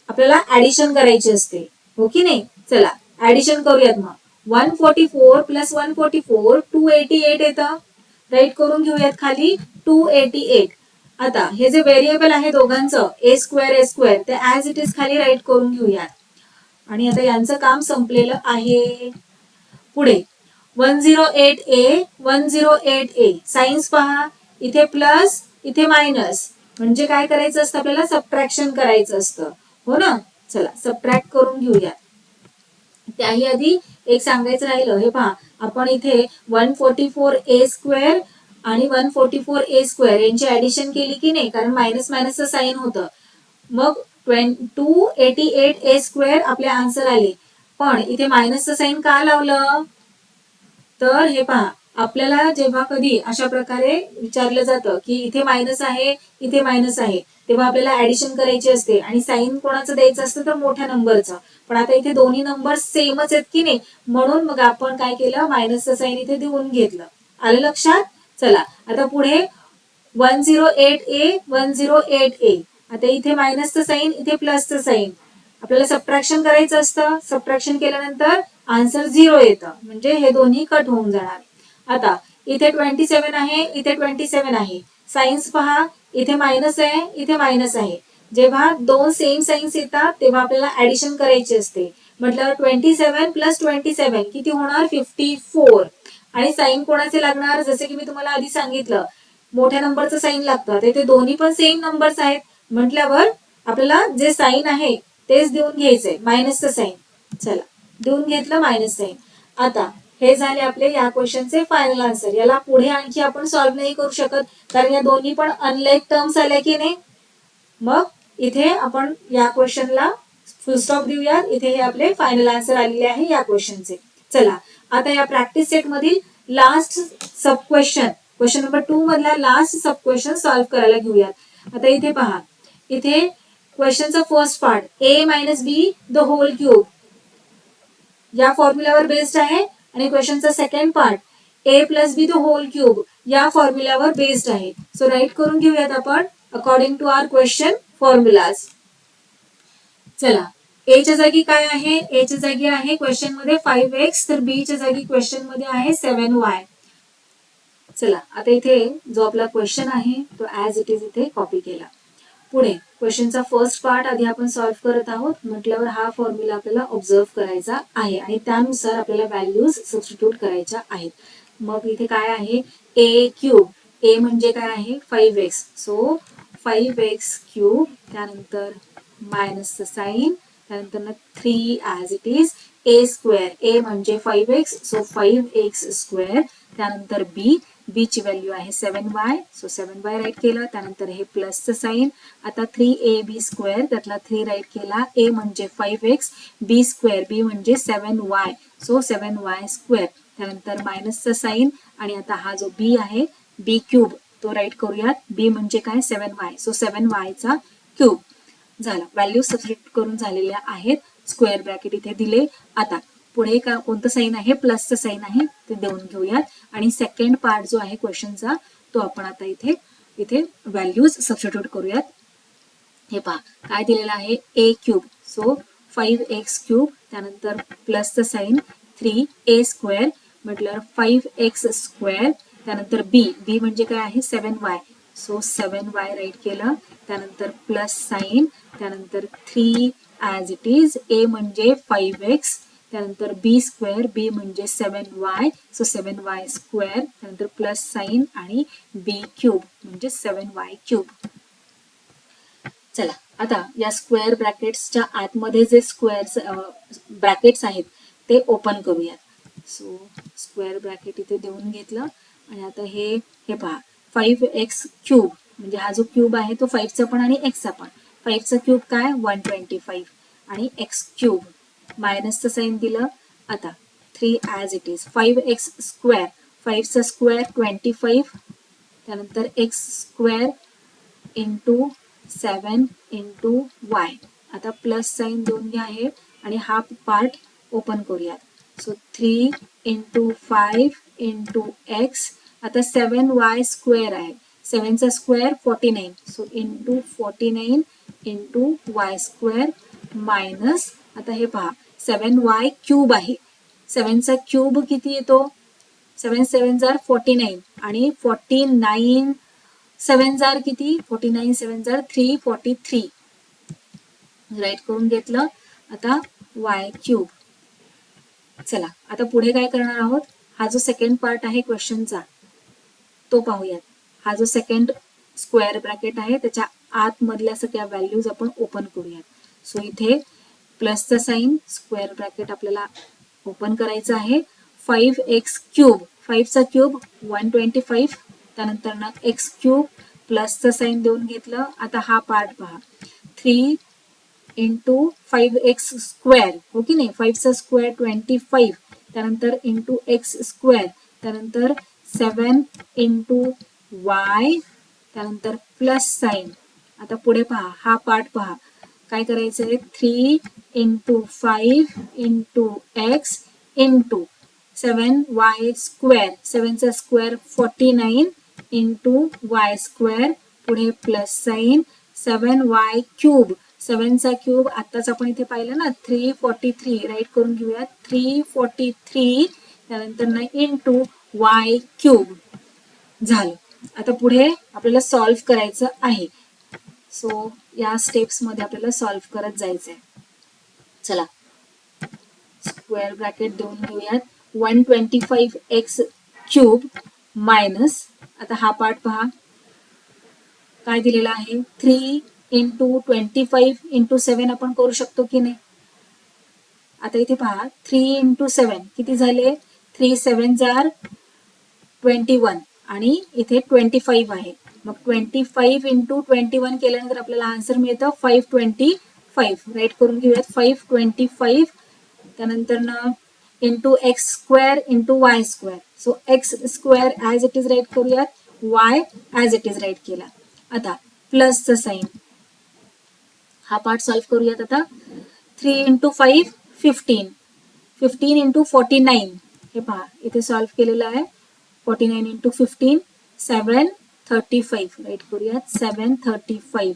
आपल्याला ऍडिशन करायची असते, हो की नाही. चला ऍडिशन करूयात. मग 144 प्लस 144 288 येतं, राईट करून घेऊयात खाली 288. आता हे जे व्हेरिएबल आहे दोघांचं a² ते ऍज इट इज खाली राईट करून घेऊयात. आणि आता यांचं काम संपलेलं आहे. पुढे 108a, 108a. सायन्स पहा, इथे प्लस इथे मायनस, म्हणजे काय करायचं असतं आपल्याला, सबट्रॅक्शन करायचं असतं, हो ना. चला सबट्रॅक्ट करून घेऊया. त्याही आधी एक सांगायचं राहिलं, हे पहा आपण इथे 144a² आणि 144a² यांची ऍडिशन केली की नाही, कारण मायनस मायनसचं साईन होतं. मग 288a² आपले आन्सर आले. पण इथे मायनसचं साईन का लावलं, तर हे पहा आपल्याला जेव्हा कधी अशा प्रकारे विचारलं जातं की इथे मायनस आहे, इथे मायनस आहे, तेव्हा आपल्याला ऍडिशन करायची असते आणि साईन कोणाचं द्यायचं असतं, तर मोठ्या नंबरचं. पण आता इथे दोन्ही नंबर सेमच आहेत की नाही, म्हणून मग आपण काय केलं, मायनसचं साईन इथे देऊन घेतलं. आलं लक्षात. चला आता पुढे 108a, 108a. आता इथे मायनसचं साईन, इथे प्लसचं साईन. आपल्याला सबट्रॅक्शन करायचं असतं, सबट्रॅक्शन केल्यानंतर आन्सर 0 येतं, म्हणजे हे दोन्ही कट होऊन जाणार. आता इथे 27 आहे, इथे 27 आहे. सायन्स पहा, इथे मायनस आहे, इथे मायनस आहे. जेव्हा दोन सेम साइन्स येतात तेव्हा आपल्याला ऍडिशन करायची असते, म्हटल्यावर 27 प्लस 27 किती होणार, 54. आणि साईन कोणाचे लागणार, जसे की मी तुम्हाला आधी सांगितलं मोठ्या नंबरचं साईन लागतं, ते दोन्ही पण सेम नंबर्स आहेत, म्हटल्यावर आपल्याला जे साईन आहे तेच देऊन घ्यायचंय, मायनसचं साईन. चला देऊन घेतलं मायनस साईन. आता हे झाले आपले या क्वेश्चनचे फायनल आन्सर. याला पुढे आणखी आपण सॉल्व्ह नाही करू शकत, कारण या दोन्ही पण अनलाईक टर्म्स आल्या की नाही. मग इथे आपण या क्वेश्चनला फुल स्टॉप देऊयात. इथे हे आपले फायनल आन्सर आलेले आहे या क्वेश्चनचे. चला आता या प्रॅक्टिस सेट मधील लास्ट सब क्वेश्चन, क्वेश्चन नंबर 2 मधला लास्ट सब क्वेश्चन सॉल्व्ह करायला घेऊयात. आता इथे पहा, इथे क्वेश्चनचा first part a-b the whole cube या फॉर्म्युलावर बेस्ड आहे, आणि क्वेश्चनचा second part a+b the whole cube या फॉर्म्युलावर बेस्ड आहे. सो राईट करून घेऊयात आपण according to our question formulas. चला a च्या जागी काय आहे, a च्या जागी आहे क्वेश्चन मध्ये 5x, तर b च्या जागी क्वेश्चन मध्ये आहे 7y. चला आता इथे जो आपला क्वेश्चन आहे तो ऍज इट इज इथे कॉपी केला. पुढे क्वेश्चनचा फर्स्ट पार्ट आधी आपण सॉल्व्ह करत आहोत, म्हटल्यावर हा फॉर्म्युला आपल्याला ऑब्झर्व करायचा आहे आणि त्यानुसार आपल्याला व्हॅल्यूज सबस्टिट्यूट करायच्या आहेत. मग इथे काय आहे, a³ a म्हणजे काय आहे 5x, सो 5x³ त्यानंतर मायनसचं साईन, त्यानंतर 3 as it is, a square, a म्हणजे 5x, सो 5x स्क्वेअर. त्यानंतर बी ची व्हॅल्यू आहे 7y, सो 7y राईट केलं. त्यानंतर हे प्लसचं साईन. आता 3ab स्क्वेअर, त्यातला 3 राईट केला. ए म्हणजे 5x, बी स्क्वेअर, बी म्हणजे 7y, सो 7y स्क्वेअर. त्यानंतर मायनसचं साईन. आणि आता हा जो बी आहे बी क्यूब तो राईट करूयात. बी म्हणजे काय 7y, सो 7y चा क्यूब. झाला, व्हॅल्यू सबस्टिट्यूट करून झालेल्या आहेत. स्क्वेअर ब्रॅकेट इथे दिले. आता पुढे का कोणतं साईन आहे, प्लसचं साईन आहे, ते देऊन घेऊयात. आणि सेकंड पार्ट जो आहे क्वेश्चनचा तो आपण आता इथे व्हॅल्यूज सबस्टिट्यूट करूयात. हे पहा काय दिलेलं आहे, ए क्यूब, सो 5x क्यूब. त्यानंतर प्लसचं साईन 3a स्क्वेअर म्हटलं 5x स्क्वेअर. त्यानंतर बी म्हणजे काय आहे 7y, सो 7y राईट केलं. त्यानंतर प्लस साईन. त्यानंतर 3 ॲज इट इज. ए म्हणजे 5x. त्यानंतर बी स्क्वेअर, बी म्हणजे 7y, सो 7y स्क्वेअर. त्यानंतर प्लस साईन आणि बी क्यूब म्हणजे 7y क्यूब. चला, आता या स्क्वेअर ब्रॅकेट्सच्या आतमध्ये जे स्क्वेअर्स ब्रॅकेट्स आहेत ते ओपन करूयात. सो स्क्वेअर ब्रॅकेट इथे देऊन घेतलं. आणि आता हे पहा 5x क्यूब म्हणजे हा जो क्यूब आहे तो 5चा पण आणि एक्सचा पण. 5चा क्यूब काय 125 आणि एक्स क्यूब. मायनसचं साईन दिलं. आता 3 as it is. 5x square, 5चा स्क्वेअर 25. त्यानंतर x square into 7 into y. आता प्लस साईन देऊन घ्या आहे आणि हा पार्ट ओपन करूयात. So 3 into 5 into x. आता 7y स्क्वेअर आहे, 7चा square 49, so into 49 into y square minus. आता हे पहा 7y क्यूब आहे, 7चा क्यूब किती येतो 7 7 जार 49 आणि 49 7 जार किती 49 7 जार 343 राईट करून घेतलं. आता y क्यूब. चला, आता पुढे काय करणार आहोत, हा जो सेकंड पार्ट आहे क्वेश्चनचा तो पाहूयात. हा जो सेकंड स्क्वेअर ब्रॅकेट आहे त्याच्या आतमधल्या सगळ्या व्हॅल्यूज आपण ओपन करूयात. सो इथे प्लसचा साईन, स्क्वेअर ब्रॅकेट आपल्याला ओपन करायचं आहे. 5x cube, 5चा cube 125. त्यानंतर ना एक्स क्यूब प्लसचं साईन देऊन घेतलं. आता हा पार्ट पहा 3 इंटू 5x स्क्वेअर, हो की नाही, 5चा स्क्वेअर 25. त्यानंतर इंटू एक्स स्क्वेअर. त्यानंतर 7 इंटू वाय. त्यानंतर प्लस साईन. आता पुढे पहा हा पार्ट पहा काय करायचं आहे 3 into 5 into x into 7y square, 7चा स्क्वेअर 49 इंटू वाय स्क्वेअर. पुढे प्लस साईन 7y क्यूब, 7चा क्यूब आत्ताच आपण इथे पाहिलं ना 343 राईट करून घेऊयात 343. त्यानंतर ना इंटू वाय क्यूब. झालं. आता पुढे आपल्याला सॉल्व्ह करायचं आहे. सो या स्टेप्स मध्ये आपल्याला सॉल्व्ह करत जायचंय. चला, स्क्वेअर ब्रॅकेट देऊन घेऊयात. 125x cube minus. आता हा पार्ट पहा काय दिलेला आहे 3 इंटू 25 इंटू 7 आपण करू शकतो की नाही. आता इथे पहा 3 इंटू 7 किती झाले 3 7 जार 21 आणि इथे 25 आहे. मग 25 इंटू 21 केल्यानंतर आपल्याला आन्सर मिळतं 525 राईट करून घेऊयात 525. त्यानंतर ना into x square into y square. So x square as it is right करूयात, y as it is right केला. आता प्लसचं साईन, हा पार्ट सॉल्व्ह करूयात. आता 3 इंटू 5 15, 15 इंटू 49. हे पहा इथे सॉल्व्ह केलेलं आहे 49 इंटू 15 735 राईट करूयात 735.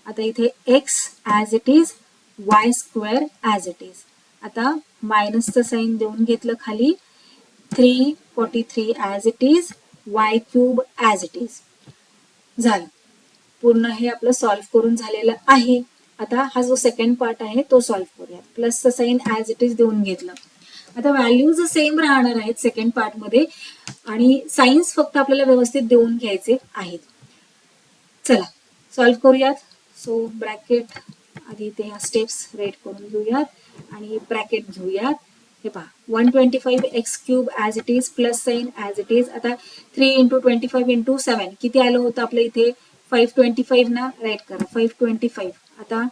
आता इथे x as it is, Y square as it is. आता मायनसचं साईन देऊन घेतलं खाली 343 as it is, Y cube as it is. झालं, पूर्ण हे आपलं सॉल्व्ह करून झालेलं आहे. आता हा जो सेकंड पार्ट आहे तो सॉल्व्ह करूया. प्लसचं साईन ॲज इट इज देऊन घेतलं. आता व्हॅल्यूज सेम राहणार आहेत सेकंड पार्ट मध्ये आणि साईन्स फक्त आपल्याला व्यवस्थित देऊन घ्यायचे आहेत. चला सॉल्व्ह करूयात. सो ब्रॅकेट आधी ते स्टेप्स राईट करून घेऊयात आणि ब्रॅकेट घेऊयात. हे पहा 125x³ as it is plus sign as it is. आता 3 × 25 × 7 किती आलं होतं आपल्या इथे 525 ना, राईट करा 525. आता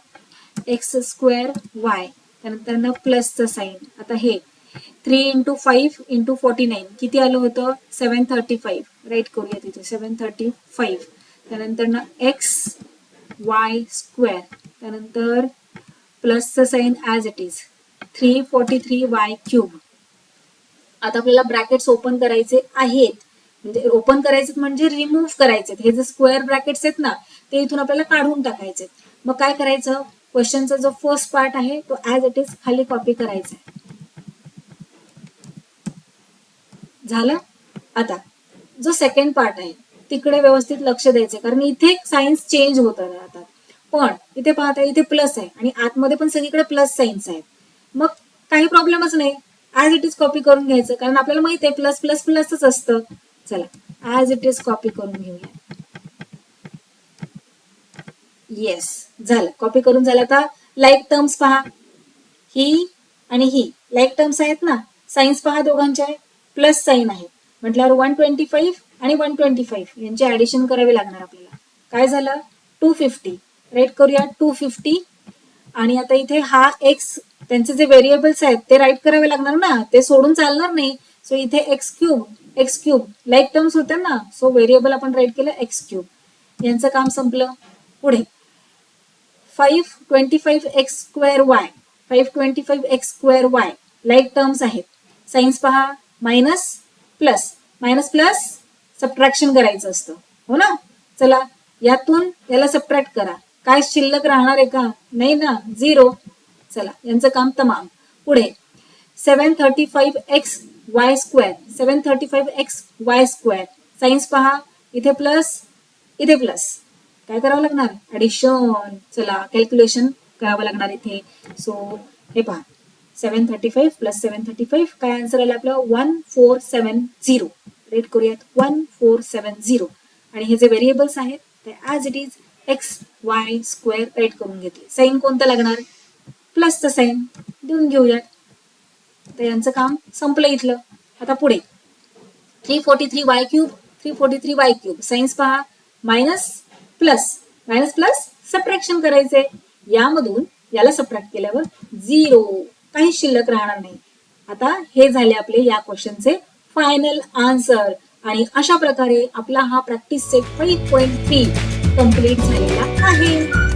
x² y त्यानंतर प्लसचं साईन. आता हे 3 × 5 × 49 किती आलं होतं 735, राईट करूया तिथे 735. त्यानंतर xy² त्यानंतर प्लसचं sign as it is 343y³. आता आपल्याला ब्रॅकेट्स ओपन करायचे आहेत, म्हणजे ओपन करायचे म्हणजे रिमूव्ह करायचे. हे जे स्क्वेअर ब्रॅकेट्स आहेत ना ते इथून आपल्याला काढून टाकायचे. मग काय करायचं, क्वेश्चनचा जो फर्स्ट पार्ट आहे तो ॲज इट इज खाली कॉपी करायचा. झालं. आता जो सेकंड पार्ट आहे तिकडे व्यवस्थित लक्ष द्यायचं, कारण इथे सायन्स चेंज होत राहतात. पण इथे पाहता इथे प्लस आहे आणि आतमध्ये पण सगळीकडे प्लस साईन्स आहेत. मग काही प्रॉब्लेमच नाही, ॲज इट इज कॉपी करून घ्यायचं, कारण आपल्याला माहित आहे प्लस प्लस प्लसच असतं. चला ॲज इट इज कॉपी करून घेऊया. येस, झालं, कॉपी करून झालं. आता लाईक टर्म्स पहा, ही आणि ही लाईक टर्म्स आहेत ना. साईन्स पहा दोघांच्या प्लस साईन आहे म्हटल्यावर 125 आणि 125 यांचे ऍडिशन करावे लागणार आपल्याला. काय झालं 250, राईट करूया 250. आणि आता इथे हा एक्स, त्यांचे जे व्हेरिएबल्स आहेत ते राईट करावे लागणार ना, ते सोडून चालणार नाही. सो इथे x³ लाईक टर्म्स होते ना, सो व्हेरिएबल आपण राईट केलं x³. यांचं काम संपलं. पुढे 525x²y 525x² लाईक टर्म्स आहेत. सायन्स पहा मायनस प्लस सबट्रॅक्शन करायचं असतं, हो ना. चला यातून याला सबट्रॅक्ट करा, काय शिल्लक राहणार आहे का, नाही ना, 0. चला यांचं काम तमाम. पुढे 735xy² सायन्स पहा इथे प्लस इथे प्लस, काय करावं लागणार ऍडिशन. चला कॅल्क्युलेशन करावं लागणार इथे. सो हे पहा 735 + 735 काय आन्सर आलं आपलं 1470. रेट करूयात 1470. आणि हे जे व्हेरिएबल्स आहेत ते as it is xy² rate करून घेतले. साईन कोणतं लागणार प्लसचं साईन देऊन घेऊयात. तर यांचं काम संपलं इथलं. आता पुढे 343y³ सायन्स पहा मायनस प्लस सबट्रॅक्शन करायचे. यामधून याला सबट्रॅक्ट केल्यावर 0, काही शिल्लक राहणार नाही. आता हे झाले आपले या क्वेश्चनचे फायनल आन्सर. आणि अशा प्रकारे आपला हा प्रॅक्टिस सेट 5.3 कंप्लीट झालेला आहे.